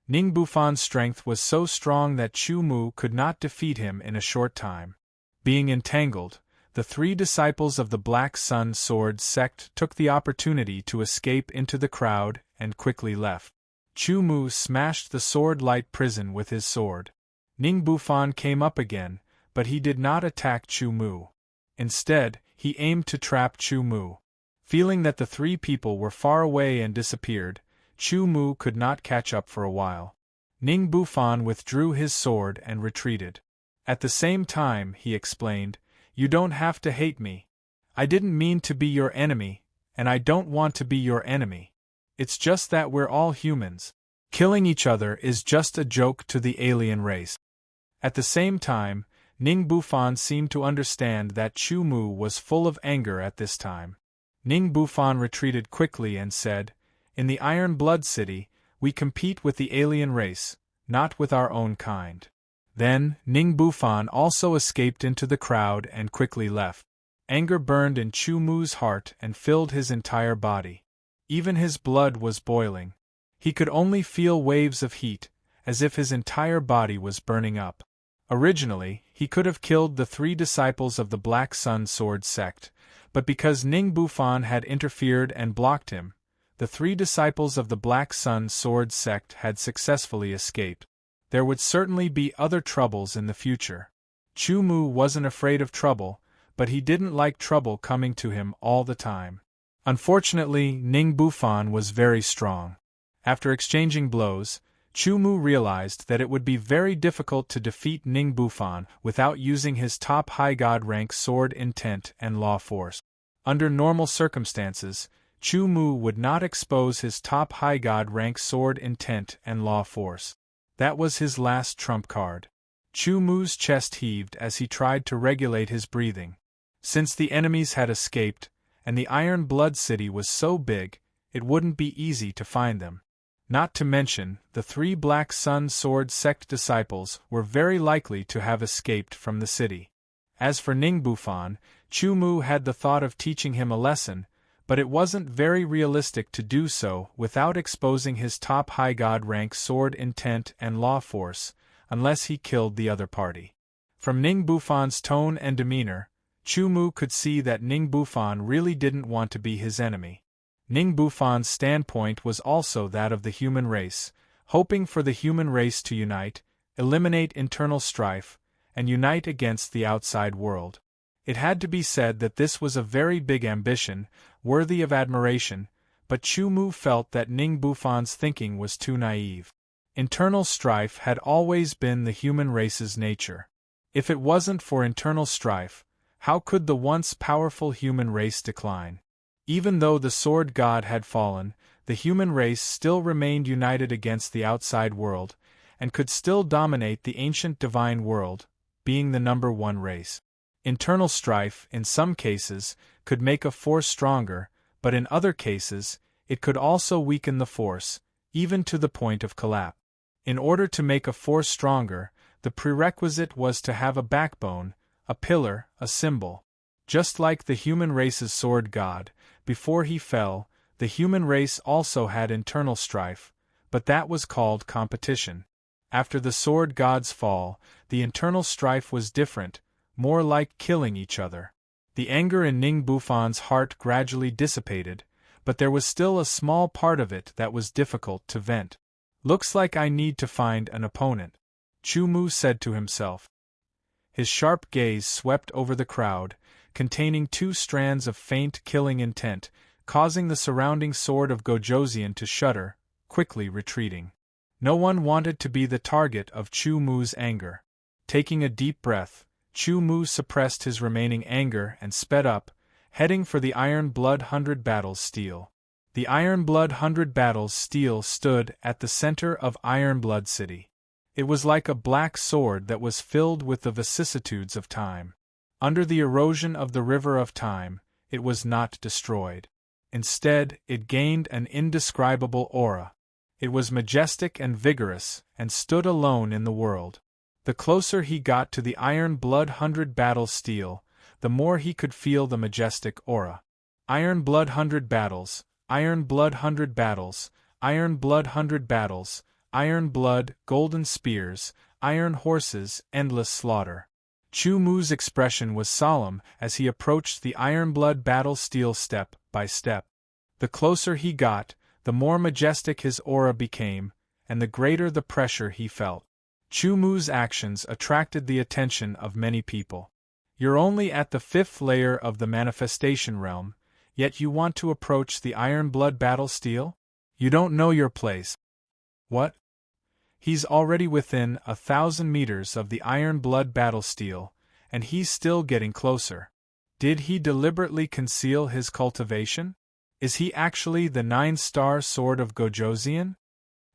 Ning Bufan's strength was so strong that Chu Mu could not defeat him in a short time. Being entangled, the 3 disciples of the Black Sun Sword sect took the opportunity to escape into the crowd and quickly left. Chu Mu smashed the sword-light prison with his sword. Ning Bufan came up again, but he did not attack Chu Mu. Instead, he aimed to trap Chu Mu. Feeling that the 3 people were far away and disappeared, Chu Mu could not catch up for a while. Ning Bufan withdrew his sword and retreated. At the same time, he explained, "You don't have to hate me. I didn't mean to be your enemy, and I don't want to be your enemy. It's just that we're all humans. Killing each other is just a joke to the alien race." At the same time, Ning Bufan seemed to understand that Chu Mu was full of anger at this time. Ning Bufan retreated quickly and said, "In the Iron Blood City, we compete with the alien race, not with our own kind." Then, Ning Bufan also escaped into the crowd and quickly left. Anger burned in Chu Mu's heart and filled his entire body. Even his blood was boiling. He could only feel waves of heat, as if his entire body was burning up. Originally, he could have killed the 3 disciples of the Black Sun Sword sect, but because Ning Bufan had interfered and blocked him, the 3 disciples of the Black Sun Sword sect had successfully escaped. There would certainly be other troubles in the future. Chu Mu wasn't afraid of trouble, but he didn't like trouble coming to him all the time. Unfortunately, Ning Bufan was very strong. After exchanging blows, Chu Mu realized that it would be very difficult to defeat Ning Bufan without using his top high god rank sword intent and law force. Under normal circumstances, Chu Mu would not expose his top high god rank sword intent and law force. That was his last trump card. Chu Mu's chest heaved as he tried to regulate his breathing. Since the enemies had escaped, and the Iron Blood City was so big, it wouldn't be easy to find them. Not to mention, the 3 Black Sun Sword sect disciples were very likely to have escaped from the city. As for Ning Bufan, Chu Mu had the thought of teaching him a lesson, but it wasn't very realistic to do so without exposing his top high god rank sword intent and law force, unless he killed the other party. From Ning Bufan's tone and demeanor, Chu Mu could see that Ning Bufan really didn't want to be his enemy. Ning Bufan's standpoint was also that of the human race, hoping for the human race to unite, eliminate internal strife, and unite against the outside world. It had to be said that this was a very big ambition, worthy of admiration, but Chu Mu felt that Ning Bufan's thinking was too naive. Internal strife had always been the human race's nature. If it wasn't for internal strife, how could the once powerful human race decline? Even though the sword god had fallen, the human race still remained united against the outside world, and could still dominate the ancient divine world, being the number one race. Internal strife, in some cases, could make a force stronger, but in other cases, it could also weaken the force, even to the point of collapse. In order to make a force stronger, the prerequisite was to have a backbone, a pillar, a symbol. Just like the human race's sword god, before he fell, the human race also had internal strife, but that was called competition. After the sword god's fall, the internal strife was different, more like killing each other. The anger in Ning Bufan's heart gradually dissipated, but there was still a small part of it that was difficult to vent. Looks like I need to find an opponent, Chu Mu said to himself. His sharp gaze swept over the crowd, containing two strands of faint killing intent, causing the surrounding sword of Gojoseon to shudder, quickly retreating. No one wanted to be the target of Chu Mu's anger. Taking a deep breath, Chu Mu suppressed his remaining anger and sped up, heading for the Iron Blood 100 Battles Steel. The Iron Blood 100 Battles Steel stood at the center of Iron Blood City. It was like a black sword that was filled with the vicissitudes of time. Under the erosion of the river of time, it was not destroyed. Instead, it gained an indescribable aura. It was majestic and vigorous, and stood alone in the world. The closer he got to the Iron Blood 100 Battles Steel, the more he could feel the majestic aura. Iron Blood 100 Battles, Iron Blood 100 Battles, Iron Blood 100 Battles, Iron Blood, Golden Spears, Iron Horses, endless slaughter. Chu Mu's expression was solemn as he approached the Iron Blood Battle Steel step by step. The closer he got, the more majestic his aura became, and the greater the pressure he felt. Chu Mu's actions attracted the attention of many people. You're only at the 5th layer of the manifestation realm, yet you want to approach the Iron Blood Battle Steel? You don't know your place. What? He's already within 1,000 meters of the Iron Blood Battle Steel, and he's still getting closer. Did he deliberately conceal his cultivation? Is he actually the 9-star sword of Gojoseon?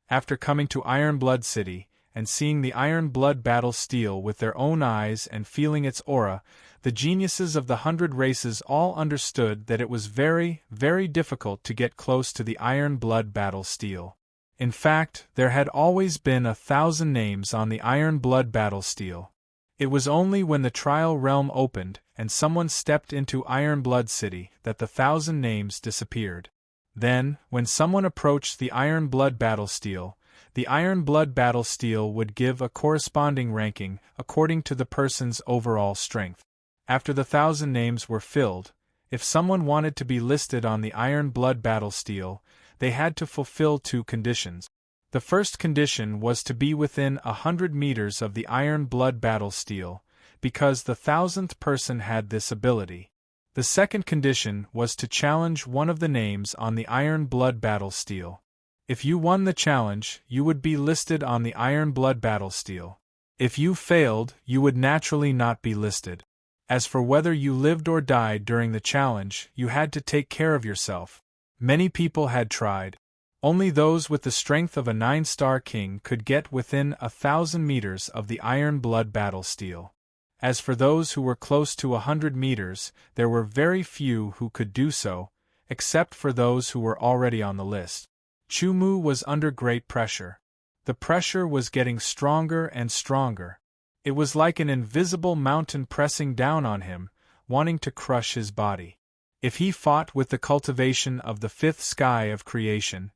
After coming to Iron Blood City, and seeing the Iron Blood Battle Steel with their own eyes and feeling its aura, the geniuses of the 100 races all understood that it was very, very difficult to get close to the Iron Blood Battle Steel. In fact, there had always been 1,000 names on the Iron Blood Battle Steel. It was only when the trial realm opened and someone stepped into Iron Blood City that the 1,000 names disappeared. Then, when someone approached the Iron Blood Battle Steel, the Iron Blood Battle Steel would give a corresponding ranking according to the person's overall strength. After the 1,000 names were filled, if someone wanted to be listed on the Iron Blood Battle Steel, they had to fulfill 2 conditions. The first condition was to be within 100 meters of the Iron Blood Battle Steel, because the 1,000th person had this ability. The second condition was to challenge one of the names on the Iron Blood Battle Steel. If you won the challenge, you would be listed on the Iron Blood Battle Steel. If you failed, you would naturally not be listed. As for whether you lived or died during the challenge, you had to take care of yourself. Many people had tried. Only those with the strength of a 9-star king could get within 1,000 meters of the Iron Blood Battle Steel. As for those who were close to 100 meters, there were very few who could do so, except for those who were already on the list. Chu Mu was under great pressure. The pressure was getting stronger and stronger. It was like an invisible mountain pressing down on him, wanting to crush his body. If he fought with the cultivation of the 5th sky of creation,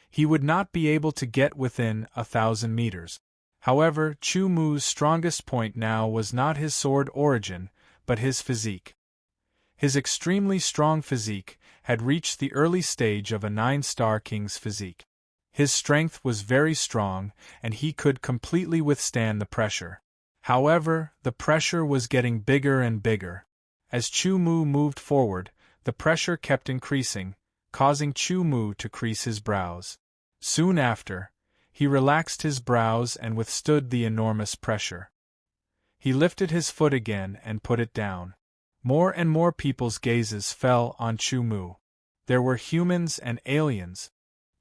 he would not be able to get within 1,000 meters. However, Chu Mu's strongest point now was not his sword origin, but his physique. His extremely strong physique had reached the early stage of a 9-star king's physique. His strength was very strong, and he could completely withstand the pressure. However, the pressure was getting bigger and bigger. As Chu Mu moved forward, the pressure kept increasing, causing Chu Mu to crease his brows. Soon after, he relaxed his brows and withstood the enormous pressure. He lifted his foot again and put it down. More and more people's gazes fell on Chu Mu. There were humans and aliens.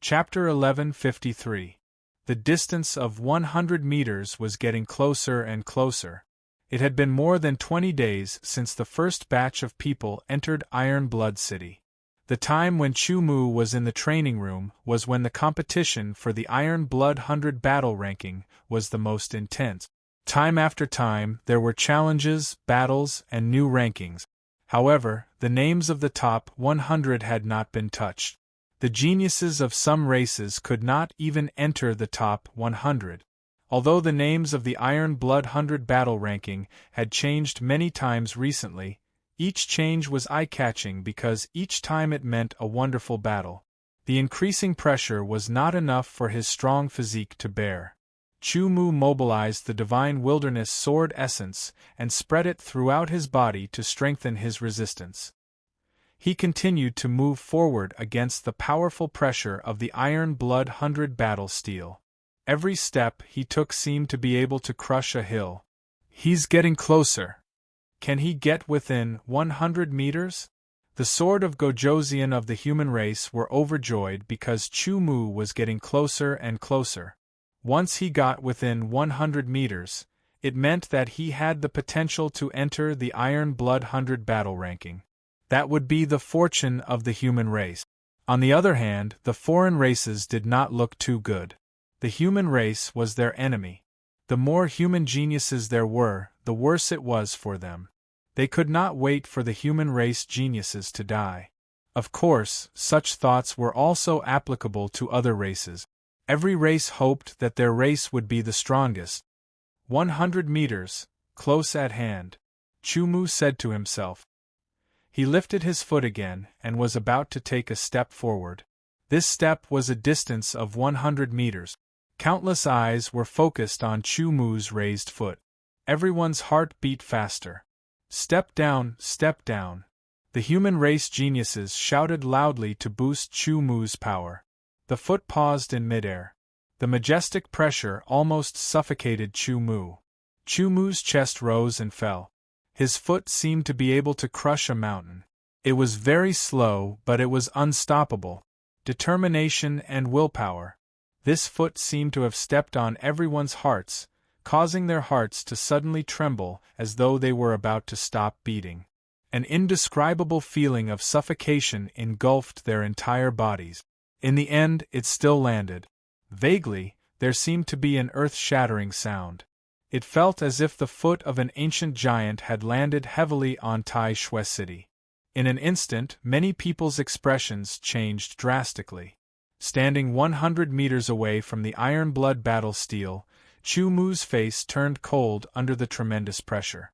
Chapter 1153. The distance of 100 meters was getting closer and closer. It had been more than 20 days since the first batch of people entered Iron Blood City. The time when Chu Mu was in the training room was when the competition for the Iron Blood 100 battle ranking was the most intense. Time after time, there were challenges, battles, and new rankings. However, the names of the top 100 had not been touched. The geniuses of some races could not even enter the top 100. Although the names of the Iron Blood 100 battle ranking had changed many times recently, each change was eye-catching because each time it meant a wonderful battle. The increasing pressure was not enough for his strong physique to bear. Chu Mu mobilized the Divine Wilderness Sword essence and spread it throughout his body to strengthen his resistance. He continued to move forward against the powerful pressure of the Iron Blood 100 battle steel. Every step he took seemed to be able to crush a hill. He's getting closer. Can he get within 100 meters? The Sword of Gojoseon of the human race were overjoyed because Chu Mu was getting closer and closer. Once he got within 100 meters, it meant that he had the potential to enter the Iron Blood 100 battle ranking. That would be the fortune of the human race. On the other hand, the foreign races did not look too good. The human race was their enemy. The more human geniuses there were, the worse it was for them. They could not wait for the human race geniuses to die. Of course, such thoughts were also applicable to other races. Every race hoped that their race would be the strongest. 100 meters, close at hand, Chu Mu said to himself. He lifted his foot again and was about to take a step forward. This step was a distance of 100 meters. Countless eyes were focused on Chu Mu's raised foot. Everyone's heart beat faster. Step down, step down. The human race geniuses shouted loudly to boost Chu Mu's power. The foot paused in midair. The majestic pressure almost suffocated Chu Mu. Chu Mu's chest rose and fell. His foot seemed to be able to crush a mountain. It was very slow, but it was unstoppable. Determination and willpower. This foot seemed to have stepped on everyone's hearts, causing their hearts to suddenly tremble as though they were about to stop beating. An indescribable feeling of suffocation engulfed their entire bodies. In the end, it still landed. Vaguely, there seemed to be an earth-shattering sound. It felt as if the foot of an ancient giant had landed heavily on Tai Shui City. In an instant, many people's expressions changed drastically. Standing 100 meters away from the Iron Blood battle steel, Chu Mu's face turned cold under the tremendous pressure.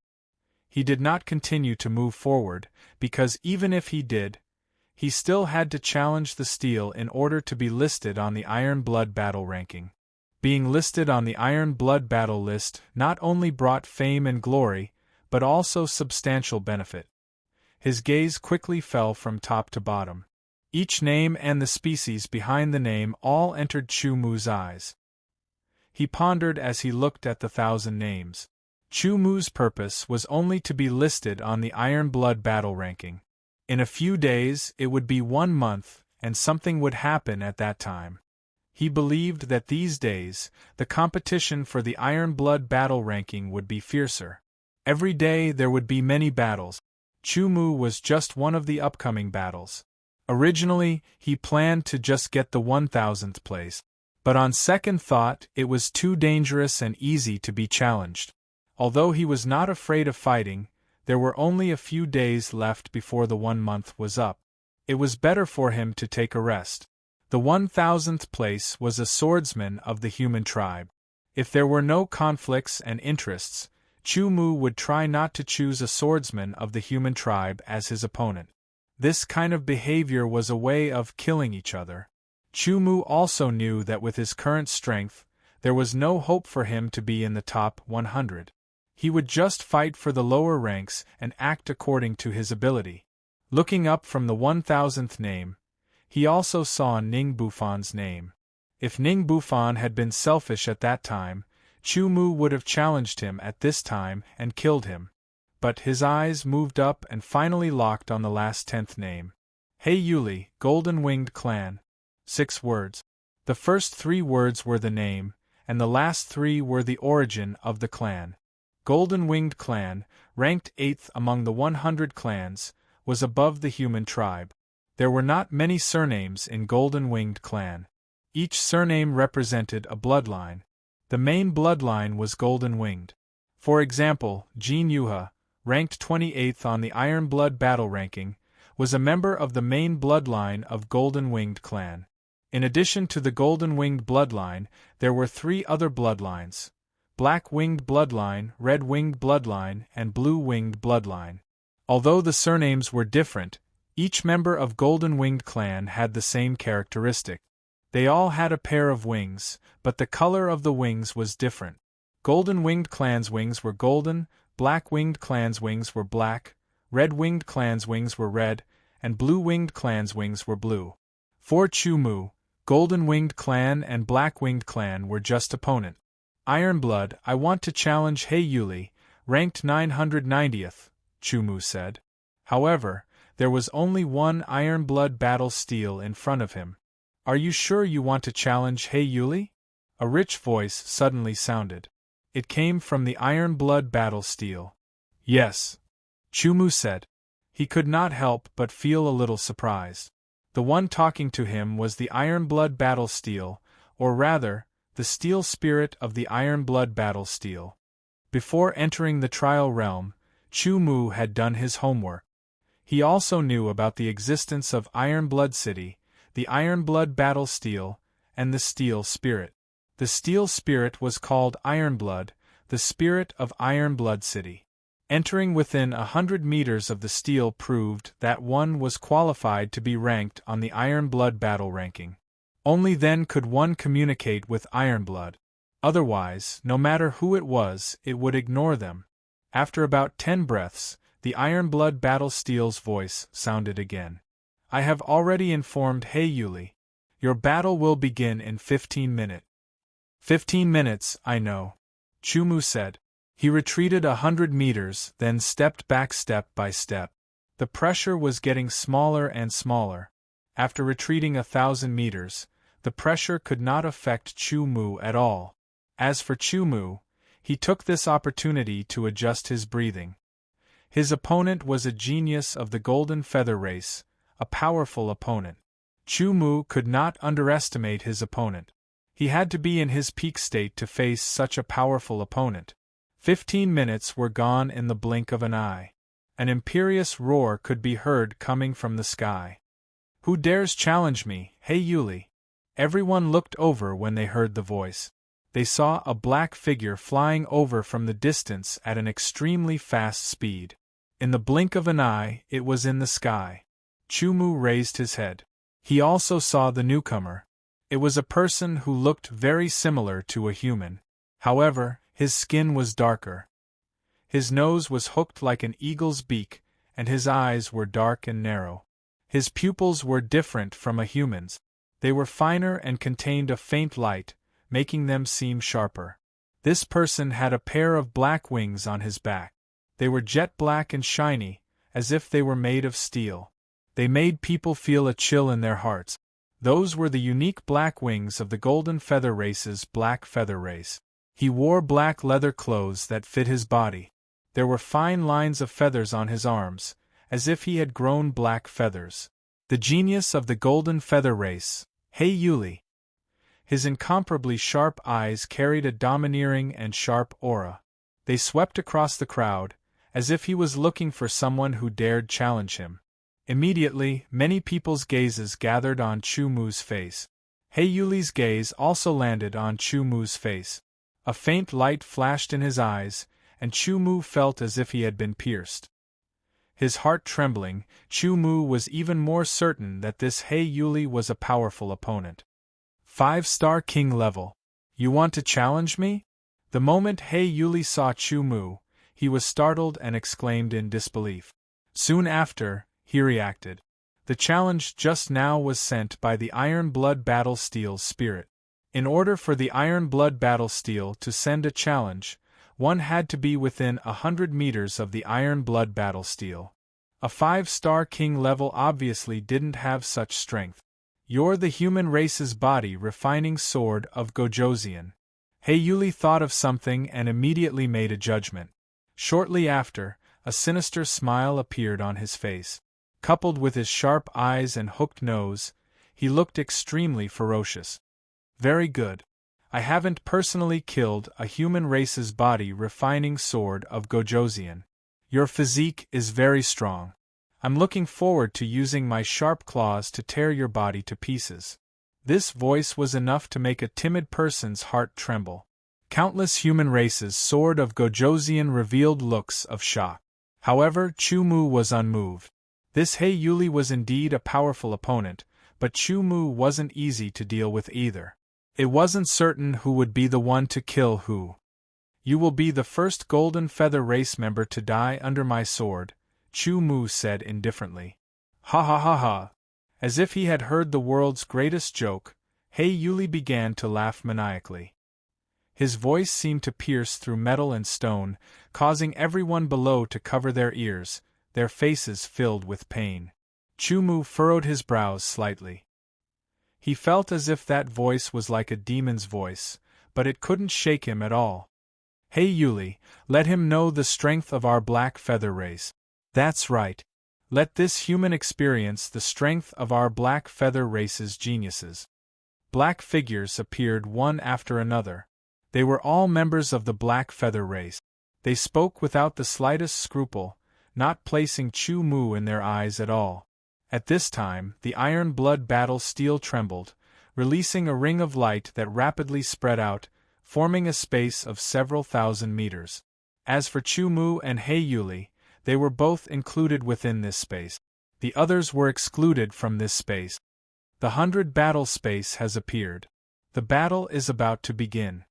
He did not continue to move forward, because even if he did, he still had to challenge the steel in order to be listed on the Iron Blood battle ranking. Being listed on the Iron Blood battle list not only brought fame and glory, but also substantial benefit. His gaze quickly fell from top to bottom. Each name and the species behind the name all entered Chu Mu's eyes. He pondered as he looked at the 1,000 names. Chu Mu's purpose was only to be listed on the Iron Blood battle ranking. In a few days, it would be 1 month, and something would happen at that time. He believed that these days, the competition for the Iron Blood battle ranking would be fiercer. Every day there would be many battles. Chu Mu was just one of the upcoming battles. Originally, he planned to just get the 1,000th place. But on second thought, it was too dangerous and easy to be challenged. Although he was not afraid of fighting, there were only a few days left before the 1 month was up. It was better for him to take a rest. The 1,000th place was a swordsman of the human tribe. If there were no conflicts and interests, Chu Mu would try not to choose a swordsman of the human tribe as his opponent. This kind of behavior was a way of killing each other. Chu Mu also knew that with his current strength, there was no hope for him to be in the top 100. He would just fight for the lower ranks and act according to his ability. Looking up from the 1,000th name, he also saw Ning Bufan's name. If Ning Bufan had been selfish at that time, Chu Mu would have challenged him at this time and killed him. But his eyes moved up and finally locked on the last 10th name. Hey Yuli, Golden-Winged Clan. 6 words. The first 3 words were the name, and the last 3 were the origin of the clan. Golden-Winged Clan, ranked 8th among the 100 clans, was above the human tribe. There were not many surnames in Golden-Winged Clan. Each surname represented a bloodline. The main bloodline was Golden-Winged. For example, Jin Yuha, ranked 28th on the Iron Blood battle ranking, was a member of the main bloodline of Golden-Winged Clan. In addition to the Golden-Winged bloodline, there were 3 other bloodlines: Black-Winged bloodline, Red-Winged bloodline, and Blue-Winged bloodline. Although the surnames were different, each member of Golden-Winged Clan had the same characteristic. They all had a pair of wings, but the color of the wings was different. Golden-Winged Clan's wings were golden, Black-Winged Clan's wings were black, Red-Winged Clan's wings were red, and Blue-Winged Clan's wings were blue. For Chumu, Golden-Winged Clan and Black-Winged Clan were just opponent. Ironblood, I want to challenge Hey Yuli, ranked 990th, Chumu said. However, there was only one Ironblood battle steel in front of him. Are you sure you want to challenge Hey Yuli? A rich voice suddenly sounded. It came from the Ironblood battle steel. Yes, Chumu said. He could not help but feel a little surprised. The one talking to him was the Ironblood battle steel, or rather, the steel spirit of the Ironblood battle steel. Before entering the trial realm, Chumu had done his homework. He also knew about the existence of Ironblood City, the Ironblood battle steel, and the steel spirit. The steel spirit was called Ironblood, the spirit of Ironblood City. Entering within 100 meters of the steel proved that one was qualified to be ranked on the Ironblood battle ranking. Only then could one communicate with Ironblood. Otherwise, no matter who it was, it would ignore them. After about 10 breaths, the Ironblood battle steel's voice sounded again. I have already informed Hey Yuli. Your battle will begin in 15 minutes. 15 minutes, I know, Chumu said. He retreated 100 meters, then stepped back step by step. The pressure was getting smaller and smaller. After retreating 1,000 meters, the pressure could not affect Chumu at all. As for Chumu, he took this opportunity to adjust his breathing. His opponent was a genius of the Golden Feather race, a powerful opponent. Chumu could not underestimate his opponent. He had to be in his peak state to face such a powerful opponent. 15 minutes were gone in the blink of an eye. An imperious roar could be heard coming from the sky. Who dares challenge me, Hey Yuli? Everyone looked over when they heard the voice. They saw a black figure flying over from the distance at an extremely fast speed. In the blink of an eye, it was in the sky. Chumu raised his head. He also saw the newcomer. It was a person who looked very similar to a human. However, his skin was darker. His nose was hooked like an eagle's beak, and his eyes were dark and narrow. His pupils were different from a human's. They were finer and contained a faint light, making them seem sharper. This person had a pair of black wings on his back. They were jet black and shiny, as if they were made of steel. They made people feel a chill in their hearts. Those were the unique black wings of the Golden Feather race's Black Feather race. He wore black leather clothes that fit his body. There were fine lines of feathers on his arms, as if he had grown black feathers. The genius of the Golden Feather race, Hey Yuli. His incomparably sharp eyes carried a domineering and sharp aura. They swept across the crowd, as if he was looking for someone who dared challenge him. Immediately, many people's gazes gathered on Chumu's face. Hey Yuli's gaze also landed on Chumu's face. A faint light flashed in his eyes, and Chumu felt as if he had been pierced. His heart trembling, Chumu was even more certain that this Hey Yuli was a powerful opponent. 5-star king level. You want to challenge me? The moment Hey Yuli saw Chumu, he was startled and exclaimed in disbelief. Soon after, he reacted. The challenge just now was sent by the Iron Blood Battle Steel's spirit. In order for the Iron Blood Battle Steel to send a challenge, one had to be within 100 meters of the Iron Blood Battle Steel. A 5-star king level obviously didn't have such strength. You're the human race's body refining sword of Gojosian. Heiyuli thought of something and immediately made a judgment. Shortly after, a sinister smile appeared on his face. Coupled with his sharp eyes and hooked nose, he looked extremely ferocious. Very good. I haven't personally killed a human race's body refining sword of Gojosian. Your physique is very strong. I'm looking forward to using my sharp claws to tear your body to pieces. This voice was enough to make a timid person's heart tremble. Countless human races' sword of Gojosian revealed looks of shock. However, Chu-Mu was unmoved. This Heiyuli was indeed a powerful opponent, but Chu-Mu wasn't easy to deal with either. It wasn't certain who would be the one to kill who. You will be the first Golden Feather race member to die under my sword, Chu-Mu said indifferently. Ha ha ha ha. As if he had heard the world's greatest joke, Heiyuli began to laugh maniacally. His voice seemed to pierce through metal and stone, causing everyone below to cover their ears, their faces filled with pain. Chu-Mu furrowed his brows slightly. He felt as if that voice was like a demon's voice, but it couldn't shake him at all. Heiyuli, let him know the strength of our black feather race. That's right. Let this human experience the strength of our black feather race's geniuses. Black figures appeared one after another. They were all members of the black feather race. They spoke without the slightest scruple, not placing Chu-Mu in their eyes at all. At this time, the iron blood battle steel trembled, releasing a ring of light that rapidly spread out, forming a space of several thousand meters. As for Chu-Mu and Heiyuli, they were both included within this space. The others were excluded from this space. The 100 battle space has appeared. The battle is about to begin.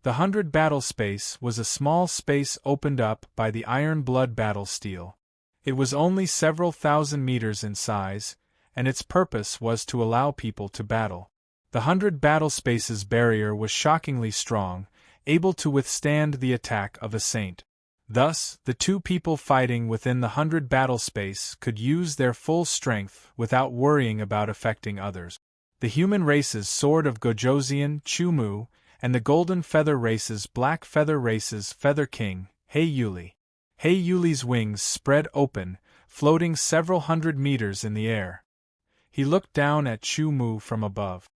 The 100 battle space was a small space opened up by the iron blood battle steel. It was only several thousand meters in size, and its purpose was to allow people to battle. The 100 battle space's barrier was shockingly strong, able to withstand the attack of a saint. Thus, the two people fighting within the 100 battle space could use their full strength without worrying about affecting others. The human race's sword of Gojosian, Chu-Mu, and the golden feather race's black feather race's feather king, Heiyuli. Heiyuli's wings spread open, floating several hundred meters in the air. He looked down at Chu-Mu from above.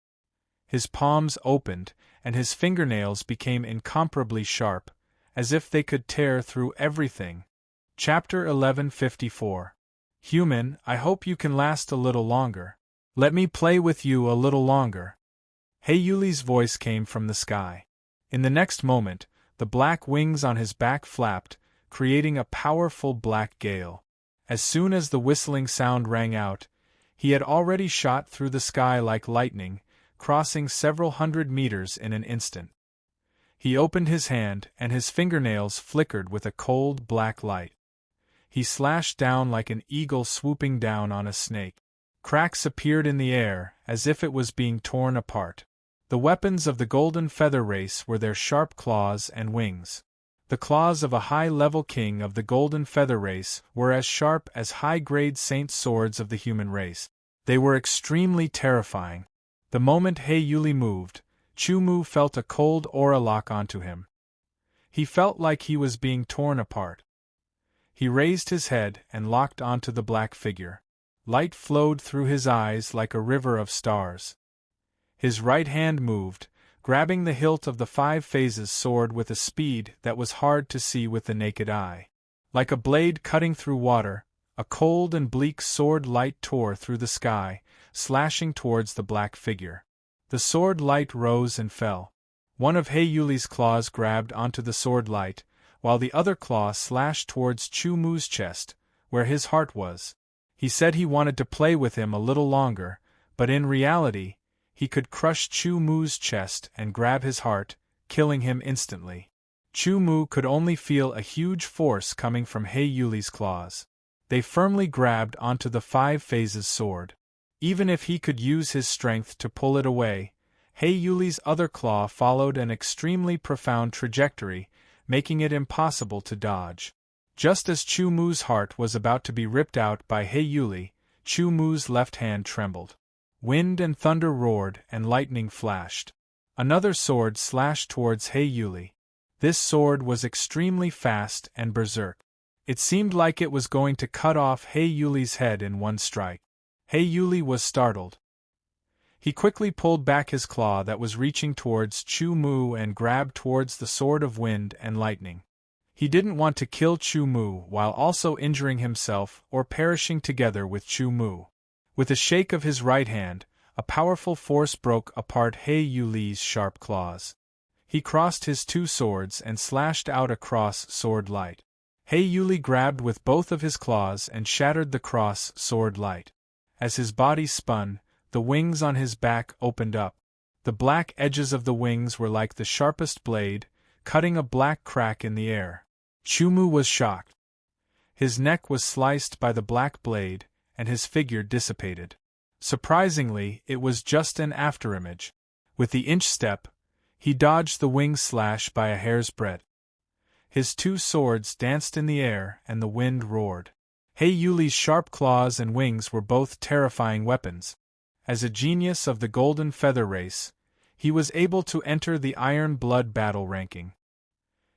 His palms opened, and his fingernails became incomparably sharp, as if they could tear through everything. Chapter 1154. Human, I hope you can last a little longer. Let me play with you a little longer. Heiyuli's voice came from the sky. In the next moment, the black wings on his back flapped, creating a powerful black gale. As soon as the whistling sound rang out, he had already shot through the sky like lightning, crossing several hundred meters in an instant. He opened his hand, and his fingernails flickered with a cold black light. He slashed down like an eagle swooping down on a snake. Cracks appeared in the air, as if it was being torn apart. The weapons of the golden feather race were their sharp claws and wings. The claws of a high-level king of the golden feather race were as sharp as high-grade saint swords of the human race. They were extremely terrifying. The moment Heiyuli moved, Chu-Mu felt a cold aura lock onto him. He felt like he was being torn apart. He raised his head and locked onto the black figure. Light flowed through his eyes like a river of stars. His right hand moved, grabbing the hilt of the 5 phases sword with a speed that was hard to see with the naked eye. Like a blade cutting through water, a cold and bleak sword light tore through the sky, slashing towards the black figure. The sword light rose and fell. One of Heiyuli's claws grabbed onto the sword light, while the other claw slashed towards Chu-Mu's chest, where his heart was. He said he wanted to play with him a little longer, but in reality, he could crush Chu-Mu's chest and grab his heart, killing him instantly. Chu-Mu could only feel a huge force coming from Heiyuli's claws. They firmly grabbed onto the 5 phases sword. Even if he could use his strength to pull it away, Heiyuli's other claw followed an extremely profound trajectory, making it impossible to dodge. Just as Chu Mu's heart was about to be ripped out by He Yuli, Chu Mu's left hand trembled. Wind and thunder roared and lightning flashed. Another sword slashed towards He Yuli. This sword was extremely fast and berserk. It seemed like it was going to cut off He Yuli's head in one strike. He Yuli was startled. He quickly pulled back his claw that was reaching towards Chu Mu and grabbed towards the sword of wind and lightning. He didn't want to kill Chu Mu while also injuring himself or perishing together with Chu Mu. With a shake of his right hand, a powerful force broke apart He Yuli's sharp claws. He crossed his two swords and slashed out a cross sword light. He Yuli grabbed with both of his claws and shattered the cross sword light. As his body spun, the wings on his back opened up. The black edges of the wings were like the sharpest blade, cutting a black crack in the air. Chu Mu was shocked. His neck was sliced by the black blade, and his figure dissipated. Surprisingly, it was just an afterimage. With the inch step, he dodged the wing slash by a hair's breadth. His two swords danced in the air and the wind roared. He Yuli's sharp claws and wings were both terrifying weapons. As a genius of the Golden Feather race, he was able to enter the Iron Blood battle ranking.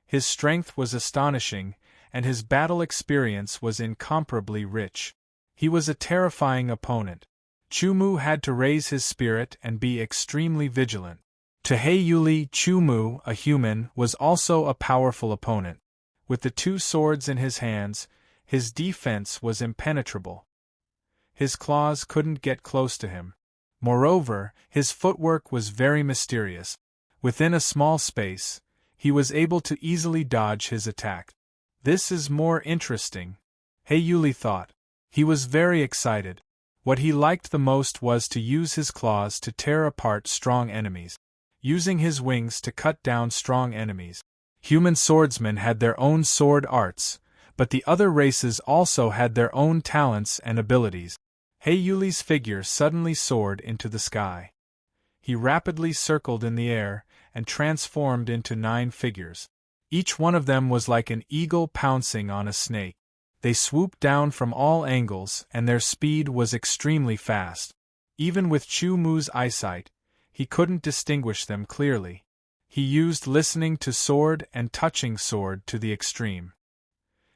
His strength was astonishing, and his battle experience was incomparably rich. He was a terrifying opponent. Chu Mu had to raise his spirit and be extremely vigilant. To He Yuli, Chu Mu, a human, was also a powerful opponent. With the two swords in his hands, his defense was impenetrable. His claws couldn't get close to him. Moreover, his footwork was very mysterious. Within a small space, he was able to easily dodge his attack. This is more interesting, He Yuli thought. He was very excited. What he liked the most was to use his claws to tear apart strong enemies, using his wings to cut down strong enemies. Human swordsmen had their own sword arts, but the other races also had their own talents and abilities. He Yuli's figure suddenly soared into the sky. He rapidly circled in the air and transformed into 9 figures. Each one of them was like an eagle pouncing on a snake. They swooped down from all angles and their speed was extremely fast. Even with Chu Mu's eyesight, he couldn't distinguish them clearly. He used listening to sword and touching sword to the extreme.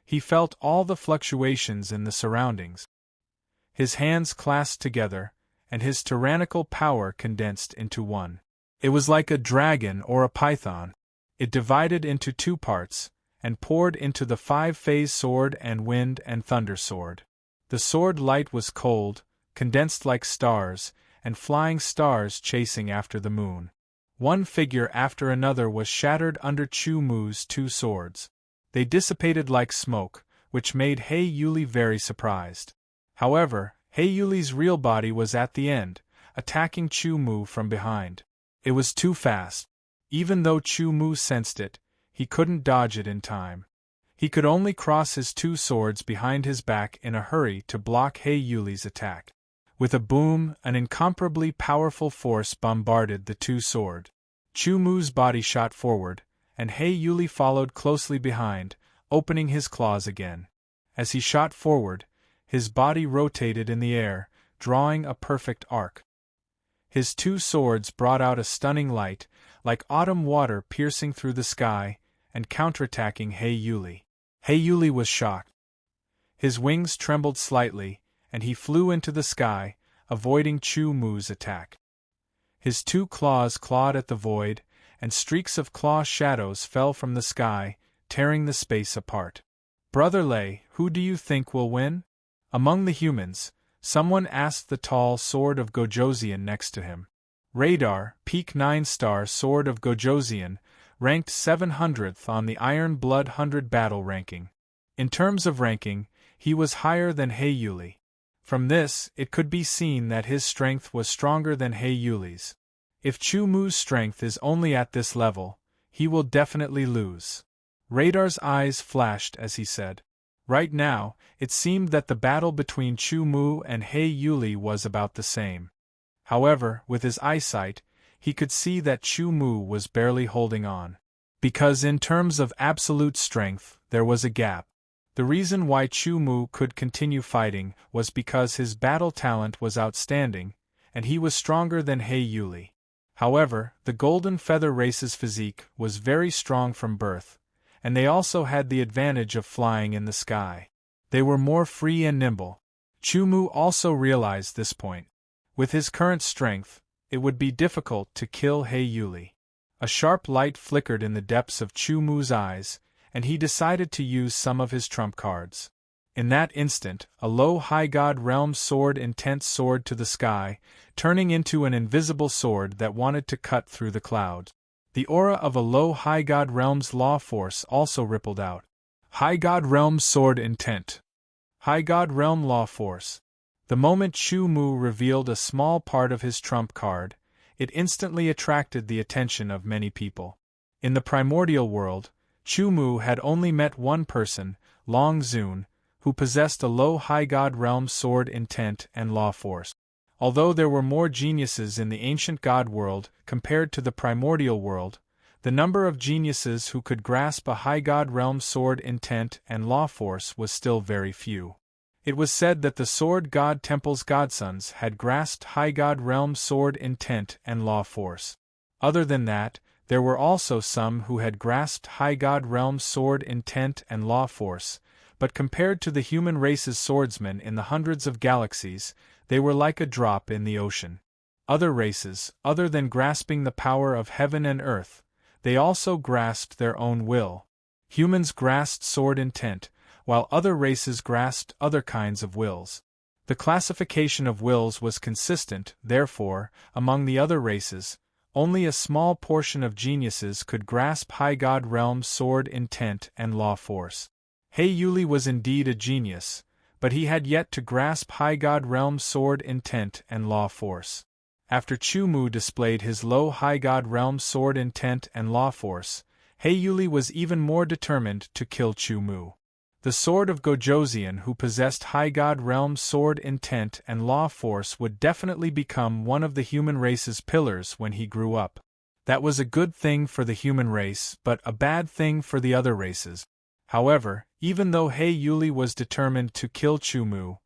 He felt all the fluctuations in the surroundings. His hands clasped together, and his tyrannical power condensed into one. It was like a dragon or a python. It divided into 2 parts, and poured into the 5-phase sword and wind and thunder sword. The sword light was cold, condensed like stars, and flying stars chasing after the moon. One figure after another was shattered under Chu Mu's 2 swords. They dissipated like smoke, which made He Yuli very surprised. However, He Yuli's real body was at the end, attacking Chu Mu from behind. It was too fast. Even though Chu Mu sensed it, he couldn't dodge it in time. He could only cross his 2 swords behind his back in a hurry to block He Yuli's attack. With a boom, an incomparably powerful force bombarded the 2 swords. Chu Mu's body shot forward, and He Yuli followed closely behind, opening his claws again. As he shot forward, his body rotated in the air, drawing a perfect arc. His 2 swords brought out a stunning light, like autumn water piercing through the sky, and counterattacking He Yuli. He Yuli was shocked. His wings trembled slightly, and he flew into the sky, avoiding Chu Mu's attack. His 2 claws clawed at the void, and streaks of claw shadows fell from the sky, tearing the space apart. Brother Lei, who do you think will win? Among the humans, someone asked the tall sword of Gojoseon next to him. Radar, peak 9-star sword of Gojoseon, ranked 700th on the Iron Blood 100 battle ranking. In terms of ranking, he was higher than He Yuli. From this, it could be seen that his strength was stronger than He Yuli's. If Chu Mu's strength is only at this level, he will definitely lose. Radar's eyes flashed as he said. Right now, it seemed that the battle between Chu Mu and He Yuli was about the same. However, with his eyesight, he could see that Chu Mu was barely holding on. Because in terms of absolute strength, there was a gap. The reason why Chu Mu could continue fighting was because his battle talent was outstanding, and he was stronger than He Yuli. However, the Golden Feather race's physique was very strong from birth, and they also had the advantage of flying in the sky. They were more free and nimble. Chu Mu also realized this point. With his current strength, it would be difficult to kill He Yuli. A sharp light flickered in the depths of Chu Mu's eyes, and he decided to use some of his trump cards. In that instant, a low High God Realm sword intent soared to the sky, turning into an invisible sword that wanted to cut through the clouds. The aura of a low High God Realm's law force also rippled out. High God Realm sword intent. High God Realm law force. The moment Chu Mu revealed a small part of his trump card, it instantly attracted the attention of many people. In the primordial world, Chu Mu had only met one person, Long Zun, who possessed a low High God Realm sword intent and law force. Although there were more geniuses in the ancient god world compared to the primordial world, the number of geniuses who could grasp a High God Realm sword intent and law force was still very few. It was said that the Sword God Temple's godsons had grasped High God Realm sword intent and law force. Other than that, there were also some who had grasped High God Realm sword intent and law force, but compared to the human race's swordsmen in the hundreds of galaxies, they were like a drop in the ocean. Other races, other than grasping the power of heaven and earth, they also grasped their own will. Humans grasped sword intent, while other races grasped other kinds of wills. The classification of wills was consistent, therefore, among the other races. Only a small portion of geniuses could grasp High God Realm sword intent and law force. He Yuli was indeed a genius, but he had yet to grasp High God Realm sword intent and law force. After Chu Mu displayed his low High God Realm sword intent and law force, He Yuli was even more determined to kill Chu Mu. The sword of Gojoseon, who possessed High God Realm sword intent and law force, would definitely become one of the human race's pillars when he grew up. That was a good thing for the human race, but a bad thing for the other races. However, even though He Yuli was determined to kill Chu Mu,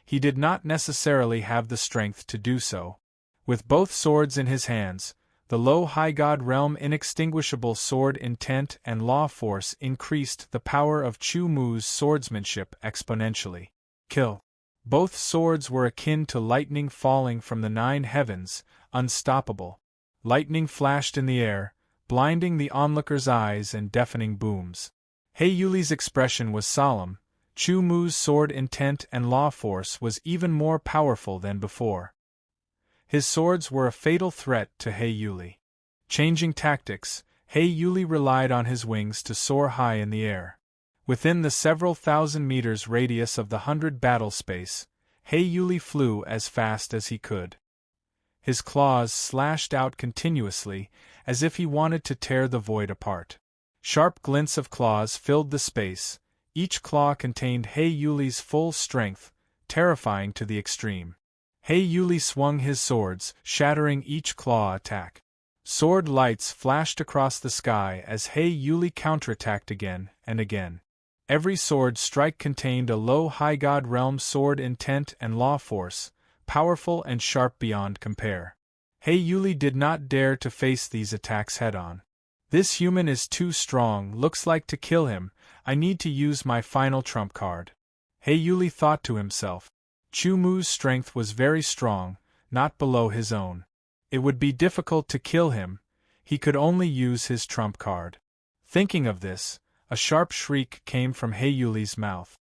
he did not necessarily have the strength to do so. With both swords in his hands, the low High God Realm inextinguishable sword intent and law force increased the power of Chu Mu's swordsmanship exponentially. Kill. Both swords were akin to lightning falling from the 9 heavens, unstoppable. Lightning flashed in the air, blinding the onlookers' eyes and deafening booms. He Yuli's expression was solemn. Chu Mu's sword intent and law force was even more powerful than before. His swords were a fatal threat to He Yuli. Changing tactics, He Yuli relied on his wings to soar high in the air. Within the several thousand meters radius of the 100 battle space, He Yuli flew as fast as he could. His claws slashed out continuously, as if he wanted to tear the void apart. Sharp glints of claws filled the space. Each claw contained He Yuli's full strength, terrifying to the extreme. He Yuli swung his swords, shattering each claw attack. Sword lights flashed across the sky as He Yuli counterattacked again and again. Every sword strike contained a low High God Realm sword intent and law force, powerful and sharp beyond compare. He Yuli did not dare to face these attacks head-on. This human is too strong, looks like to kill him, I need to use my final trump card. He Yuli thought to himself. Chu Mu's strength was very strong, not below his own. It would be difficult to kill him, he could only use his trump card. Thinking of this, a sharp shriek came from He Yuli's mouth.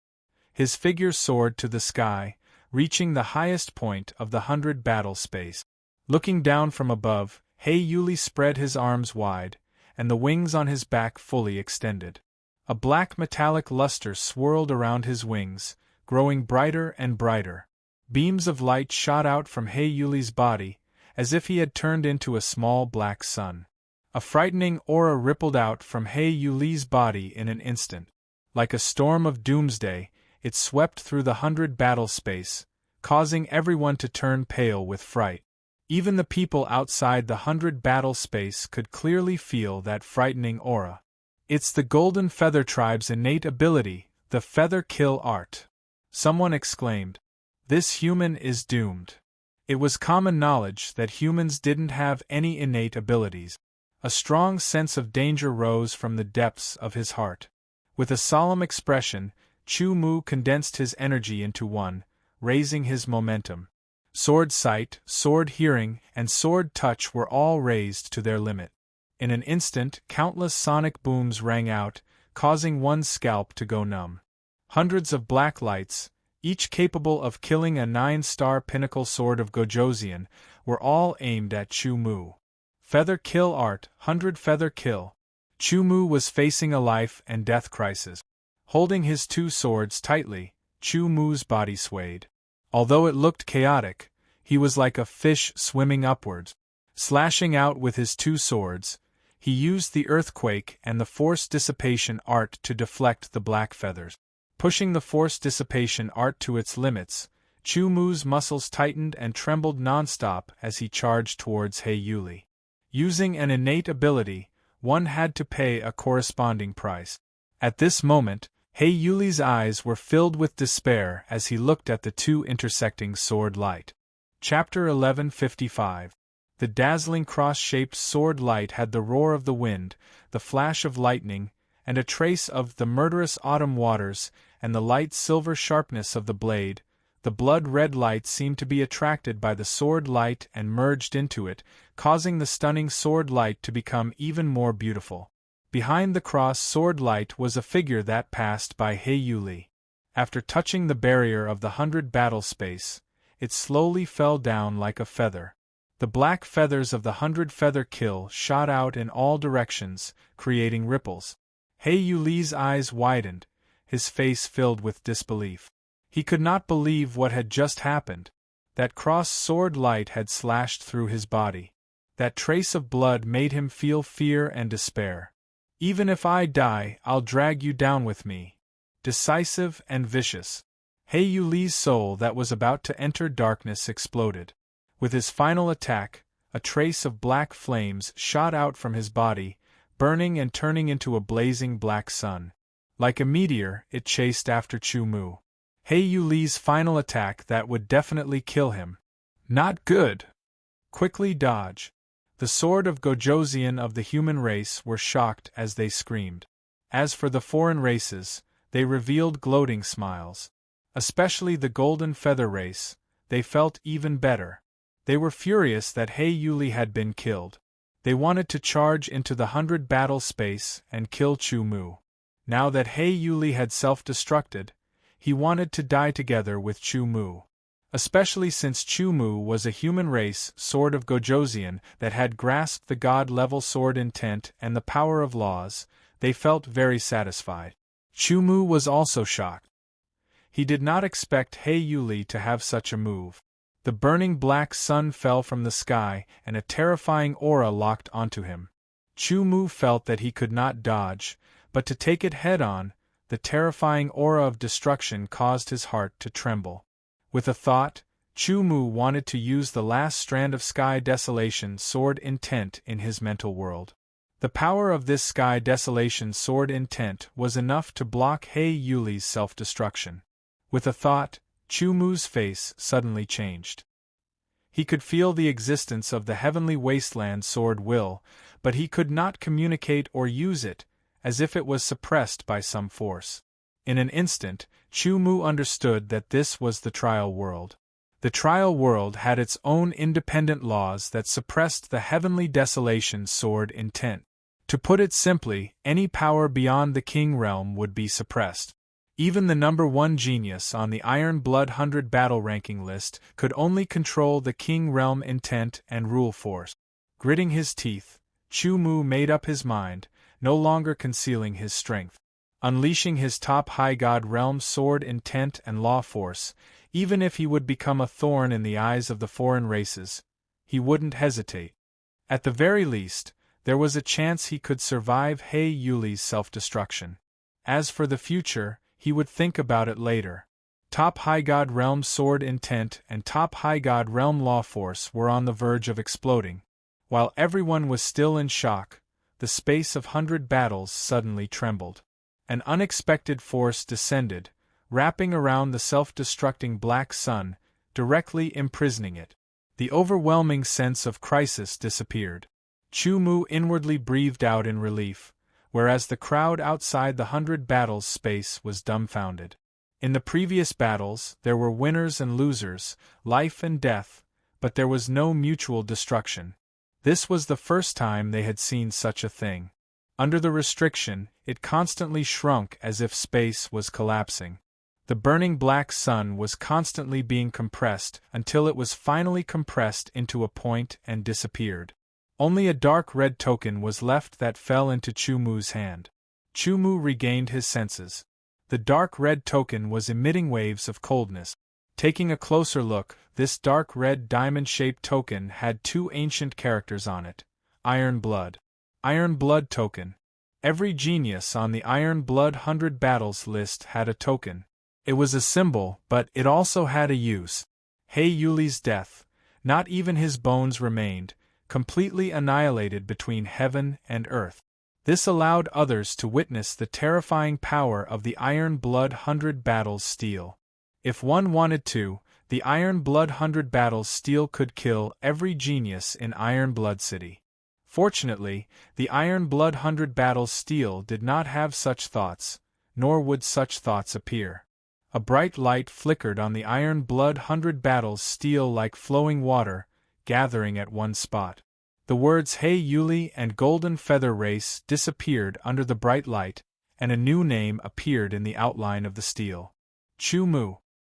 His figure soared to the sky, reaching the highest point of the 100 battle space. Looking down from above, He Yuli spread his arms wide, and the wings on his back fully extended. A black metallic luster swirled around his wings, growing brighter and brighter. Beams of light shot out from He Yuli's body, as if he had turned into a small black sun. A frightening aura rippled out from He Yuli's body in an instant. Like a storm of doomsday, it swept through the 100 battle space, causing everyone to turn pale with fright. Even the people outside the 100 battle space could clearly feel that frightening aura. It's the Golden Feather Tribe's innate ability, The feather kill art. Someone exclaimed. This human is doomed. It was common knowledge that humans didn't have any innate abilities. A strong sense of danger rose from the depths of his heart. With a solemn expression, Chu Mu condensed his energy into one, raising his momentum. Sword sight, sword hearing, and sword touch were all raised to their limit. In an instant, countless sonic booms rang out, causing one's scalp to go numb. Hundreds of black lights, each capable of killing a 9-star pinnacle sword of Gojoseon, were all aimed at Chu Mu. Feather kill art, 100 feather kill. Chu Mu was facing a life and death crisis. Holding his two swords tightly, Chu Mu's body swayed. Although it looked chaotic, he was like a fish swimming upwards. Slashing out with his two swords, he used the earthquake and the force dissipation art to deflect the black feathers. Pushing the force dissipation art to its limits, Chu Mu's muscles tightened and trembled non-stop as he charged towards He Yuli. Using an innate ability, one had to pay a corresponding price. At this moment, He Yuli's eyes were filled with despair as he looked at the two intersecting sword light. Chapter 1155. The dazzling cross-shaped sword light had the roar of the wind, the flash of lightning, and a trace of the murderous autumn waters, and the light silver sharpness of the blade. The blood-red light seemed to be attracted by the sword light and merged into it, causing the stunning sword light to become even more beautiful. Behind the cross sword light was a figure that passed by He Yuli. After touching the barrier of the 100 battle space, it slowly fell down like a feather. The black feathers of the 100 feather kill shot out in all directions, creating ripples. He Yuli's eyes widened, his face filled with disbelief. He could not believe what had just happened. That cross-sword light had slashed through his body. That trace of blood made him feel fear and despair. Even if I die, I'll drag you down with me. Decisive and vicious. He Yuli's soul that was about to enter darkness exploded. With his final attack, a trace of black flames shot out from his body, burning and turning into a blazing black sun. Like a meteor, it chased after Chu Mu. He Yuli's final attack that would definitely kill him. Not good! Quickly dodge. The sword of Gojoseon of the human race were shocked as they screamed. As for the foreign races, they revealed gloating smiles. Especially the Golden Feather race, they felt even better. They were furious that He Yuli had been killed. They wanted to charge into the 100 battle space and kill Chu Mu. Now that He Yuli had self-destructed, he wanted to die together with Chu Mu. Especially since Chu Mu was a human race sword of Gojoseon that had grasped the god-level sword intent and the power of laws, they felt very satisfied. Chu Mu was also shocked. He did not expect He Yuli to have such a move. The burning black sun fell from the sky and a terrifying aura locked onto him. Chu Mu felt that he could not dodge, but to take it head-on, the terrifying aura of destruction caused his heart to tremble. With a thought, Chu Mu wanted to use the last strand of Sky Desolation sword intent in his mental world. The power of this Sky Desolation sword intent was enough to block He Yuli's self-destruction. With a thought, Chu Mu's face suddenly changed. He could feel the existence of the heavenly wasteland sword will, but he could not communicate or use it, as if it was suppressed by some force. In an instant, Chu Mu understood that this was the trial world. The trial world had its own independent laws that suppressed the heavenly desolation sword intent. To put it simply, any power beyond the king realm would be suppressed. Even the number 1 genius on the Iron Blood 100 battle ranking list could only control the king realm intent and rule force. Gritting his teeth, Chu Mu made up his mind, no longer concealing his strength. Unleashing his top high god realm sword intent and law force, even if he would become a thorn in the eyes of the foreign races, he wouldn't hesitate. At the very least, there was a chance he could survive He Yuli's self-destruction. As for the future, he would think about it later. Top High God Realm Sword Intent and Top High God Realm Law Force were on the verge of exploding. While everyone was still in shock, the space of 100 battles suddenly trembled. An unexpected force descended, wrapping around the self-destructing black sun, directly imprisoning it. The overwhelming sense of crisis disappeared. Chu Mu inwardly breathed out in relief, whereas the crowd outside the 100 battles space was dumbfounded. In the previous battles, there were winners and losers, life and death, but there was no mutual destruction. This was the first time they had seen such a thing. Under the restriction, it constantly shrunk as if space was collapsing. The burning black sun was constantly being compressed until it was finally compressed into a point and disappeared. Only a dark red token was left that fell into Chu Mu's hand. Chu Mu regained his senses. The dark red token was emitting waves of coldness. Taking a closer look, this dark red diamond-shaped token had 2 ancient characters on it. Iron Blood. Iron Blood token. Every genius on the Iron Blood 100 battles list had a token. It was a symbol, but it also had a use. He Yuli's death. Not even his bones remained, completely annihilated between heaven and earth. This allowed others to witness the terrifying power of the Iron Blood 100 battles steel. If one wanted to, the Iron Blood 100 battles steel could kill every genius in Iron Blood City. Fortunately, the Iron Blood 100 battles steel did not have such thoughts, nor would such thoughts appear. A bright light flickered on the Iron Blood 100 battles steel like flowing water, gathering at one spot. The words Hey Yuli and Golden Feather Race disappeared under the bright light, and a new name appeared in the outline of the steel. Chu Mu.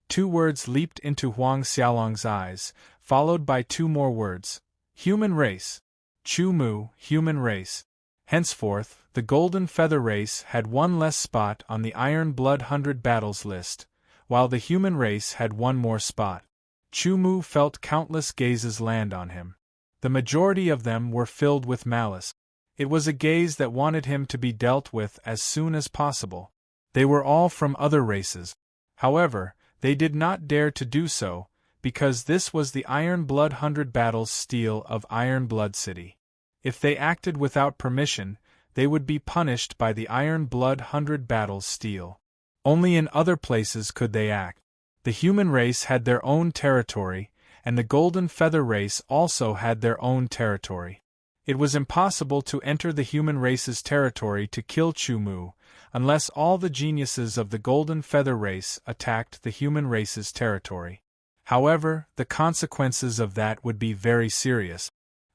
2 words leaped into Huang Xiaolong's eyes, followed by 2 more words. Human race. Chu Mu, human race. Henceforth, the Golden Feather Race had 1 less spot on the Iron Blood 100 battles list, while the human race had 1 more spot. Chu Mu felt countless gazes land on him. The majority of them were filled with malice. It was a gaze that wanted him to be dealt with as soon as possible. They were all from other races. However, they did not dare to do so, because this was the Iron Blood 100 battles steel of Iron Blood City. If they acted without permission, they would be punished by the Iron Blood 100 battles steel. Only in other places could they act. The human race had their own territory, and the Golden Feather Race also had their own territory. It was impossible to enter the human race's territory to kill Chu Mu, unless all the geniuses of the Golden Feather Race attacked the human race's territory. However, the consequences of that would be very serious.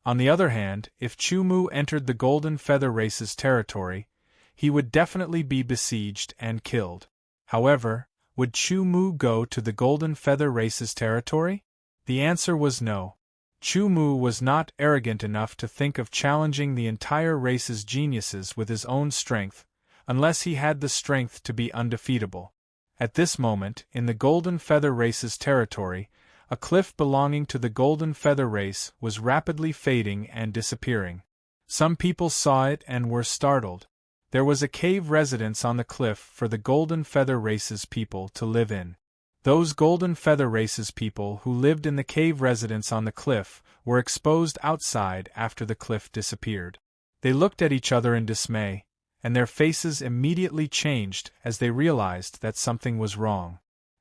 On the other hand, if Chu Mu entered the Golden Feather Race's territory, he would definitely be besieged and killed. However, would Chu Mu go to the Golden Feather Race's territory? The answer was no. Chu Mu was not arrogant enough to think of challenging the entire race's geniuses with his own strength, unless he had the strength to be undefeatable. At this moment, in the Golden Feather Race's territory, a cliff belonging to the Golden Feather Race was rapidly fading and disappearing. Some people saw it and were startled. There was a cave residence on the cliff for the Golden Feather Race's people to live in. Those Golden Feather Race's people who lived in the cave residence on the cliff were exposed outside after the cliff disappeared. They looked at each other in dismay, and their faces immediately changed as they realized that something was wrong.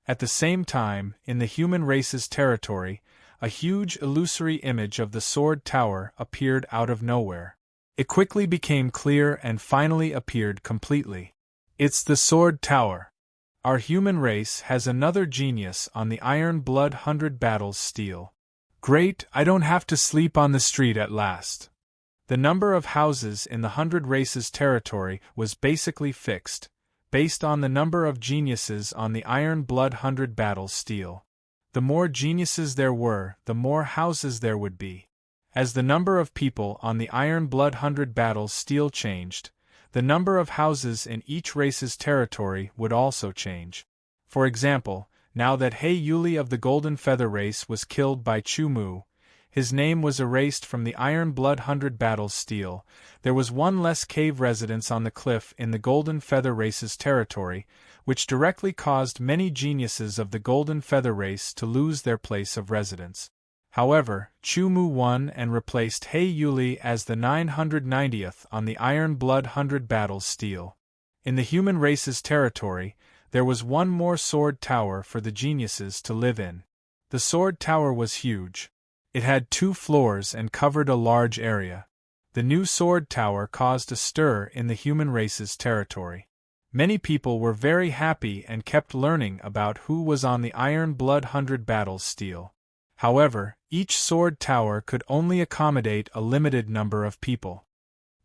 At the same time, in the human race's territory, a huge illusory image of the Sword Tower appeared out of nowhere. It quickly became clear and finally appeared completely. It's the Sword Tower. Our human race has another genius on the Iron Blood 100 battles steel. Great, I don't have to sleep on the street at last. The number of houses in the 100 races territory was basically fixed, based on the number of geniuses on the Iron Blood 100 battles steel. The more geniuses there were, the more houses there would be. As the number of people on the Iron Blood 100 battles steel changed, the number of houses in each race's territory would also change. For example, now that He Yuli of the Golden Feather Race was killed by Chu Mu, his name was erased from the Iron Blood 100 battles steel, there was 1 less cave residence on the cliff in the Golden Feather Race's territory, which directly caused many geniuses of the Golden Feather Race to lose their place of residence. However, Chu Mu won and replaced He Yuli as the 990th on the Iron Blood 100 battles steel. In the human race's territory, there was one more sword tower for the geniuses to live in. The sword tower was huge. It had 2 floors and covered a large area. The new sword tower caused a stir in the human race's territory. Many people were very happy and kept learning about who was on the Iron Blood 100 Battles steel. However, each sword tower could only accommodate a limited number of people.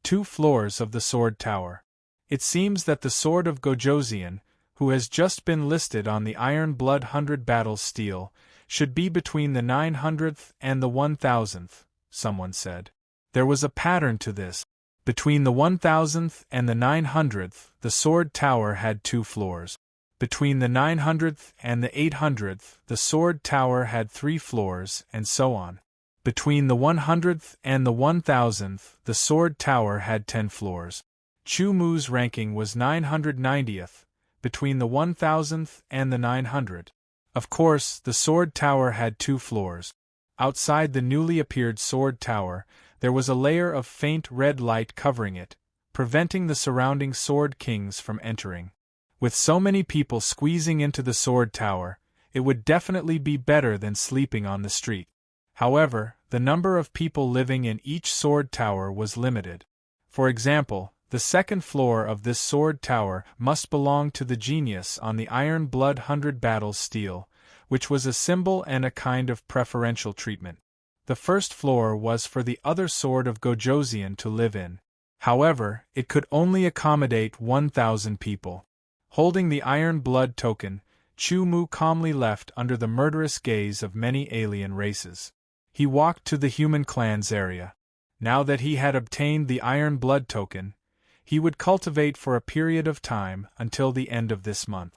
2 floors of the sword tower. It seems that the sword of Gojoseon, who has just been listed on the Iron Blood 100 Battles steel, should be between the 900th and the 1000th, someone said. There was a pattern to this. Between the 1000th and the 900th, the sword tower had 2 floors. Between the 900th and the 800th, the sword tower had 3 floors, and so on. Between the 100th and the 1000th, the sword tower had 10 floors. Chu Mu's ranking was 990th, between the 1000th and the 900th. Of course, the sword tower had 2 floors. Outside the newly appeared sword tower, there was a layer of faint red light covering it, preventing the surrounding sword kings from entering. With so many people squeezing into the sword tower, it would definitely be better than sleeping on the street. However, the number of people living in each sword tower was limited. For example, the second floor of this sword tower must belong to the genius on the Iron Blood 100 Battles steel, which was a symbol and a kind of preferential treatment. The first floor was for the other sword of Gojoseon to live in. However, it could only accommodate 1,000 people. Holding the Iron Blood token, Chu Mu calmly left under the murderous gaze of many alien races. He walked to the human clan's area. Now that he had obtained the Iron Blood token, he would cultivate for a period of time until the end of this month.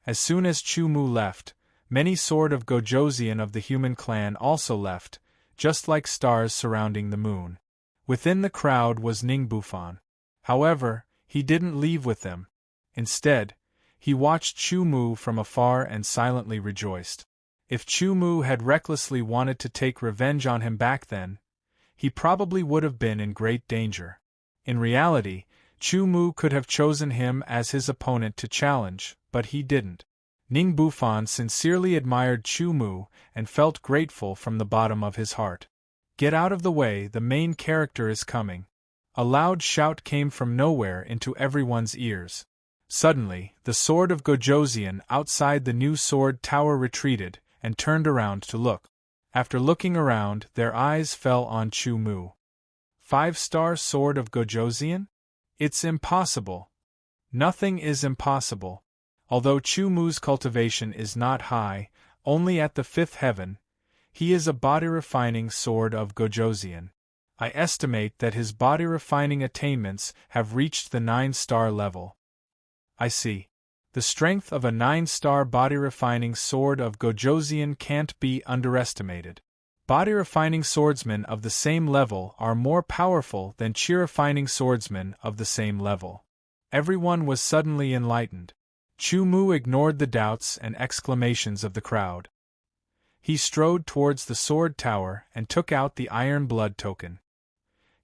As soon as Chu Mu left, many sword of Gojoseon of the human clan also left, just like stars surrounding the moon. Within the crowd was Ningbufan. However, he didn't leave with them. Instead, he watched Chu Mu from afar and silently rejoiced. If Chu Mu had recklessly wanted to take revenge on him back then, he probably would have been in great danger. In reality, Chu Mu could have chosen him as his opponent to challenge, but he didn't. Ningbufan sincerely admired Chu Mu and felt grateful from the bottom of his heart. "Get out of the way, the main character is coming." A loud shout came from nowhere into everyone's ears. Suddenly, the sword of Gojoseon outside the new sword tower retreated and turned around to look. After looking around, their eyes fell on Chu Mu. 5-star sword of Gojoseon? It's impossible. Nothing is impossible. Although Chu Mu's cultivation is not high, only at the 5th heaven, he is a body-refining sword of Gojoseon. I estimate that his body-refining attainments have reached the 9-star level. I see. The strength of a 9-star body-refining sword of Gojoseon can't be underestimated. Body-refining swordsmen of the same level are more powerful than chi-refining swordsmen of the same level. Everyone was suddenly enlightened. Chu Mu ignored the doubts and exclamations of the crowd. He strode towards the sword tower and took out the Iron Blood token.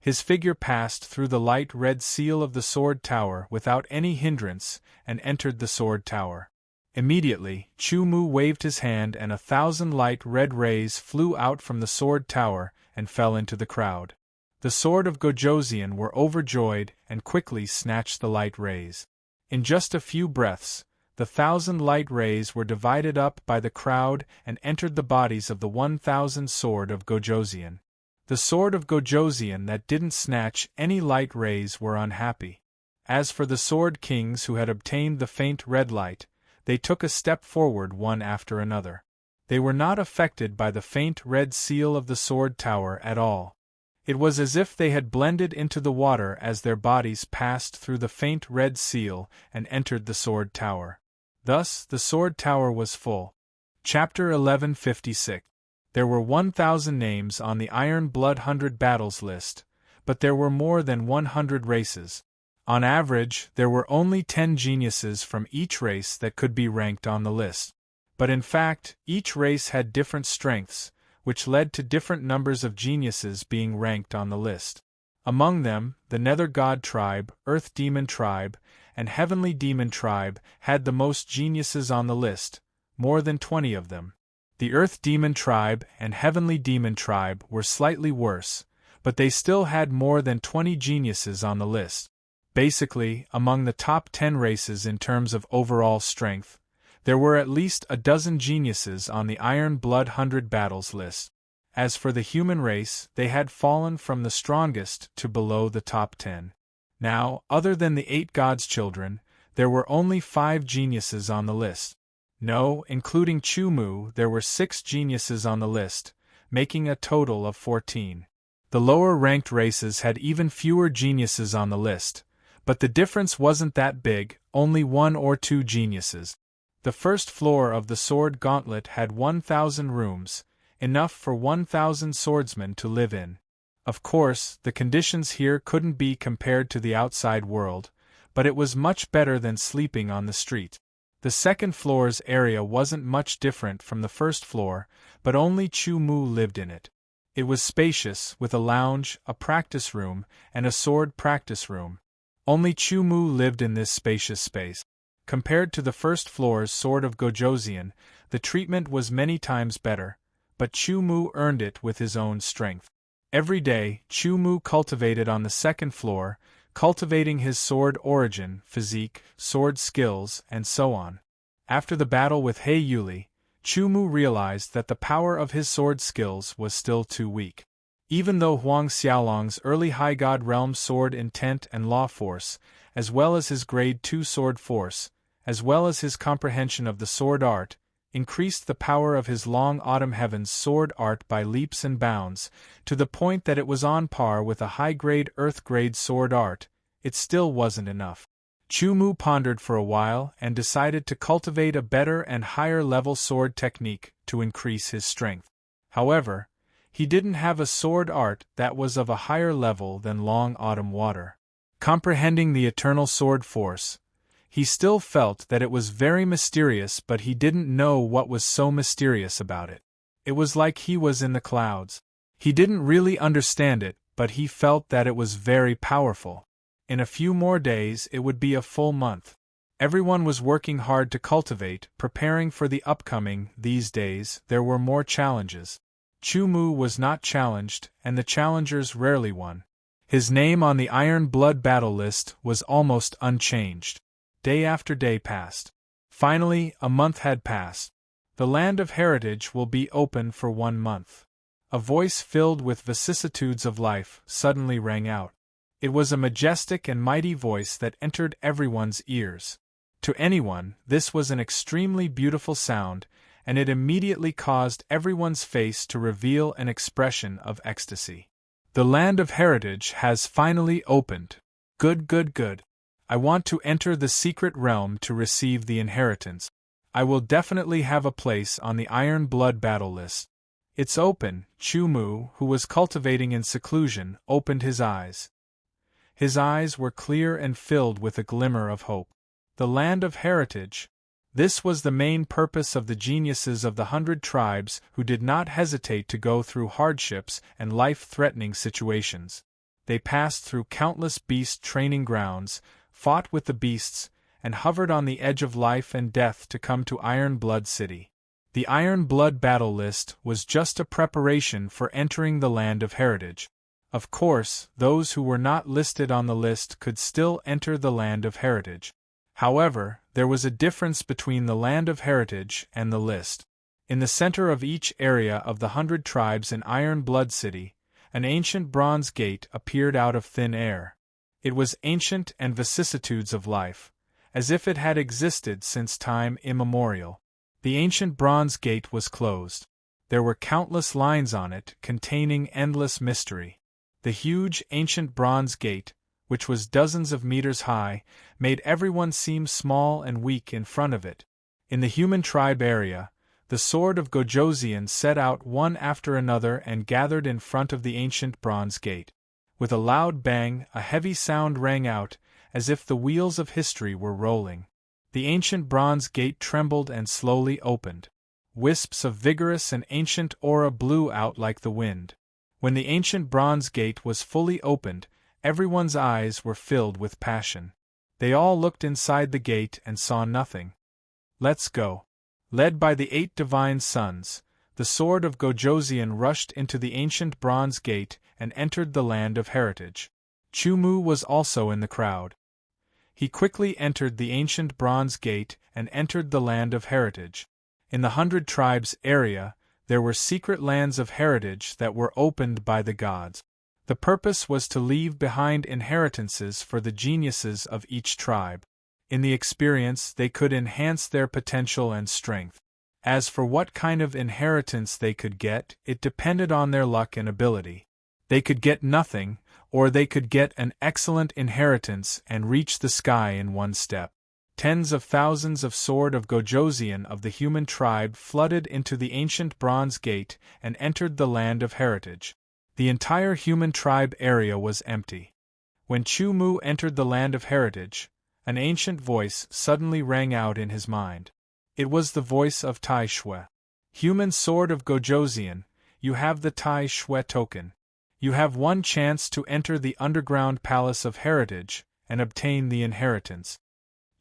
His figure passed through the light red seal of the sword tower without any hindrance and entered the sword tower. Immediately, Chu Mu waved his hand and 1,000 light red rays flew out from the sword tower and fell into the crowd. The sword of Gojoseon were overjoyed and quickly snatched the light rays. In just a few breaths, the 1,000 light rays were divided up by the crowd and entered the bodies of the 1,000 sword of Gojoseon. The sword of Gojoseon that didn't snatch any light rays were unhappy. As for the sword kings who had obtained the faint red light, they took a step forward one after another. They were not affected by the faint red seal of the sword tower at all. It was as if they had blended into the water as their bodies passed through the faint red seal and entered the sword tower. Thus, the sword tower was full. Chapter 1156. There were 1,000 names on the Iron Blood 100 Battles list, but there were more than 100 races. On average, there were only 10 geniuses from each race that could be ranked on the list. But in fact, each race had different strengths, which led to different numbers of geniuses being ranked on the list. Among them, the Nether God tribe, Earth Demon tribe, and heavenly demon tribe had the most geniuses on the list, more than 20 of them. The earth demon tribe and heavenly demon tribe were slightly worse, but they still had more than 20 geniuses on the list. Basically, among the top 10 races in terms of overall strength, there were at least a dozen geniuses on the Iron Blood 100 Battles list. As for the human race, they had fallen from the strongest to below the top 10. Now, other than the 8 gods' children, there were only 5 geniuses on the list. No, including Chumu, there were 6 geniuses on the list, making a total of 14. The lower-ranked races had even fewer geniuses on the list, but the difference wasn't that big, only 1 or 2 geniuses. The first floor of the Sword Gauntlet had 1,000 rooms, enough for 1,000 swordsmen to live in. Of course, the conditions here couldn't be compared to the outside world, but it was much better than sleeping on the street. The second floor's area wasn't much different from the first floor, but only Chumu lived in it. It was spacious, with a lounge, a practice room, and a sword practice room. Only Chumu lived in this spacious space. Compared to the first floor's Sword of Gojoseon, the treatment was many times better, but Chumu earned it with his own strength. Every day, Chumu cultivated on the second floor, cultivating his sword origin, physique, sword skills, and so on. After the battle with Hei Yuli, Chumu realized that the power of his sword skills was still too weak. Even though Huang Xiaolong's early High God Realm sword intent and law force, as well as his grade 2 sword force, as well as his comprehension of the sword art, increased the power of his Long Autumn Heavens sword art by leaps and bounds, to the point that it was on par with a high-grade Earth-grade sword art, it still wasn't enough. Chumu pondered for a while and decided to cultivate a better and higher-level sword technique to increase his strength. However, he didn't have a sword art that was of a higher level than Long Autumn Water. Comprehending the eternal sword force, he still felt that it was very mysterious, but he didn't know what was so mysterious about it. It was like he was in the clouds. He didn't really understand it, but he felt that it was very powerful. In a few more days it would be a full month. Everyone was working hard to cultivate, preparing for the upcoming. These days there were more challenges. Chumu was not challenged, and the challengers rarely won. His name on the Iron Blood battle list was almost unchanged. Day after day passed. Finally, a month had passed. The Land of Heritage will be open for 1 month. A voice filled with vicissitudes of life suddenly rang out. It was a majestic and mighty voice that entered everyone's ears. To anyone, this was an extremely beautiful sound, and it immediately caused everyone's face to reveal an expression of ecstasy. The Land of Heritage has finally opened. Good, good, good. I want to enter the secret realm to receive the inheritance. I will definitely have a place on the Iron Blood battle list. It's open. Chumu, who was cultivating in seclusion, opened his eyes. His eyes were clear and filled with a glimmer of hope. The Land of Heritage. This was the main purpose of the geniuses of the 100 tribes who did not hesitate to go through hardships and life-threatening situations. They passed through countless beast training grounds, fought with the beasts, and hovered on the edge of life and death to come to Iron Blood City. The Iron Blood battle list was just a preparation for entering the Land of Heritage. Of course, those who were not listed on the list could still enter the Land of Heritage. However, there was a difference between the Land of Heritage and the list. In the center of each area of the 100 tribes in Iron Blood City, an ancient bronze gate appeared out of thin air. It was ancient and vicissitudes of life, as if it had existed since time immemorial. The ancient bronze gate was closed. There were countless lines on it containing endless mystery. The huge ancient bronze gate, which was dozens of meters high, made everyone seem small and weak in front of it. In the human tribe area, the Sword of Gojoseon set out one after another and gathered in front of the ancient bronze gate. With a loud bang, a heavy sound rang out, as if the wheels of history were rolling. The ancient bronze gate trembled and slowly opened. Wisps of vigorous and ancient aura blew out like the wind. When the ancient bronze gate was fully opened, everyone's eyes were filled with passion. They all looked inside the gate and saw nothing. Let's go. Led by the 8 divine sons, the sword of Gojosian rushed into the ancient bronze gate and entered the land of heritage. Chumu was also in the crowd. He quickly entered the ancient bronze gate and entered the land of heritage. In the 100 tribes area, there were secret lands of heritage that were opened by the gods. The purpose was to leave behind inheritances for the geniuses of each tribe. In the experience, they could enhance their potential and strength. As for what kind of inheritance they could get, it depended on their luck and ability. They could get nothing, or they could get an excellent inheritance and reach the sky in one step. Tens of thousands of Sword of Gojosian of the human tribe flooded into the ancient bronze gate and entered the land of heritage. The entire human tribe area was empty. When Chumu entered the land of heritage, an ancient voice suddenly rang out in his mind. It was the voice of Tai Shui. Human Sword of Gojosian, you have the Tai Shui token. You have one chance to enter the underground palace of heritage and obtain the inheritance.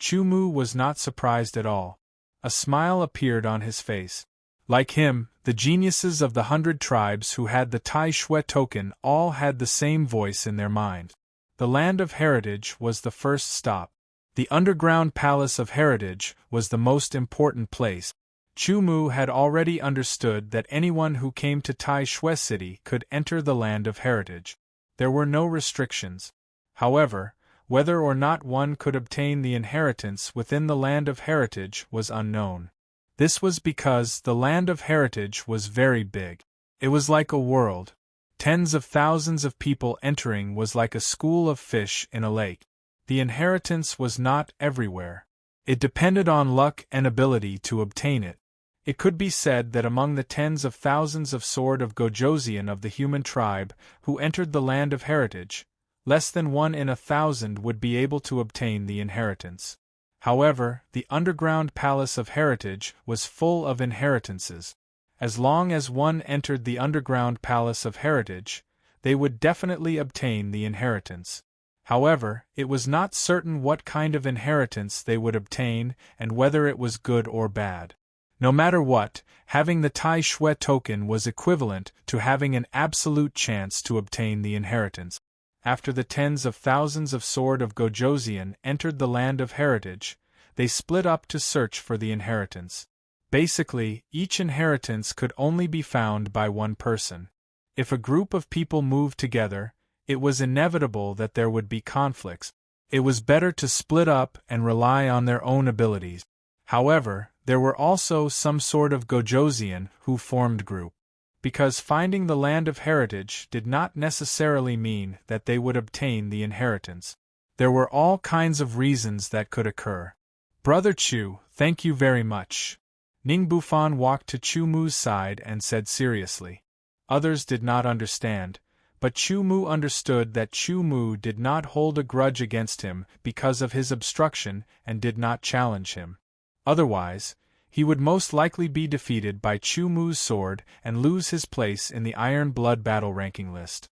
Chumu was not surprised at all. A smile appeared on his face. Like him, the geniuses of the 100 tribes who had the Tai Shui token all had the same voice in their mind. The land of heritage was the first stop. The underground palace of heritage was the most important place. Chumu had already understood that anyone who came to Tai Shui City could enter the land of heritage. There were no restrictions. However, whether or not one could obtain the inheritance within the land of heritage was unknown. This was because the land of heritage was very big. It was like a world. Tens of thousands of people entering was like a school of fish in a lake. The inheritance was not everywhere. It depended on luck and ability to obtain it. It could be said that among the tens of thousands of Sword of Gojosian of the human tribe who entered the land of heritage, less than 1 in 1,000 would be able to obtain the inheritance. However, the underground palace of heritage was full of inheritances. As long as one entered the underground palace of heritage, they would definitely obtain the inheritance. However, it was not certain what kind of inheritance they would obtain and whether it was good or bad. No matter what, having the Tai Shui token was equivalent to having an absolute chance to obtain the inheritance. After the tens of thousands of Sword of Gojosian entered the land of heritage, they split up to search for the inheritance. Basically, each inheritance could only be found by one person. If a group of people moved together, it was inevitable that there would be conflicts. It was better to split up and rely on their own abilities. However, there were also some Sword of Gojosian who formed group. Because finding the land of heritage did not necessarily mean that they would obtain the inheritance. There were all kinds of reasons that could occur. Brother Chu, thank you very much. Ningbufan walked to Chumu's side and said seriously. Others did not understand, but Chumu understood that Chumu did not hold a grudge against him because of his obstruction and did not challenge him. Otherwise, he would most likely be defeated by Chumu's sword and lose his place in the Iron Blood battle ranking list.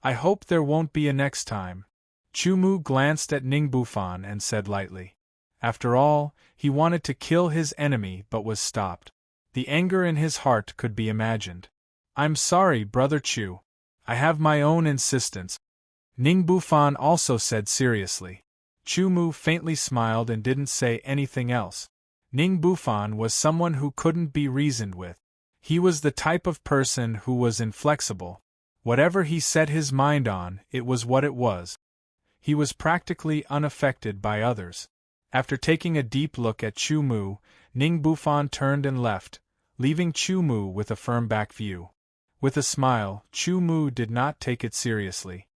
I hope there won't be a next time. Chumu glanced at Ningbufan and said lightly. After all, he wanted to kill his enemy but was stopped. The anger in his heart could be imagined. I'm sorry, Brother Chu. I have my own insistence. Ningbufan also said seriously. Chumu faintly smiled and didn't say anything else. Ningbufan was someone who couldn't be reasoned with. He was the type of person who was inflexible. Whatever he set his mind on, it was what it was. He was practically unaffected by others. After taking a deep look at Chumu, Ningbufan turned and left, leaving Chumu with a firm back view. With a smile, Chumu did not take it seriously.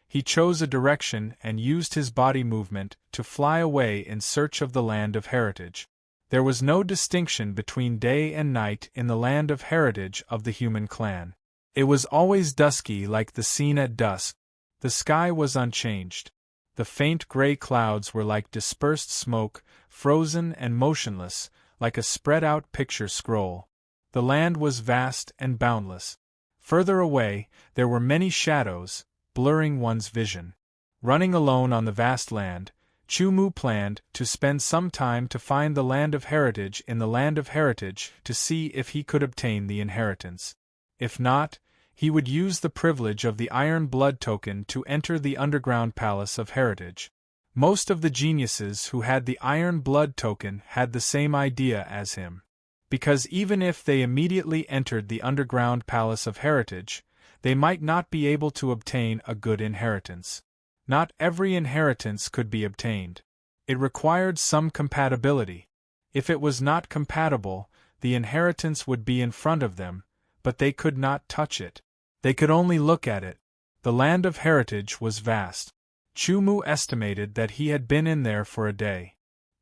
He chose a direction and used his body movement to fly away in search of the land of heritage. There was no distinction between day and night in the land of heritage of the human clan. It was always dusky like the scene at dusk. The sky was unchanged. The faint gray clouds were like dispersed smoke, frozen and motionless, like a spread-out picture scroll. The land was vast and boundless. Further away, there were many shadows, blurring one's vision. Running alone on the vast land, Chu planned to spend some time to find the Land of Heritage in the Land of Heritage to see if he could obtain the inheritance. If not, he would use the privilege of the Iron Blood token to enter the underground Palace of Heritage. Most of the geniuses who had the Iron Blood token had the same idea as him. Because even if they immediately entered the underground Palace of Heritage, they might not be able to obtain a good inheritance. Not every inheritance could be obtained. It required some compatibility. If it was not compatible, the inheritance would be in front of them, but they could not touch it. They could only look at it. The Land of Heritage was vast. Chu estimated that he had been in there for a day.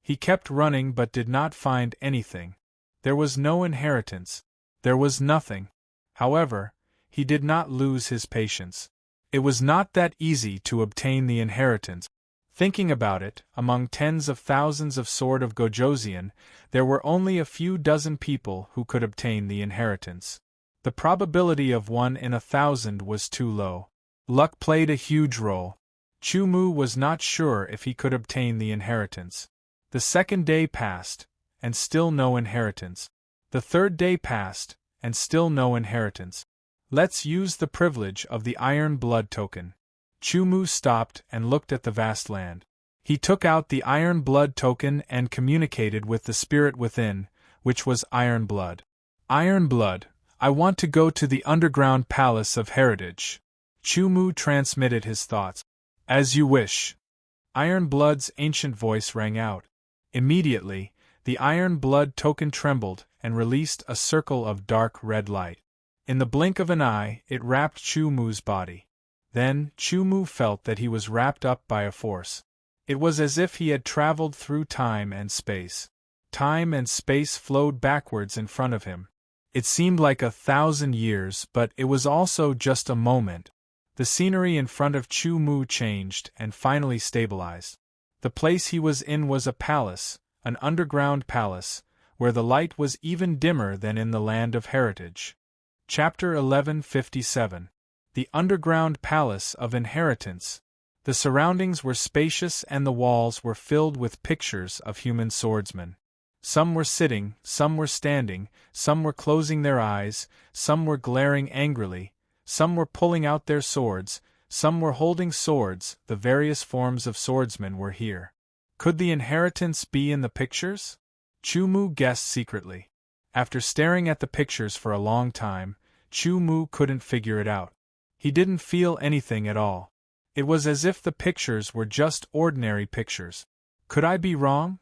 He kept running but did not find anything. There was no inheritance. There was nothing. However, he did not lose his patience. It was not that easy to obtain the inheritance. Thinking about it, among tens of thousands of Sword of Gojosian, there were only a few dozen people who could obtain the inheritance. The probability of 1 in 1,000 was too low. Luck played a huge role. Chu was not sure if he could obtain the inheritance. The second day passed, and still no inheritance. The third day passed, and still no inheritance. Let's use the privilege of the Iron Blood token. Chu stopped and looked at the vast land. He took out the Iron Blood token and communicated with the spirit within, which was Iron Blood. Iron Blood, I want to go to the underground Palace of Heritage. Chu transmitted his thoughts. As you wish. Iron Blood's ancient voice rang out. Immediately, the Iron Blood token trembled and released a circle of dark red light. In the blink of an eye, it wrapped Chu body. Then, Chu felt that he was wrapped up by a force. It was as if he had traveled through time and space. Time and space flowed backwards in front of him. It seemed like 1,000 years, but it was also just a moment. The scenery in front of Chu changed and finally stabilized. The place he was in was a palace, an underground palace, where the light was even dimmer than in the Land of Heritage. Chapter 1157. The Underground Palace of Inheritance. The surroundings were spacious and the walls were filled with pictures of human swordsmen. Some were sitting, some were standing, some were closing their eyes, some were glaring angrily, some were pulling out their swords, some were holding swords. The various forms of swordsmen were here. Could the inheritance be in the pictures? Chu guessed secretly. After staring at the pictures for a long time, Chu couldn't figure it out. He didn't feel anything at all. It was as if the pictures were just ordinary pictures. Could I be wrong?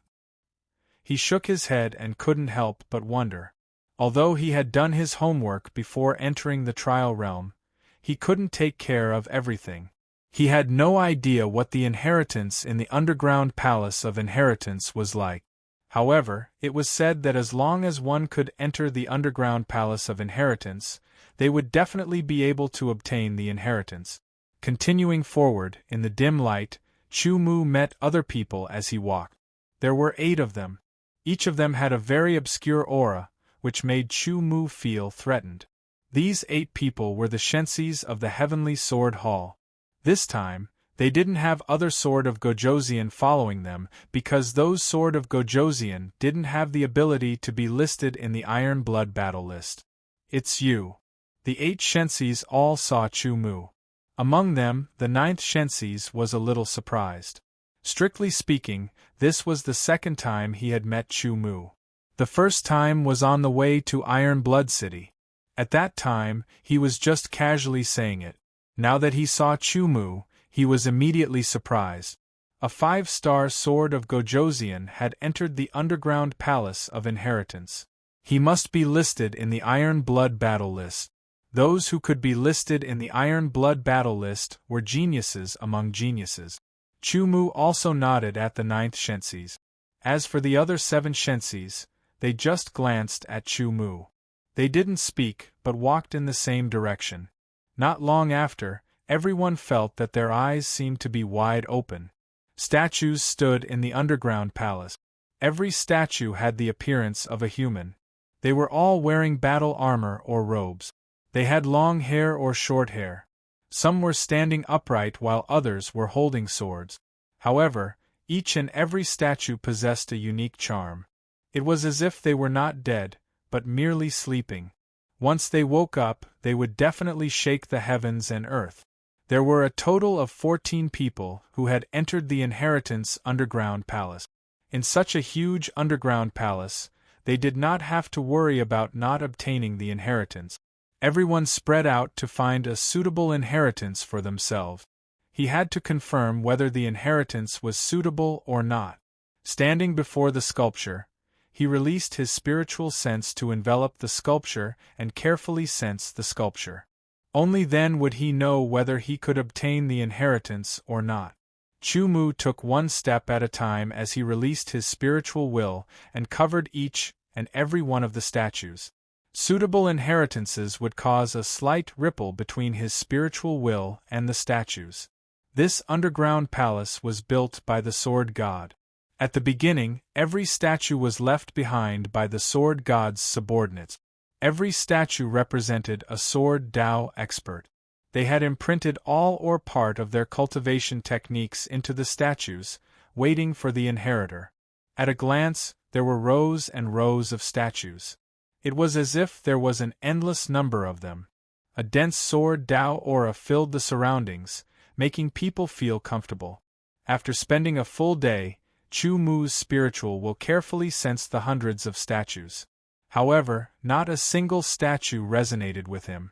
He shook his head and couldn't help but wonder. Although he had done his homework before entering the trial realm, he couldn't take care of everything. He had no idea what the inheritance in the underground Palace of Inheritance was like. However, it was said that as long as one could enter the underground Palace of Inheritance, they would definitely be able to obtain the inheritance. Continuing forward, in the dim light, Chu met other people as he walked. There were 8 of them. Each of them had a very obscure aura, which made Chu feel threatened. These 8 people were the Shensis of the Heavenly Sword Hall. This time, they didn't have other Sword of Gojosian following them because those Sword of Gojosian didn't have the ability to be listed in the Iron Blood battle list. It's you. The 8 Shensis all saw Chu. Among them, the 9th Shensis was a little surprised. Strictly speaking, this was the second time he had met Chu. The first time was on the way to Iron Blood City. At that time, he was just casually saying it. Now that he saw Chu, he was immediately surprised. A 5-star Sword of Gojosian had entered the underground Palace of Inheritance. He must be listed in the Iron Blood battle list. Those who could be listed in the Iron Blood battle list were geniuses among geniuses. Chu also nodded at the 9th Shensis. As for the other 7 Shensis, they just glanced at Chu. They didn't speak, but walked in the same direction. Not long after, everyone felt that their eyes seemed to be wide open. Statues stood in the underground palace. Every statue had the appearance of a human. They were all wearing battle armor or robes. They had long hair or short hair. Some were standing upright while others were holding swords. However, Each and every statue possessed a unique charm. It was as if they were not dead, but merely sleeping. Once they woke up, they would definitely shake the heavens and earth. There were a total of 14 people who had entered the Inheritance underground palace. In such a huge underground palace, they did not have to worry about not obtaining the inheritance. Everyone spread out to find a suitable inheritance for themselves. He had to confirm whether the inheritance was suitable or not. Standing before the sculpture, he released his spiritual sense to envelop the sculpture and carefully sense the sculpture. Only then would he know whether he could obtain the inheritance or not. Chu Mu took one step at a time as he released his spiritual will and covered each and every one of the statues. Suitable inheritances would cause a slight ripple between his spiritual will and the statues. This underground palace was built by the Sword God. At the beginning, every statue was left behind by the Sword God's subordinates. Every statue represented a Sword Dao expert. They had imprinted all or part of their cultivation techniques into the statues, waiting for the inheritor. At a glance, there were rows and rows of statues. It was as if there was an endless number of them. A dense Sword Dao aura filled the surroundings, making people feel comfortable. After spending a full day, Chu Mu's spiritual will carefully sense the hundreds of statues. However, not a single statue resonated with him.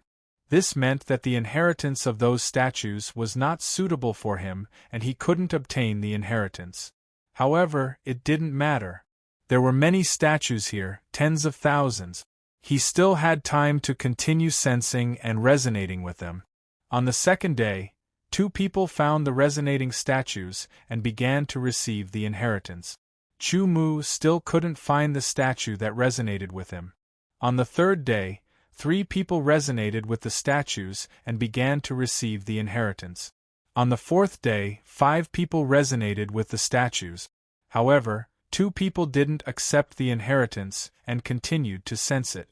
This meant that the inheritance of those statues was not suitable for him and he couldn't obtain the inheritance. However, it didn't matter. There were many statues here, tens of thousands. He still had time to continue sensing and resonating with them. On the second day, 2 people found the resonating statues and began to receive the inheritance. Chu Mu still couldn't find the statue that resonated with him. On the third day, 3 people resonated with the statues and began to receive the inheritance. On the fourth day, 5 people resonated with the statues. However, 2 people didn't accept the inheritance and continued to sense it.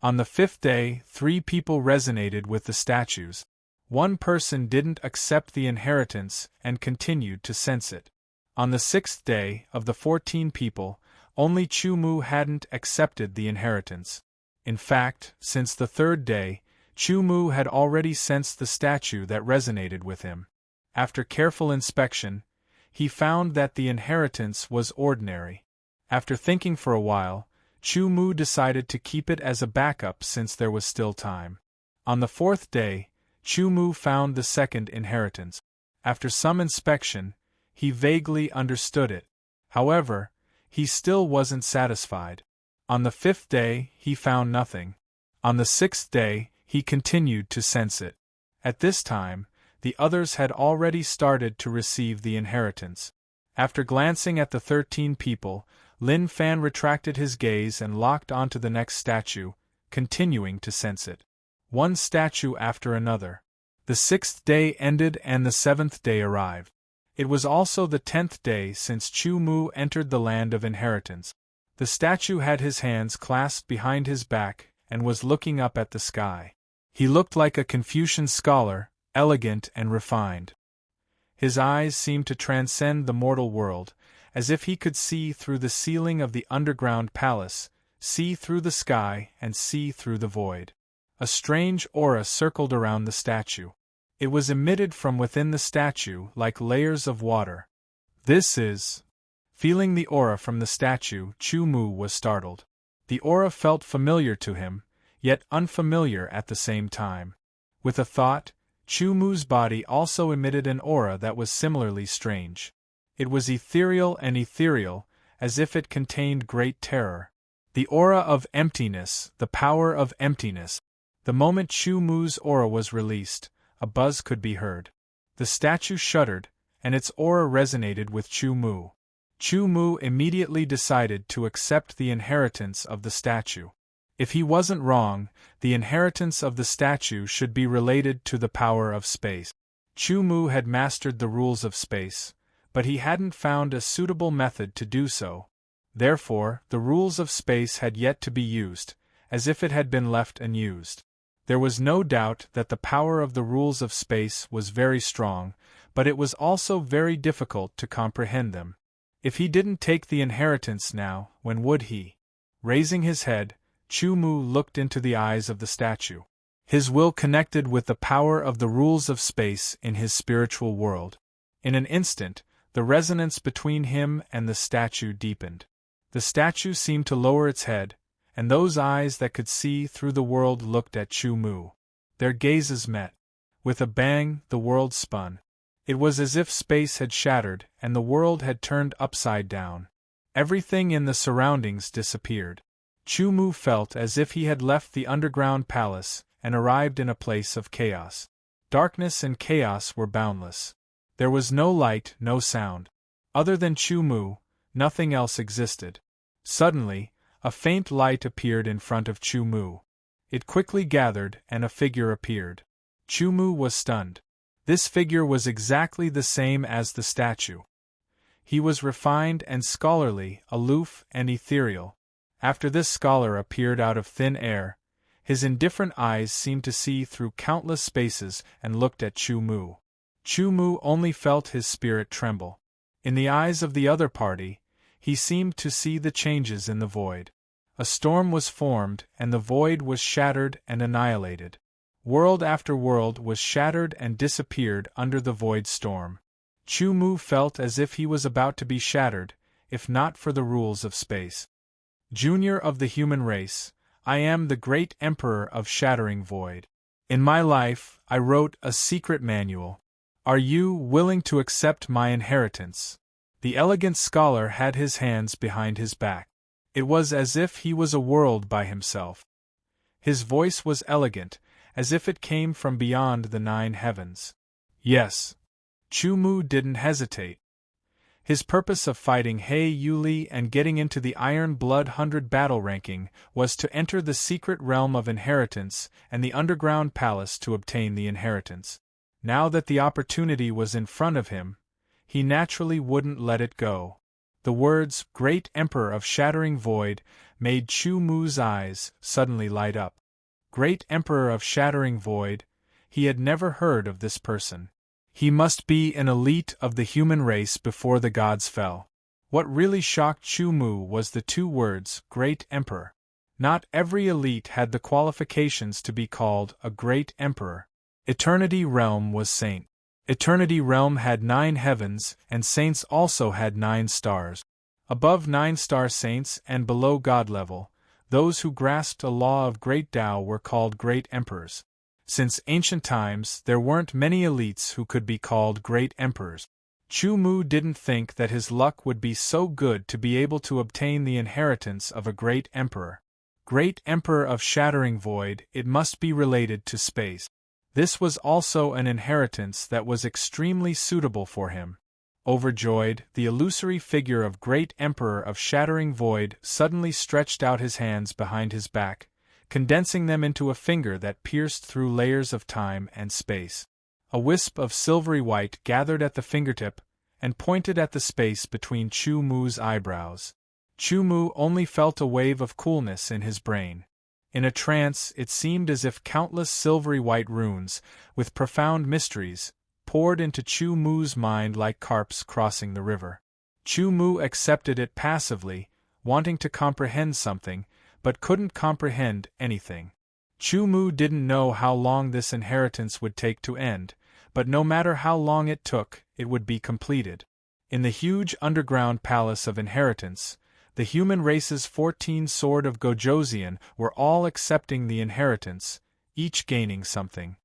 On the fifth day, 3 people resonated with the statues. 1 person didn't accept the inheritance and continued to sense it. On the 6th day, of the 14 people, only Chu Mu hadn't accepted the inheritance. In fact, since the 3rd day, Chu Mu had already sensed the statue that resonated with him. After careful inspection, he found that the inheritance was ordinary. After thinking for a while, Chu Mu decided to keep it as a backup since there was still time. On the 4th day, Chu Mu found the second inheritance. After some inspection, he vaguely understood it. However, he still wasn't satisfied. On the 5th day, he found nothing. On the 6th day, he continued to sense it. At this time, the others had already started to receive the inheritance. After glancing at the 13 people, Lin Fan retracted his gaze and locked onto the next statue, continuing to sense it. One statue after another. The 6th day ended and the 7th day arrived. It was also the 10th day since Chu Mu entered the land of inheritance. The statue had his hands clasped behind his back and was looking up at the sky. He looked like a Confucian scholar, elegant and refined. His eyes seemed to transcend the mortal world, as if he could see through the ceiling of the underground palace, see through the sky and see through the void. A strange aura circled around the statue. It was emitted from within the statue like layers of water. This is... Feeling the aura from the statue, Chu Mu was startled. The aura felt familiar to him, yet unfamiliar at the same time. With a thought, Chu Mu's body also emitted an aura that was similarly strange. It was ethereal and ethereal, as if it contained great terror. The aura of emptiness, the power of emptiness. The moment Chu Mu's aura was released, a buzz could be heard. The statue shuddered, and its aura resonated with Chu Mu. Chu Mu immediately decided to accept the inheritance of the statue. If he wasn't wrong, the inheritance of the statue should be related to the power of space. Chu Mu had mastered the rules of space, but he hadn't found a suitable method to do so. Therefore, the rules of space had yet to be used, as if it had been left unused. There was no doubt that the power of the rules of space was very strong, but it was also very difficult to comprehend them. If he didn't take the inheritance now, when would he? Raising his head, Chu Mu looked into the eyes of the statue. His will connected with the power of the rules of space in his spiritual world. In an instant, the resonance between him and the statue deepened. The statue seemed to lower its head, and those eyes that could see through the world looked at Chu Mu. Their gazes met. With a bang, the world spun. It was as if space had shattered and the world had turned upside down. Everything in the surroundings disappeared. Chu Mu felt as if he had left the underground palace and arrived in a place of chaos. Darkness and chaos were boundless. There was no light, no sound. Other than Chu Mu, nothing else existed. Suddenly, a faint light appeared in front of Chu Mu. It quickly gathered and a figure appeared. Chu Mu was stunned. This figure was exactly the same as the statue. He was refined and scholarly, aloof and ethereal. After this scholar appeared out of thin air, his indifferent eyes seemed to see through countless spaces and looked at Chu Mu. Chu Mu only felt his spirit tremble. In the eyes of the other party, he seemed to see the changes in the void. A storm was formed and the void was shattered and annihilated. World after world was shattered and disappeared under the void storm. Chu Mu felt as if he was about to be shattered, if not for the rules of space. Junior of the human race, I am the great emperor of shattering void. In my life, I wrote a secret manual. Are you willing to accept my inheritance? The elegant scholar had his hands behind his back. It was as if he was a world by himself. His voice was elegant, as if it came from beyond the 9 heavens. Yes. Chu Mu didn't hesitate. His purpose of fighting He Yuli and getting into the Iron Blood 100 battle ranking was to enter the secret realm of inheritance and the underground palace to obtain the inheritance. Now that the opportunity was in front of him, he naturally wouldn't let it go. The words, "Great Emperor of Shattering Void," made Chu Mu's eyes suddenly light up. Great Emperor of Shattering Void, he had never heard of this person. He must be an elite of the human race before the gods fell. What really shocked Chu Mu was the 2 words, Great Emperor. Not every elite had the qualifications to be called a Great Emperor. Eternity Realm was saint. Eternity Realm had 9 heavens, and saints also had 9 stars. Above 9-star saints and below God level, those who grasped a law of great Tao were called great emperors. Since ancient times, there weren't many elites who could be called great emperors. Chu Mu didn't think that his luck would be so good to be able to obtain the inheritance of a great emperor. Great Emperor of Shattering Void, it must be related to space. This was also an inheritance that was extremely suitable for him. Overjoyed, the illusory figure of Great Emperor of Shattering Void suddenly stretched out his hands behind his back, condensing them into a finger that pierced through layers of time and space. A wisp of silvery white gathered at the fingertip and pointed at the space between Chu Mu's eyebrows. Chu Mu only felt a wave of coolness in his brain. In a trance, it seemed as if countless silvery white runes, with profound mysteries, poured into Chu Mu's mind like carps crossing the river. Chu Mu accepted it passively, wanting to comprehend something, but couldn't comprehend anything. Chu Mu didn't know how long this inheritance would take to end, but no matter how long it took, it would be completed. In the huge underground palace of inheritance, the human race's 14 Sword of Gojoseon were all accepting the inheritance, each gaining something.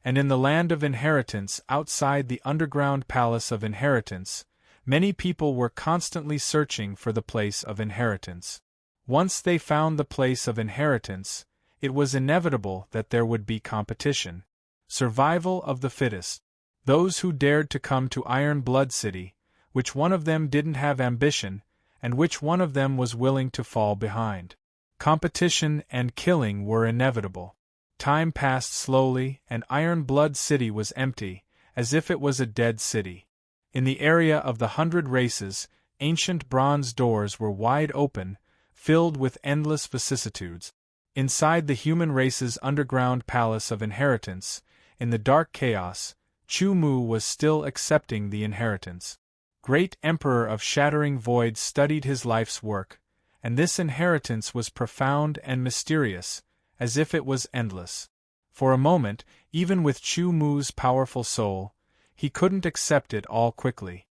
And in the land of inheritance outside the underground palace of inheritance, many people were constantly searching for the place of inheritance. Once they found the place of inheritance, it was inevitable that there would be competition. Survival of the fittest. Those who dared to come to Iron Blood City, which one of them didn't have ambition, and which one of them was willing to fall behind. Competition and killing were inevitable. Time passed slowly, and Iron Blood City was empty, as if it was a dead city. In the area of the 100 races, ancient bronze doors were wide open, filled with endless vicissitudes. Inside the human race's underground palace of inheritance, in the dark chaos, Chu Mu was still accepting the inheritance. great emperor of shattering voids studied his life's work, and this inheritance was profound and mysterious, as if it was endless. For a moment, even with Chu Mu's powerful soul, he couldn't accept it all quickly.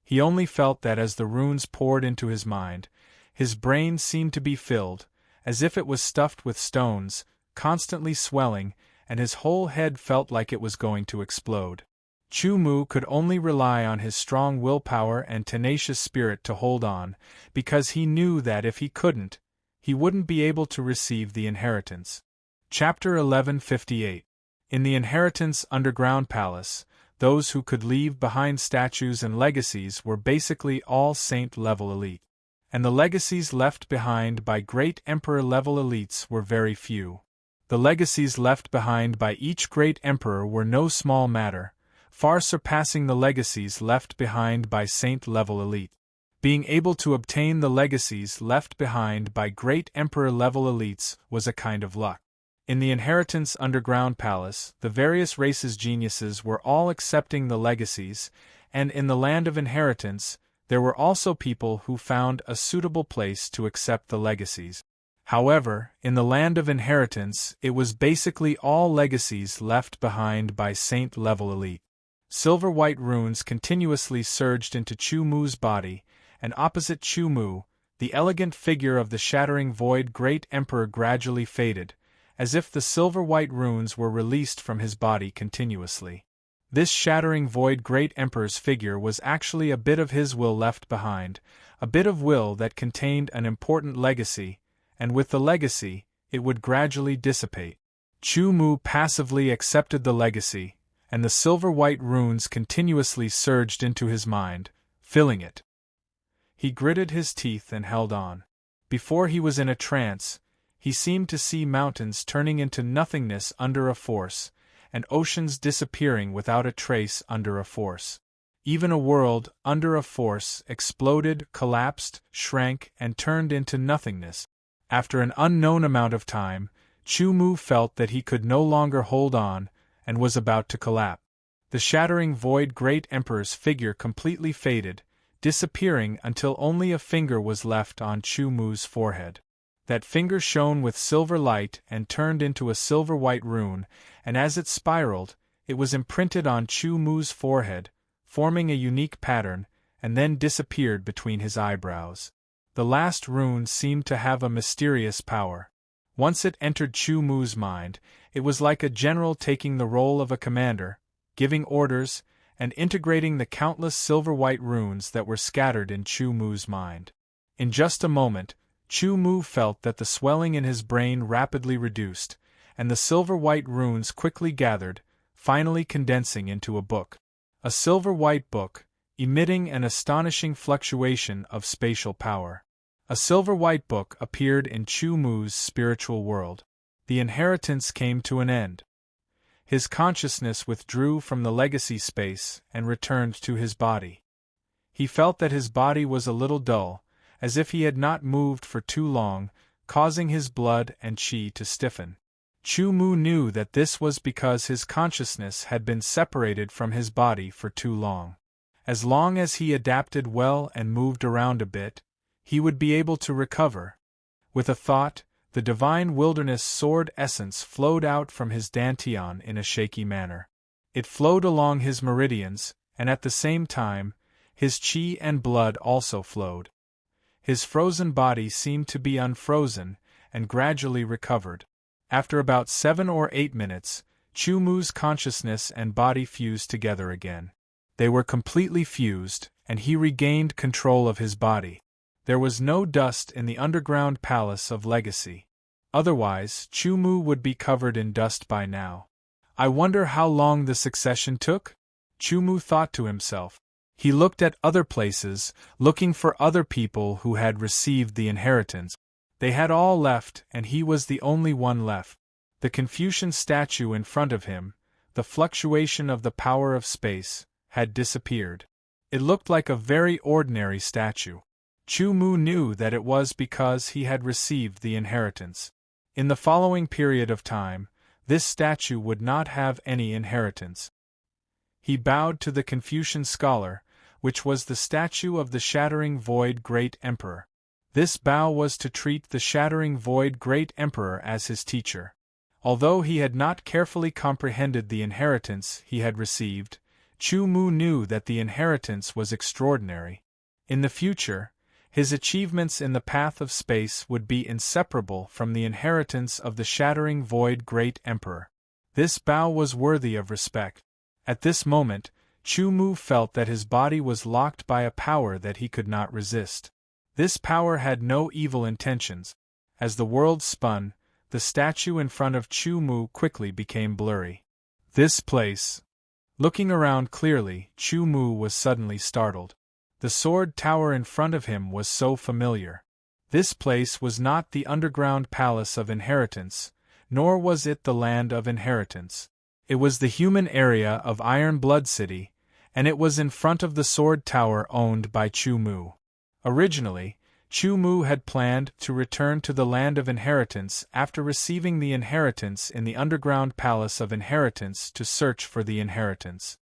He only felt that as the runes poured into his mind, his brain seemed to be filled, as if it was stuffed with stones, constantly swelling, and his whole head felt like it was going to explode. Chu Mu could only rely on his strong willpower and tenacious spirit to hold on, because he knew that if he couldn't, he wouldn't be able to receive the inheritance. Chapter 1158. In the Inheritance Underground Palace, those who could leave behind statues and legacies were basically all saint-level elite. And the legacies left behind by great emperor-level elites were very few. The legacies left behind by each great emperor were no small matter, far surpassing the legacies left behind by saint-level elite. Being able to obtain the legacies left behind by great emperor-level elites was a kind of luck. In the Inheritance Underground Palace, the various races' geniuses were all accepting the legacies, and in the Land of Inheritance, there were also people who found a suitable place to accept the legacies. However, in the Land of Inheritance, it was basically all legacies left behind by saint-level elite. Silver-white runes continuously surged into Chu Mu's body, and opposite Chu Mu, the elegant figure of the shattering void great emperor gradually faded, as if the silver-white runes were released from his body continuously. This shattering void great emperor's figure was actually a bit of his will left behind, a bit of will that contained an important legacy, and with the legacy, it would gradually dissipate. Chu Mu passively accepted the legacy, and the silver-white runes continuously surged into his mind, filling it. He gritted his teeth and held on. Before he was in a trance, he seemed to see mountains turning into nothingness under a force, and oceans disappearing without a trace under a force. Even a world, under a force, exploded, collapsed, shrank, and turned into nothingness. After an unknown amount of time, Chu Mu felt that he could no longer hold on, and was about to collapse. The shattering void great emperor's figure completely faded, disappearing until only a finger was left on Chu Mu's forehead. That finger shone with silver light and turned into a silver-white rune, and as it spiraled, it was imprinted on Chu Mu's forehead, forming a unique pattern, and then disappeared between his eyebrows. The last rune seemed to have a mysterious power. Once it entered Chu Mu's mind, it was like a general taking the role of a commander, giving orders, and integrating the countless silver-white runes that were scattered in Chu Mu's mind. In just a moment, Chu Mu felt that the swelling in his brain rapidly reduced, and the silver-white runes quickly gathered, finally condensing into a book. A silver-white book, emitting an astonishing fluctuation of spatial power. A silver-white book appeared in Chu Mu's spiritual world. The inheritance came to an end. His consciousness withdrew from the legacy space and returned to his body. He felt that his body was a little dull, as if he had not moved for too long, causing his blood and qi to stiffen. Chu Mu knew that this was because his consciousness had been separated from his body for too long. As long as he adapted well and moved around a bit, he would be able to recover. With a thought, the divine wilderness sword essence flowed out from his dantian in a shaky manner. It flowed along his meridians, and at the same time, his qi and blood also flowed. His frozen body seemed to be unfrozen, and gradually recovered. After about 7 or 8 minutes, Chu Mu's consciousness and body fused together again. They were completely fused, and he regained control of his body. There was no dust in the underground palace of legacy. Otherwise, Chu Mu would be covered in dust by now. I wonder how long the succession took? Chu Mu thought to himself. He looked at other places, looking for other people who had received the inheritance. They had all left, and he was the only one left. The Confucian statue in front of him, the fluctuation of the power of space, had disappeared. It looked like a very ordinary statue. Chu Mu knew that it was because he had received the inheritance. In the following period of time, this statue would not have any inheritance. He bowed to the Confucian scholar, which was the statue of the Shattering Void Great Emperor. This Bao was to treat the Shattering Void Great Emperor as his teacher. Although he had not carefully comprehended the inheritance he had received, Chu Mu knew that the inheritance was extraordinary. In the future, his achievements in the path of space would be inseparable from the inheritance of the Shattering Void Great Emperor. This Bao was worthy of respect. At this moment, Chu Mu felt that his body was locked by a power that he could not resist. This power had no evil intentions. As the world spun, the statue in front of Chu Mu quickly became blurry. This place. Looking around clearly, Chu Mu was suddenly startled. The sword tower in front of him was so familiar. This place was not the underground palace of inheritance, nor was it the land of inheritance. It was the human area of Iron Blood City, and it was in front of the sword tower owned by Chu Mu. Originally, Chu Mu had planned to return to the land of inheritance after receiving the inheritance in the underground palace of inheritance to search for the inheritance.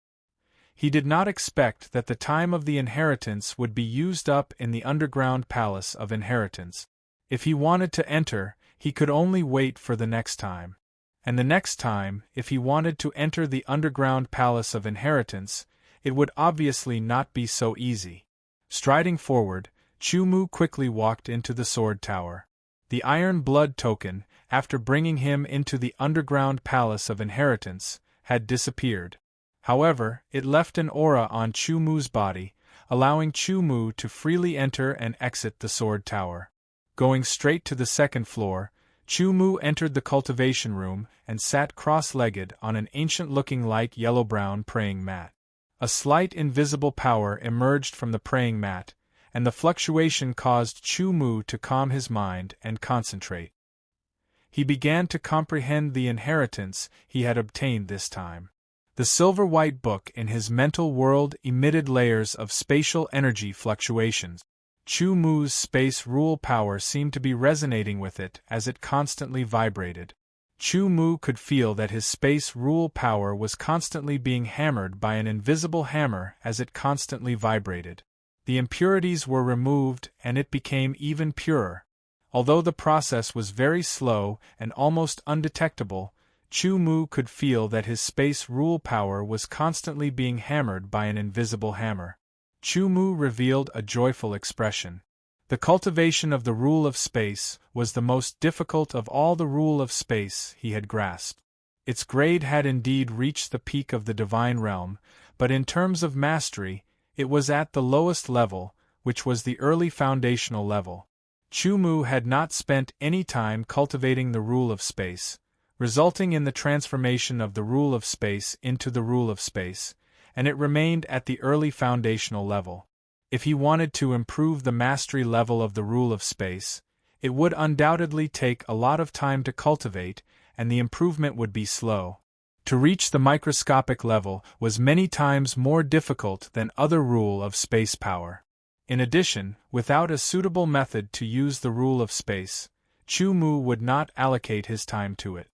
He did not expect that the time of the inheritance would be used up in the underground palace of inheritance. If he wanted to enter, he could only wait for the next time. And the next time, if he wanted to enter the underground palace of inheritance, it would obviously not be so easy. Striding forward, Chu Mu quickly walked into the sword tower. The Iron Blood token, after bringing him into the underground palace of inheritance, had disappeared. However, it left an aura on Chu Mu's body, allowing Chu Mu to freely enter and exit the sword tower. Going straight to the second floor, Chu Mu entered the cultivation room and sat cross-legged on an ancient-looking light yellow-brown praying mat. A slight invisible power emerged from the praying mat, and the fluctuation caused Chu Mu to calm his mind and concentrate. He began to comprehend the inheritance he had obtained this time. The silver-white book in his mental world emitted layers of spatial energy fluctuations. Chu Mu's space rule power seemed to be resonating with it as it constantly vibrated. Chu Mu could feel that his space rule power was constantly being hammered by an invisible hammer as it constantly vibrated. The impurities were removed and it became even purer. Although the process was very slow and almost undetectable, Chu Mu could feel that his space rule power was constantly being hammered by an invisible hammer. Chu Mu revealed a joyful expression. The cultivation of the rule of space was the most difficult of all the rule of space he had grasped. Its grade had indeed reached the peak of the divine realm, but in terms of mastery, it was at the lowest level, which was the early foundational level. Chu Mu had not spent any time cultivating the rule of space, resulting in the transformation of the rule of space into the rule of space, and it remained at the early foundational level. If he wanted to improve the mastery level of the rule of space, it would undoubtedly take a lot of time to cultivate, and the improvement would be slow. To reach the microscopic level was many times more difficult than other rule of space power. In addition, without a suitable method to use the rule of space, Chu Mu would not allocate his time to it.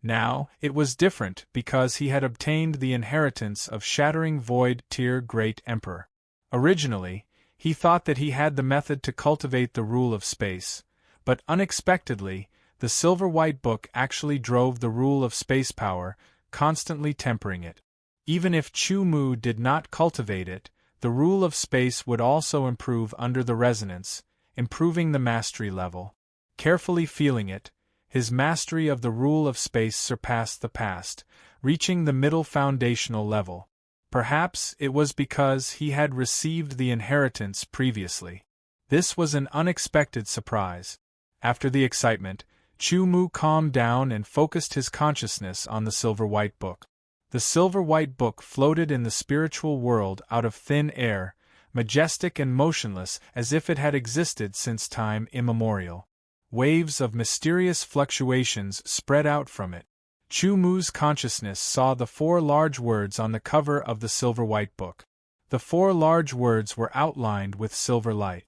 Now, it was different because he had obtained the inheritance of Shattering Void Tier Great Emperor. Originally, he thought that he had the method to cultivate the rule of space, but unexpectedly, the silver-white book actually drove the rule of space power, constantly tempering it. Even if Chu Mu did not cultivate it, the rule of space would also improve under the resonance, improving the mastery level. Carefully feeling it, his mastery of the rule of space surpassed the past, reaching the middle foundational level. Perhaps it was because he had received the inheritance previously. This was an unexpected surprise. After the excitement, Chu Mu calmed down and focused his consciousness on the silver-white book. The silver-white book floated in the spiritual world out of thin air, majestic and motionless as if it had existed since time immemorial. Waves of mysterious fluctuations spread out from it. Chu Mu's consciousness saw the 4 large words on the cover of the silver-white book. The 4 large words were outlined with silver light.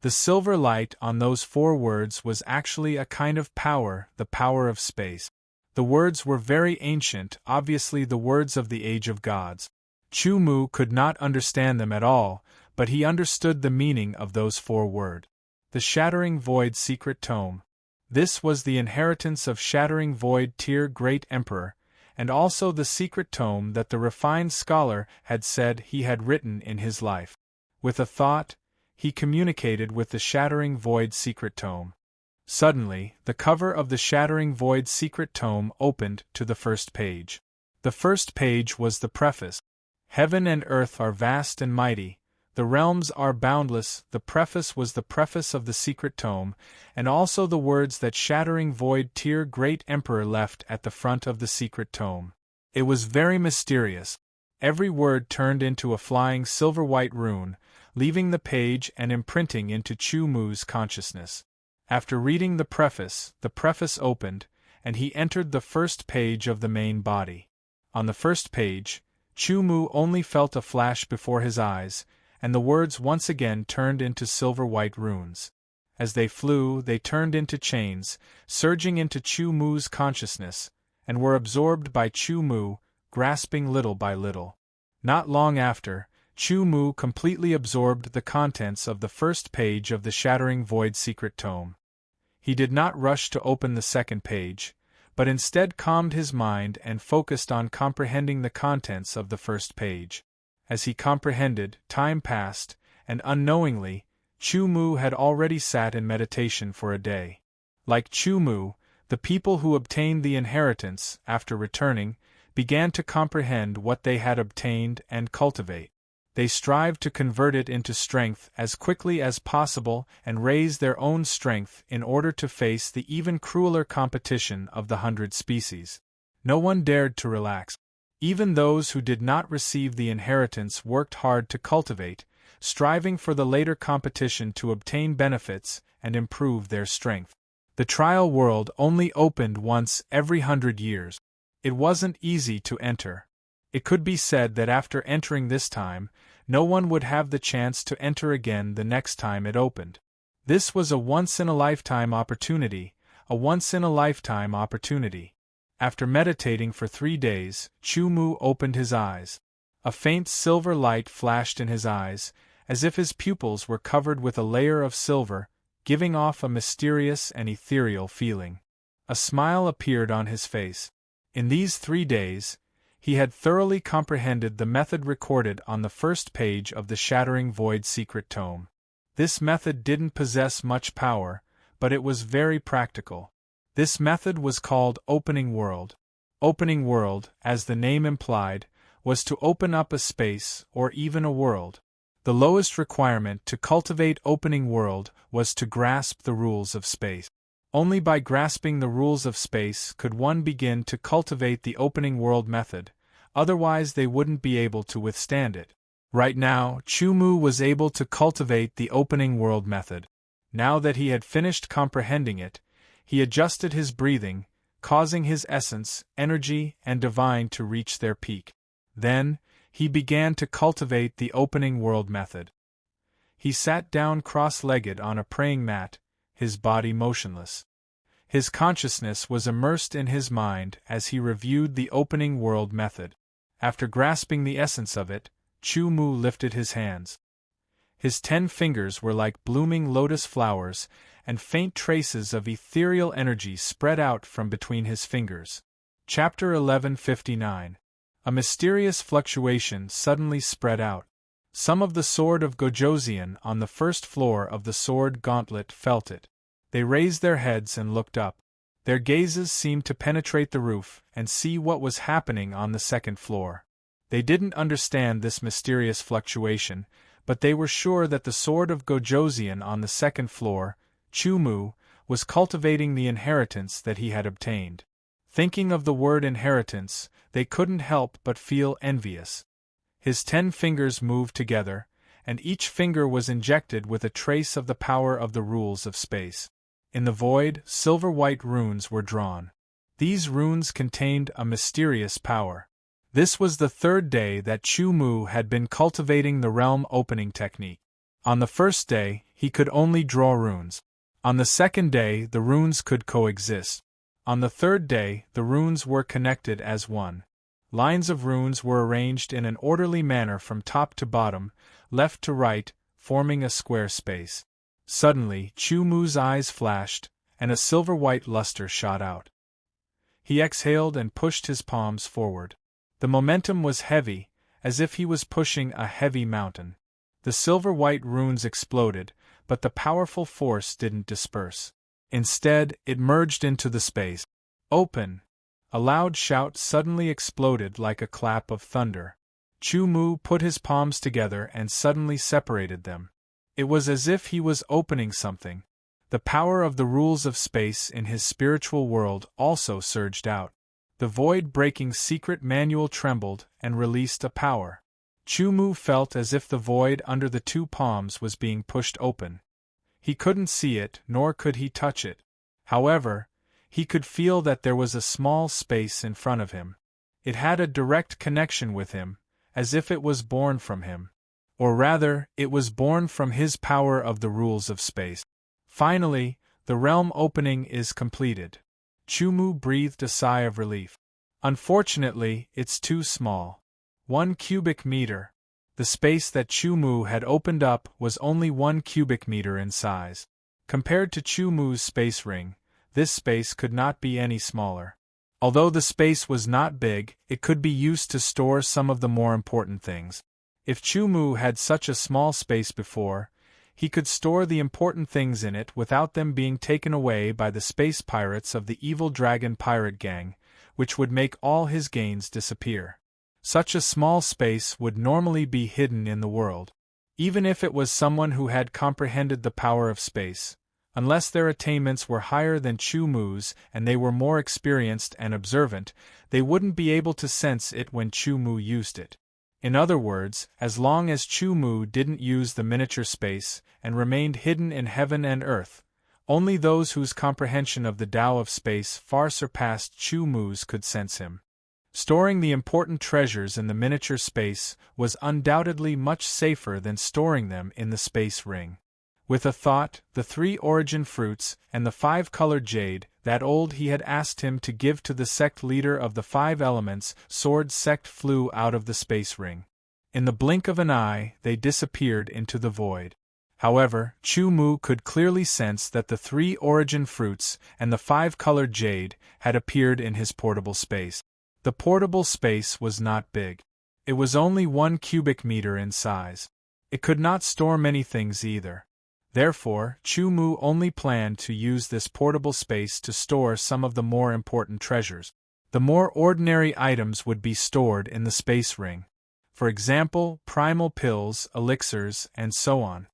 The silver light on those 4 words was actually a kind of power, the power of space. The words were very ancient, obviously the words of the Age of Gods. Chu Mu could not understand them at all, but he understood the meaning of those 4 words. The Shattering Void Secret Tome. This was the inheritance of Shattering Void Tier Great Emperor, and also the secret tome that the refined scholar had said he had written in his life. With a thought, he communicated with the Shattering Void Secret Tome. Suddenly, the cover of the Shattering Void Secret Tome opened to the first page. The first page was the preface. Heaven and earth are vast and mighty, the realms are boundless. The preface was the preface of the secret tome, and also the words that Shattering Void Tier Great Emperor left at the front of the secret tome. It was very mysterious. Every word turned into a flying silver-white rune, leaving the page and imprinting into Chu Mu's consciousness. After reading the preface opened, and he entered the first page of the main body. On the first page, Chu Mu only felt a flash before his eyes, and the words once again turned into silver-white runes. As they flew, they turned into chains, surging into Chu Mu's consciousness, and were absorbed by Chu Mu, grasping little by little. Not long after, Chu Mu completely absorbed the contents of the first page of the Shattering Void Secret Tome. He did not rush to open the second page, but instead calmed his mind and focused on comprehending the contents of the first page. As he comprehended, time passed, and unknowingly, Chu Mu had already sat in meditation for a day. Like Chu Mu, the people who obtained the inheritance, after returning, began to comprehend what they had obtained and cultivate. They strived to convert it into strength as quickly as possible and raise their own strength in order to face the even crueler competition of the 100 species. No one dared to relax. Even those who did not receive the inheritance worked hard to cultivate, striving for the later competition to obtain benefits and improve their strength. The trial world only opened once every 100 years. It wasn't easy to enter. It could be said that after entering this time, no one would have the chance to enter again the next time it opened. This was a once-in-a-lifetime opportunity, a once-in-a-lifetime opportunity. After meditating for 3 days, Chu Mu opened his eyes. A faint silver light flashed in his eyes, as if his pupils were covered with a layer of silver, giving off a mysterious and ethereal feeling. A smile appeared on his face. In these 3 days, he had thoroughly comprehended the method recorded on the first page of the Shattering Void Secret Tome. This method didn't possess much power, but it was very practical. This method was called Opening World. Opening World, as the name implied, was to open up a space or even a world. The lowest requirement to cultivate Opening World was to grasp the rules of space. Only by grasping the rules of space could one begin to cultivate the Opening World method, otherwise they wouldn't be able to withstand it. Right now, Chu Mu was able to cultivate the Opening World method. Now that he had finished comprehending it, he adjusted his breathing, causing his essence, energy, and divine to reach their peak. Then, he began to cultivate the Opening World method. He sat down cross-legged on a praying mat, his body motionless. His consciousness was immersed in his mind as he reviewed the Opening World method. After grasping the essence of it, Chu Mu lifted his hands. His 10 fingers were like blooming lotus flowers, and faint traces of ethereal energy spread out from between his fingers. Chapter 1159. A mysterious fluctuation suddenly spread out. Some of the sword of Gojoseon on the first floor of the sword gauntlet felt it. They raised their heads and looked up. Their gazes seemed to penetrate the roof and see what was happening on the second floor. They didn't understand this mysterious fluctuation, but they were sure that the sword of Gojoseon on the second floor, Chu Mu, was cultivating the inheritance that he had obtained. Thinking of the word inheritance, they couldn't help but feel envious. His 10 fingers moved together, and each finger was injected with a trace of the power of the rules of space. In the void, silver-white runes were drawn. These runes contained a mysterious power. This was the 3rd day that Chu Mu had been cultivating the realm opening technique. On the first day, he could only draw runes. On the second day, the runes could coexist. On the 3rd day, the runes were connected as one. Lines of runes were arranged in an orderly manner from top to bottom, left to right, forming a square space. Suddenly, Chu Mu's eyes flashed, and a silver-white luster shot out. He exhaled and pushed his palms forward. The momentum was heavy, as if he was pushing a heavy mountain. The silver-white runes exploded, but the powerful force didn't disperse. Instead, it merged into the space. Open! A loud shout suddenly exploded like a clap of thunder. Chu Mu put his palms together and suddenly separated them. It was as if he was opening something. The power of the rules of space in his spiritual world also surged out. The void-breaking secret manual trembled and released a power. Chu Mu felt as if the void under the two palms was being pushed open. He couldn't see it, nor could he touch it. However, he could feel that there was a small space in front of him. It had a direct connection with him, as if it was born from him. Or rather, it was born from his power of the rules of space. Finally, the realm opening is completed. Chu Mu breathed a sigh of relief. Unfortunately, it's too small. 1 cubic meter. The space that Chu Mu had opened up was only 1 cubic meter in size. Compared to Chu Mu's space ring, this space could not be any smaller. Although the space was not big, it could be used to store some of the more important things. If Chu Mu had such a small space before, he could store the important things in it without them being taken away by the space pirates of the evil dragon pirate gang, which would make all his gains disappear. Such a small space would normally be hidden in the world. Even if it was someone who had comprehended the power of space, unless their attainments were higher than Chu Mu's and they were more experienced and observant, they wouldn't be able to sense it when Chu Mu used it. In other words, as long as Chu Mu didn't use the miniature space and remained hidden in heaven and earth, only those whose comprehension of the Tao of space far surpassed Chu Mu's could sense him. Storing the important treasures in the miniature space was undoubtedly much safer than storing them in the space ring. With a thought, the 3 origin fruits and the 5-colored jade that old he had asked him to give to the sect leader of the 5 elements sword sect flew out of the space ring. In the blink of an eye, they disappeared into the void. However, Chu Mu could clearly sense that the 3 origin fruits and the 5-colored jade had appeared in his portable space. The portable space was not big. It was only 1 cubic meter in size. It could not store many things either. Therefore, Chu Mu only planned to use this portable space to store some of the more important treasures. The more ordinary items would be stored in the space ring. For example, primal pills, elixirs, and so on.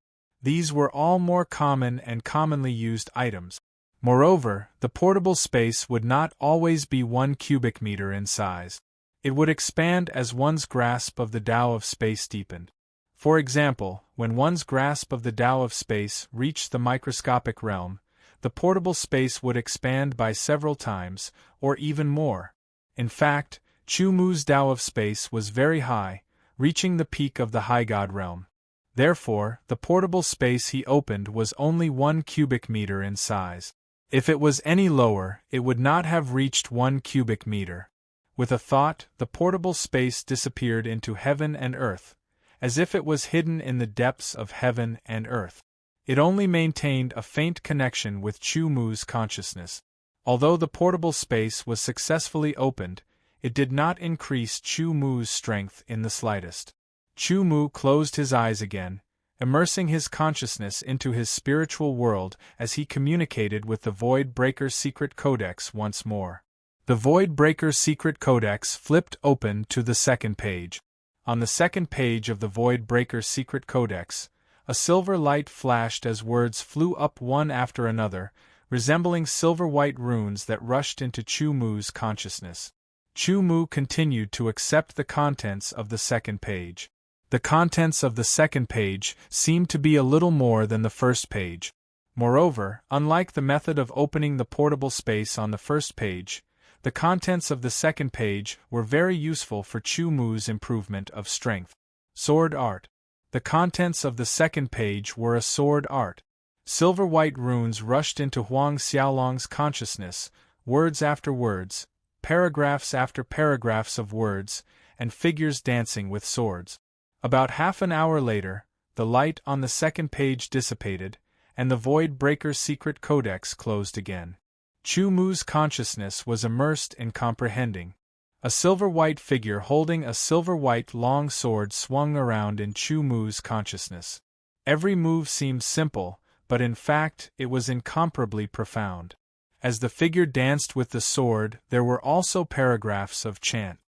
These were all more common and commonly used items. Moreover, the portable space would not always be 1 cubic meter in size. It would expand as one's grasp of the Tao of space deepened. For example, when one's grasp of the Tao of space reached the microscopic realm, the portable space would expand by several times, or even more. In fact, Chu Mu's Tao of space was very high, reaching the peak of the high god realm. Therefore, the portable space he opened was only 1 cubic meter in size. If it was any lower, it would not have reached 1 cubic meter. With a thought, the portable space disappeared into heaven and earth, as if it was hidden in the depths of heaven and earth. It only maintained a faint connection with Chu Mu's consciousness. Although the portable space was successfully opened, it did not increase Chu Mu's strength in the slightest. Chu Mu closed his eyes again, immersing his consciousness into his spiritual world as he communicated with the Void Breaker Secret Codex once more. The Void Breaker Secret Codex flipped open to the second page. On the second page of the Void Breaker Secret Codex, a silver light flashed as words flew up one after another, resembling silver-white runes that rushed into Chu Mu's consciousness. Chu Mu continued to accept the contents of the second page. The contents of the second page seemed to be a little more than the first page. Moreover, unlike the method of opening the portable space on the first page, the contents of the second page were very useful for Chu Mu's improvement of strength. Sword art. The contents of the second page were a sword art. Silver-white runes rushed into Huang Xiaolong's consciousness, words after words, paragraphs after paragraphs of words, and figures dancing with swords. About half an hour later, the light on the second page dissipated, and the Void Breaker's secret codex closed again. Chu Mu's consciousness was immersed in comprehending. A silver-white figure holding a silver-white long sword swung around in Chu Mu's consciousness. Every move seemed simple, but in fact it was incomparably profound. As the figure danced with the sword, there were also paragraphs of chant.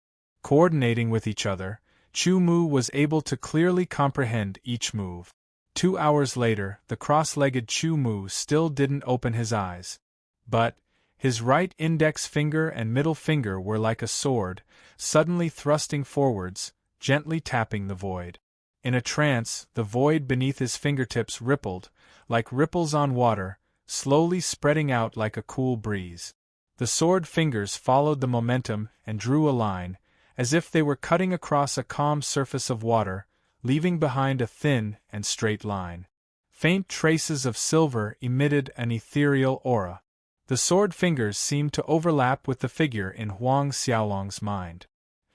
Coordinating with each other, Chu Mu was able to clearly comprehend each move. 2 hours later, the cross-legged Chu Mu still didn't open his eyes. But his right index finger and middle finger were like a sword, suddenly thrusting forwards, gently tapping the void. In a trance, the void beneath his fingertips rippled, like ripples on water, slowly spreading out like a cool breeze. The sword fingers followed the momentum and drew a line, as if they were cutting across a calm surface of water, leaving behind a thin and straight line. Faint traces of silver emitted an ethereal aura. The sword fingers seemed to overlap with the figure in Huang Xiaolong's mind.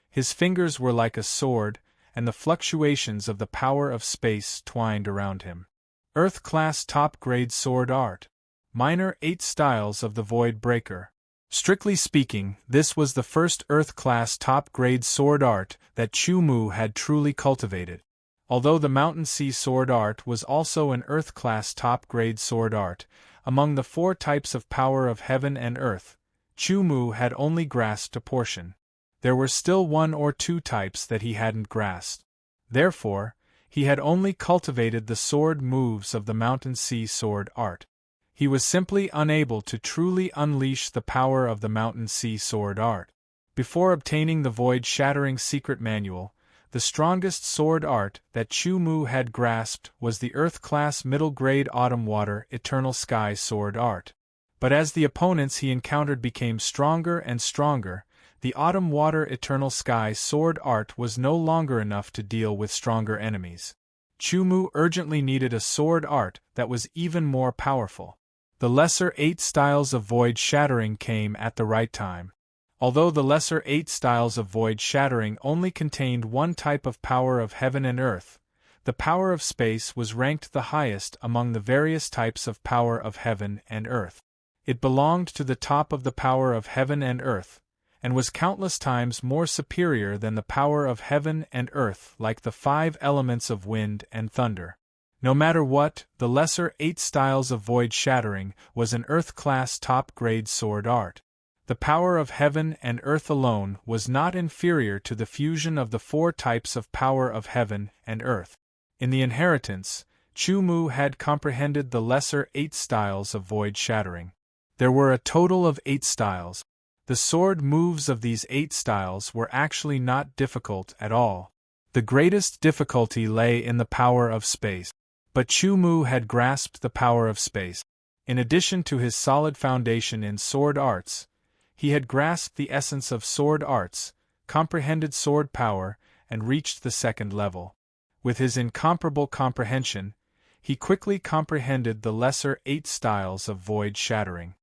His fingers were like a sword, and the fluctuations of the power of space twined around him. Earth-class top-grade sword art. Minor 8 styles of the Void Breaker. Strictly speaking, this was the first Earth-class top-grade sword art that Chu Mu had truly cultivated. Although the Mountain Sea sword art was also an Earth-class top-grade sword art, among the 4 types of power of heaven and earth, Chu Mu had only grasped a portion. There were still 1 or 2 types that he hadn't grasped. Therefore, he had only cultivated the sword moves of the Mountain Sea sword art. He was simply unable to truly unleash the power of the Mountain Sea sword art. Before obtaining the void-shattering secret manual, the strongest sword art that Chu Mu had grasped was the Earth-class middle-grade Autumn Water Eternal Sky sword art. But as the opponents he encountered became stronger and stronger, the Autumn Water Eternal Sky sword art was no longer enough to deal with stronger enemies. Chu Mu urgently needed a sword art that was even more powerful. The lesser 8 styles of void shattering came at the right time. Although the lesser 8 styles of void shattering only contained 1 type of power of heaven and earth, the power of space was ranked the highest among the various types of power of heaven and earth. It belonged to the top of the power of heaven and earth, and was countless times more superior than the power of heaven and earth, like the 5 elements of wind and thunder. No matter what, the lesser 8 styles of void shattering was an earth-class top-grade sword art. The power of heaven and earth alone was not inferior to the fusion of the 4 types of power of heaven and earth. In the inheritance, Chu Mu had comprehended the lesser 8 styles of void shattering. There were a total of 8 styles. The sword moves of these 8 styles were actually not difficult at all. The greatest difficulty lay in the power of space. But Chu Mu had grasped the power of space. In addition to his solid foundation in sword arts, he had grasped the essence of sword arts, comprehended sword power, and reached the 2nd level. With his incomparable comprehension, he quickly comprehended the lesser 8 styles of void shattering.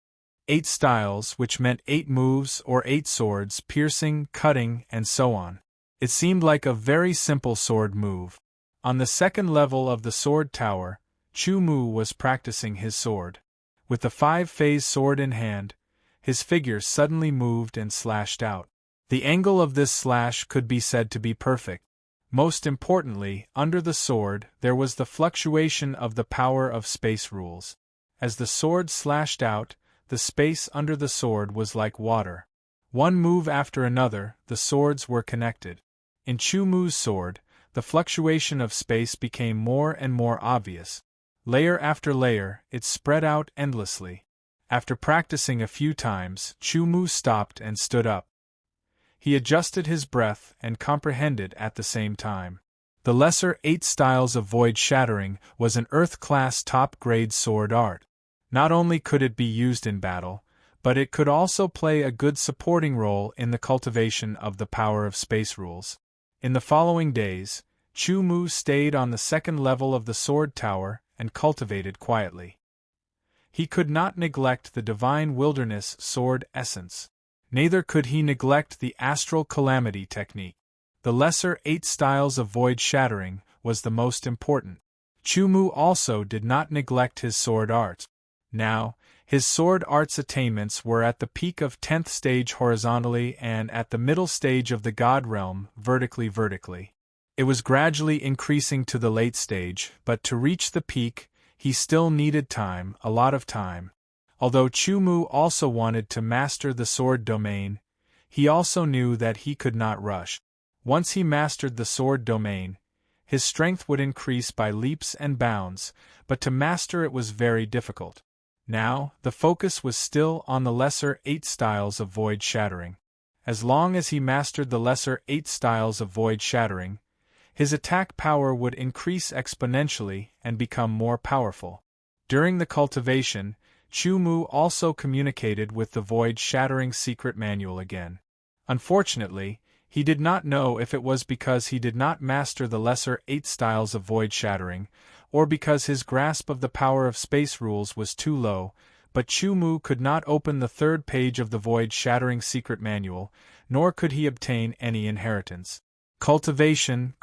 8 styles, which meant 8 moves or 8 swords, piercing, cutting, and so on. It seemed like a very simple sword move. On the 2nd level of the sword tower, Chu Mu was practicing his sword. With the 5-phase sword in hand, his figure suddenly moved and slashed out. The angle of this slash could be said to be perfect. Most importantly, under the sword, there was the fluctuation of the power of space rules. As the sword slashed out, the space under the sword was like water. One move after another, the swords were connected. In Chu Mu's sword, the fluctuation of space became more and more obvious. Layer after layer, it spread out endlessly. After practicing a few times, Chu Mu stopped and stood up. He adjusted his breath and comprehended at the same time. The lesser 8 styles of void shattering was an earth-class top-grade sword art. Not only could it be used in battle, but it could also play a good supporting role in the cultivation of the power of space rules. In the following days, Chu Mu stayed on the 2nd level of the sword tower and cultivated quietly. He could not neglect the divine wilderness sword essence. Neither could he neglect the astral calamity technique. The lesser 8 styles of void shattering was the most important. Chu Mu also did not neglect his sword art. Now, his sword art's attainments were at the peak of 10th stage horizontally and at the middle stage of the God realm vertically. It was gradually increasing to the late stage, but to reach the peak, he still needed time, a lot of time. Although Chu Mu also wanted to master the sword domain, he also knew that he could not rush. Once he mastered the sword domain, his strength would increase by leaps and bounds, but to master it was very difficult. Now, the focus was still on the lesser 8 styles of void shattering. As long as he mastered the lesser 8 styles of void shattering, his attack power would increase exponentially and become more powerful. During the cultivation, Chu Mu also communicated with the void shattering secret manual again. Unfortunately, he did not know if it was because he did not master the lesser 8 styles of void shattering, or because his grasp of the power of space rules was too low, but Chu Mu could not open the 3rd page of the void shattering secret manual, nor could he obtain any inheritance. Cultivation.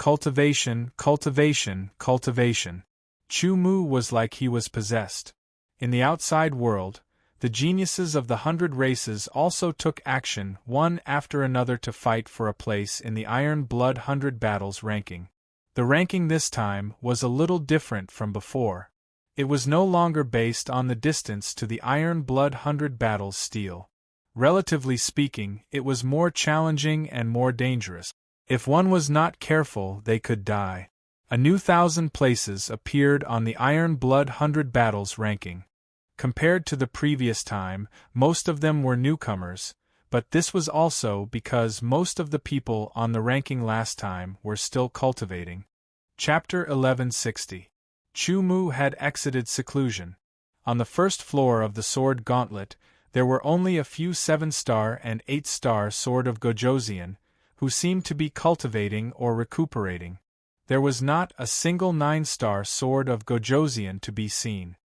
Chu Mu was like he was possessed. In the outside world, the geniuses of the 100 races also took action one after another to fight for a place in the Iron Blood 100 Battles ranking. The ranking this time was a little different from before. It was no longer based on the distance to the Iron Blood 100 Battles steel. Relatively speaking, it was more challenging and more dangerous. If one was not careful, they could die. A new 1,000 places appeared on the Iron Blood 100 Battles ranking. Compared to the previous time, most of them were newcomers, but this was also because most of the people on the ranking last time were still cultivating. Chapter 1160. Chu Mu had exited seclusion. On the first floor of the Sword Gauntlet, there were only a few 7-star and 8-star Sword of Gojoseon, who seemed to be cultivating or recuperating. There was not a single 9-star Sword of Gojoseon to be seen.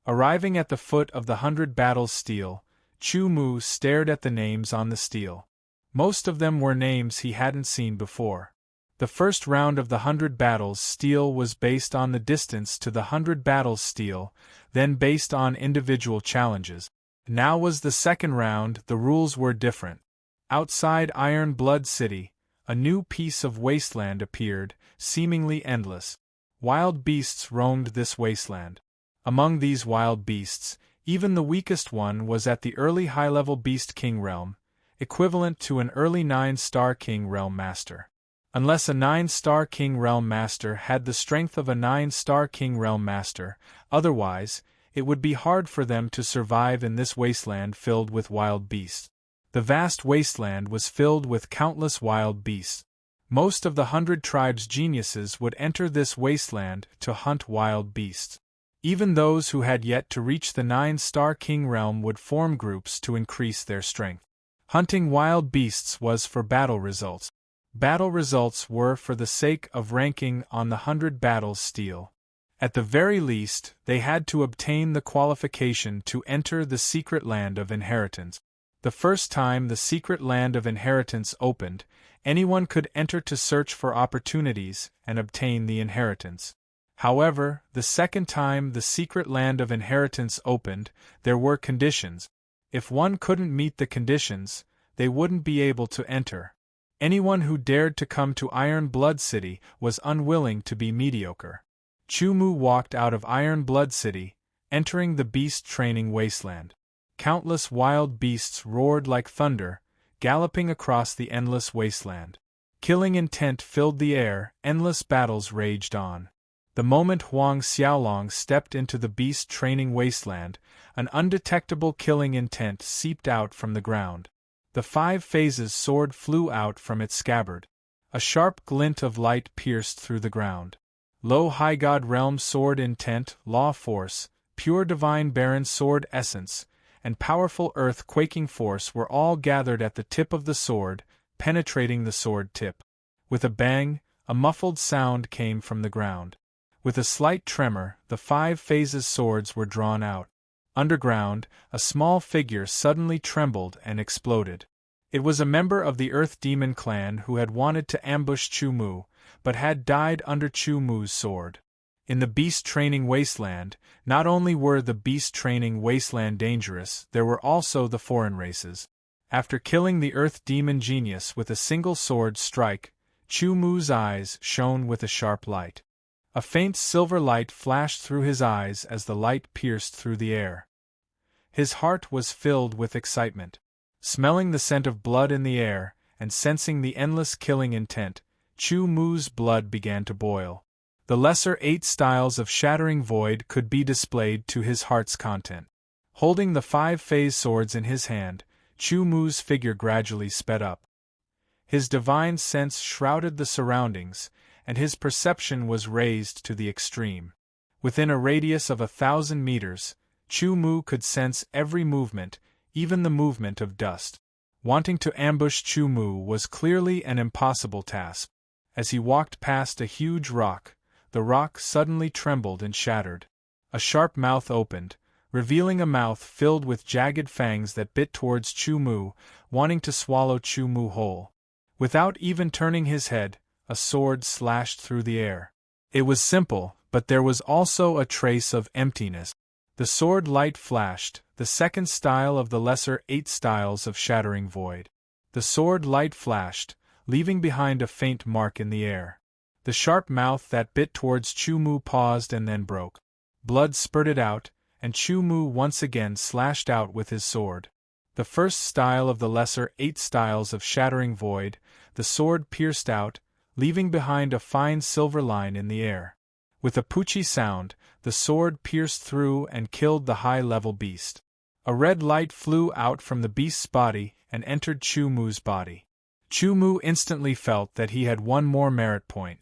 Arriving at the foot of the 100 Battles stele, Chu Mu stared at the names on the stele. Most of them were names he hadn't seen before. The first round of the 100 Battles stele was based on the distance to the 100 Battles stele, then based on individual challenges. Now was the second round. The rules were different. Outside Iron Blood City, a new piece of wasteland appeared, seemingly endless. Wild beasts roamed this wasteland. Among these wild beasts, even the weakest one was at the early high-level Beast King realm, equivalent to an early 9-star King realm master. Unless a 9-star King realm master had the strength of a 9-star King realm master, otherwise, it would be hard for them to survive in this wasteland filled with wild beasts. The vast wasteland was filled with countless wild beasts. Most of the 100 tribes' geniuses would enter this wasteland to hunt wild beasts. Even those who had yet to reach the 9-star King realm would form groups to increase their strength. Hunting wild beasts was for battle results. Battle results were for the sake of ranking on the 100 Battles stele. At the very least, they had to obtain the qualification to enter the secret land of inheritance. The first time the secret land of inheritance opened, anyone could enter to search for opportunities and obtain the inheritance. However, the second time the secret land of inheritance opened, there were conditions. If one couldn't meet the conditions, they wouldn't be able to enter. Anyone who dared to come to Iron Blood City was unwilling to be mediocre. Chu Mu walked out of Iron Blood City, entering the beast training wasteland. Countless wild beasts roared like thunder, galloping across the endless wasteland. Killing intent filled the air, endless battles raged on. The moment Huang Xiaolong stepped into the beast training wasteland, an undetectable killing intent seeped out from the ground. The 5 phases sword flew out from its scabbard. A sharp glint of light pierced through the ground. Low High God Realm sword intent, law force, pure divine Baron sword essence, and powerful earth quaking force were all gathered at the tip of the sword, penetrating the sword tip. With a bang, a muffled sound came from the ground. With a slight tremor, the 5 phases swords were drawn out. Underground, a small figure suddenly trembled and exploded. It was a member of the Earth Demon clan who had wanted to ambush Chu Mu, but had died under Chu Mu's sword. In the beast training wasteland, not only were the beast training wasteland dangerous, there were also the foreign races. After killing the earth demon genius with a single sword strike, Chu Mu's eyes shone with a sharp light. A faint silver light flashed through his eyes as the light pierced through the air. His heart was filled with excitement. Smelling the scent of blood in the air, and sensing the endless killing intent, Chu Mu's blood began to boil. The lesser 8 styles of shattering void could be displayed to his heart's content. Holding the 5 phase swords in his hand, Chu Mu's figure gradually sped up. His divine sense shrouded the surroundings, and his perception was raised to the extreme. Within a radius of 1,000 meters, Chu Mu could sense every movement, even the movement of dust. Wanting to ambush Chu Mu was clearly an impossible task. As he walked past a huge rock, the rock suddenly trembled and shattered. A sharp mouth opened, revealing a mouth filled with jagged fangs that bit towards Chu Mu, wanting to swallow Chu Mu whole. Without even turning his head, a sword slashed through the air. It was simple, but there was also a trace of emptiness. The sword light flashed, the second style of the lesser 8 styles of shattering void. The sword light flashed, leaving behind a faint mark in the air. The sharp mouth that bit towards Chu Mu paused and then broke. Blood spurted out, and Chu Mu once again slashed out with his sword. The first style of the lesser 8 styles of shattering void, the sword pierced out, leaving behind a fine silver line in the air. With a poochie sound, the sword pierced through and killed the high-level beast. A red light flew out from the beast's body and entered Chu Mu's body. Chu Mu instantly felt that he had 1 more merit point.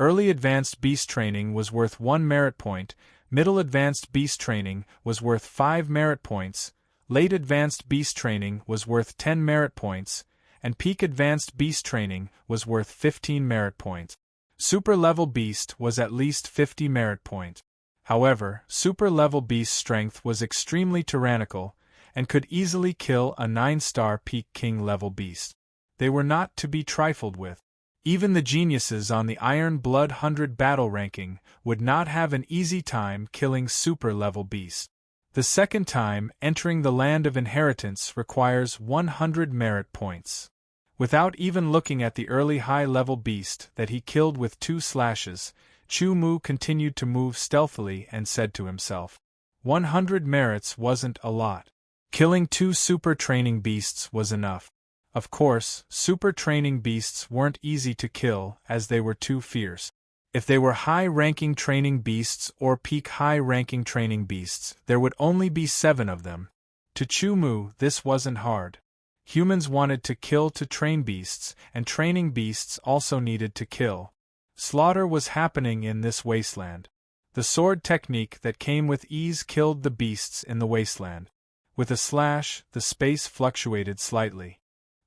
Early advanced beast training was worth 1 merit point, middle advanced beast training was worth 5 merit points, late advanced beast training was worth 10 merit points, and peak advanced beast training was worth 15 merit points. Super level beast was at least 50 merit points. However, super level beast strength was extremely tyrannical, and could easily kill a 9-star peak king level beast. They were not to be trifled with. Even the geniuses on the Iron Blood 100 battle ranking would not have an easy time killing super-level beasts. The second time entering the Land of Inheritance requires 100 merit points. Without even looking at the early high-level beast that he killed with 2 slashes, Chu Mu continued to move stealthily and said to himself, 100 merits wasn't a lot. Killing 2 super training beasts was enough. Of course, super training beasts weren't easy to kill as they were too fierce. If they were high-ranking training beasts or peak high-ranking training beasts, there would only be 7 of them. To Chu Mu, this wasn't hard. Humans wanted to kill to train beasts, and training beasts also needed to kill. Slaughter was happening in this wasteland. The sword technique that came with ease killed the beasts in the wasteland. With a slash, the space fluctuated slightly.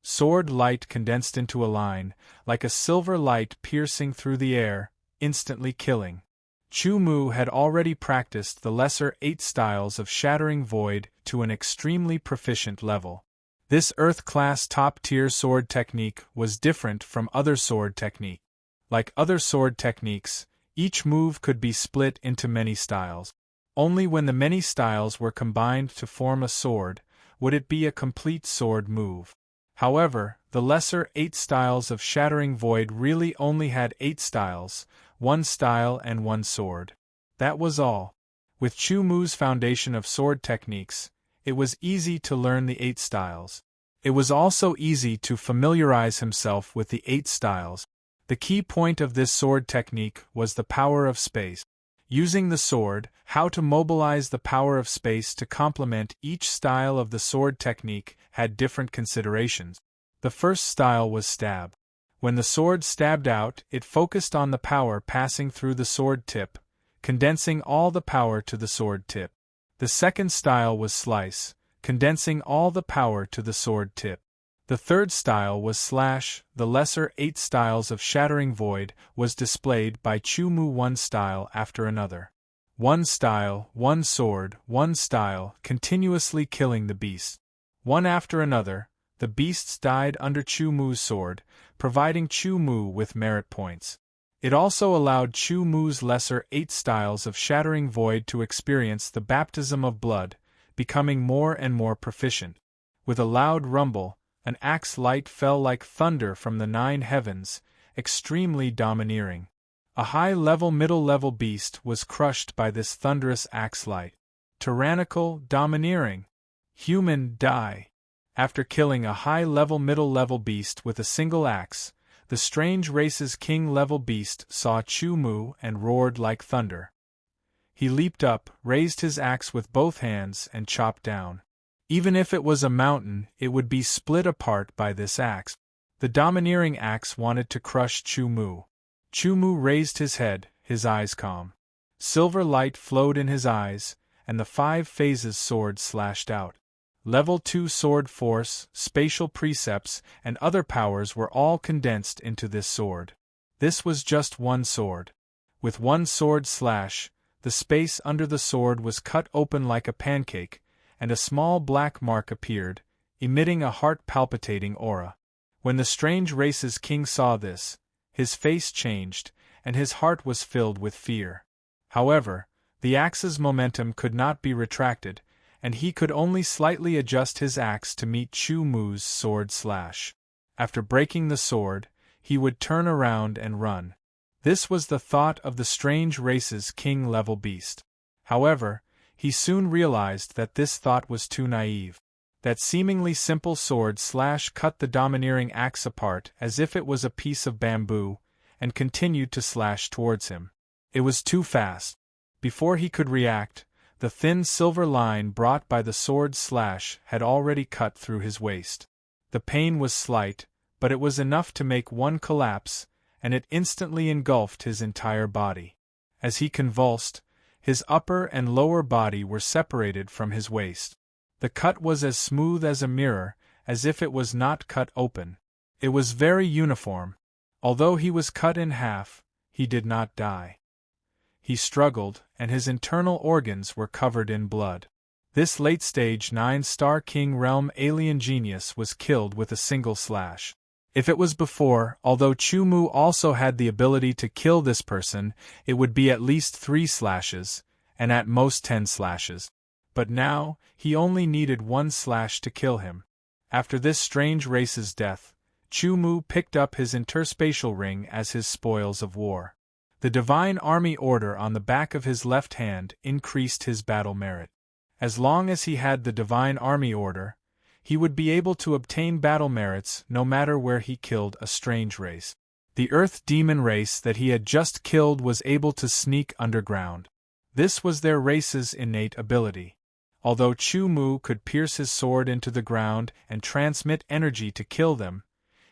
Sword light condensed into a line, like a silver light piercing through the air, instantly killing. Chu Mu had already practiced the lesser 8 styles of shattering void to an extremely proficient level. This Earth-class top-tier sword technique was different from other sword technique. Like other sword techniques, each move could be split into many styles. Only when the many styles were combined to form a sword would it be a complete sword move. However, the lesser 8 styles of shattering void really only had 8 styles, 1 style and 1 sword. That was all. With Chu Mu's foundation of sword techniques, it was easy to learn the 8 styles. It was also easy to familiarize himself with the 8 styles. The key point of this sword technique was the power of space. Using the sword, how to mobilize the power of space to complement each style of the sword technique had different considerations. The first style was stab. When the sword stabbed out, it focused on the power passing through the sword tip, condensing all the power to the sword tip. The second style was slice, condensing all the power to the sword tip. The third style was slash. The lesser 8 styles of shattering void was displayed by Chu Mu one style after another. One style, one sword, one style, continuously killing the beast. One after another, the beasts died under Chu Mu's sword, providing Chu Mu with merit points. It also allowed Chu Mu's lesser 8 styles of shattering void to experience the baptism of blood, becoming more and more proficient. With a loud rumble, an axe light fell like thunder from the 9 heavens, extremely domineering. A high-level middle-level beast was crushed by this thunderous axe light. Tyrannical, domineering. Human, die. After killing a high-level middle-level beast with a single axe, the strange race's king-level beast saw Chu Mu and roared like thunder. He leaped up, raised his axe with both hands, and chopped down. Even if it was a mountain, it would be split apart by this axe. The domineering axe wanted to crush Chu Mu. Chu Mu raised his head, his eyes calm. Silver light flowed in his eyes, and the 5 phases sword slashed out. Level 2 sword force, spatial precepts, and other powers were all condensed into this sword. This was just one sword. With one sword slash, the space under the sword was cut open like a pancake, and a small black mark appeared, emitting a heart-palpitating aura. When the strange race's king saw this, his face changed, and his heart was filled with fear. However, the axe's momentum could not be retracted, and he could only slightly adjust his axe to meet Chu Mu's sword slash. After breaking the sword, he would turn around and run. This was the thought of the strange race's king-level beast. However, he soon realized that this thought was too naive. That seemingly simple sword slash cut the domineering axe apart as if it was a piece of bamboo, and continued to slash towards him. It was too fast. Before he could react, the thin silver line brought by the sword slash had already cut through his waist. The pain was slight, but it was enough to make one collapse, and it instantly engulfed his entire body. As he convulsed, his upper and lower body were separated from his waist. The cut was as smooth as a mirror, as if it was not cut open. It was very uniform. Although he was cut in half, he did not die. He struggled, and his internal organs were covered in blood. This late-stage 9-star King Realm alien genius was killed with a single slash. If it was before, although Chu Mu also had the ability to kill this person, it would be at least 3 slashes, and at most 10 slashes. But now, he only needed 1 slash to kill him. After this strange race's death, Chu Mu picked up his interspatial ring as his spoils of war. The Divine Army Order on the back of his left hand increased his battle merit. As long as he had the Divine Army Order, he would be able to obtain battle merits no matter where he killed a strange race. The Earth Demon race that he had just killed was able to sneak underground. This was their race's innate ability. Although Chu Mu could pierce his sword into the ground and transmit energy to kill them,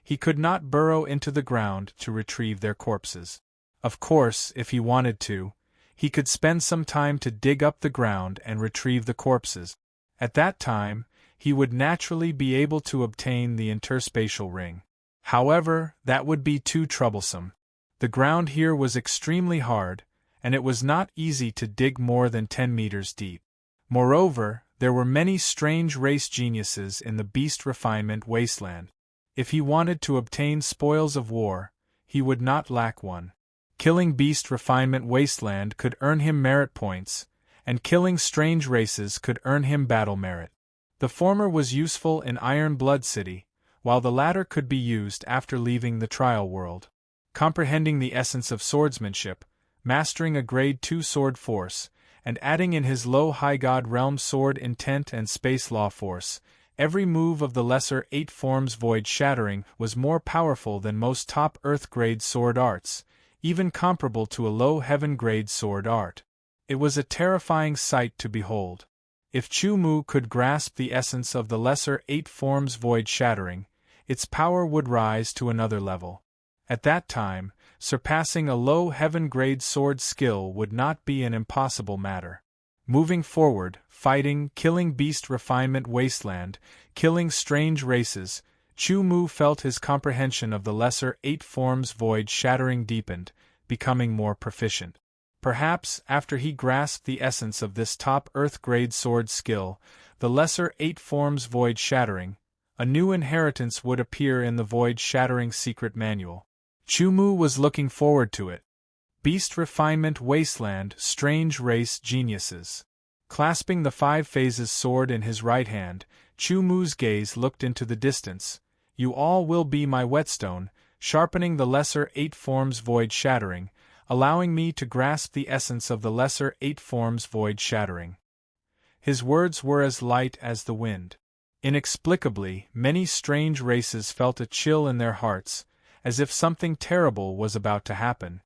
he could not burrow into the ground to retrieve their corpses. Of course, if he wanted to, he could spend some time to dig up the ground and retrieve the corpses. At that time, he would naturally be able to obtain the interspatial ring. However, that would be too troublesome. The ground here was extremely hard, and it was not easy to dig more than 10 meters deep. Moreover, there were many strange race geniuses in the beast refinement wasteland. If he wanted to obtain spoils of war, he would not lack one. Killing beast refinement wasteland could earn him merit points, and killing strange races could earn him battle merit. The former was useful in Iron Blood City, while the latter could be used after leaving the trial world. Comprehending the essence of swordsmanship, mastering a grade 2 sword force, and adding in his low-high god realm sword intent and space law force, every move of the lesser 8 forms void shattering was more powerful than most top earth grade sword arts, even comparable to a low heaven grade sword art. It was a terrifying sight to behold. If Chu Mu could grasp the essence of the lesser 8 forms void shattering, its power would rise to another level. At that time, surpassing a low heaven grade sword skill would not be an impossible matter. Moving forward, fighting, killing beast refinement wasteland, killing strange races, Chu Mu felt his comprehension of the lesser 8 forms void shattering deepened, becoming more proficient. Perhaps, after he grasped the essence of this top earth grade sword skill, the lesser 8 forms void shattering, a new inheritance would appear in the void shattering secret manual. Chumu was looking forward to it. Beast refinement wasteland, strange race geniuses. Clasping the 5 phases sword in his right hand, Chumu's gaze looked into the distance. You all will be my whetstone, sharpening the lesser 8 forms void shattering, allowing me to grasp the essence of the lesser 8 forms void shattering. His words were as light as the wind. Inexplicably, many strange races felt a chill in their hearts, as if something terrible was about to happen,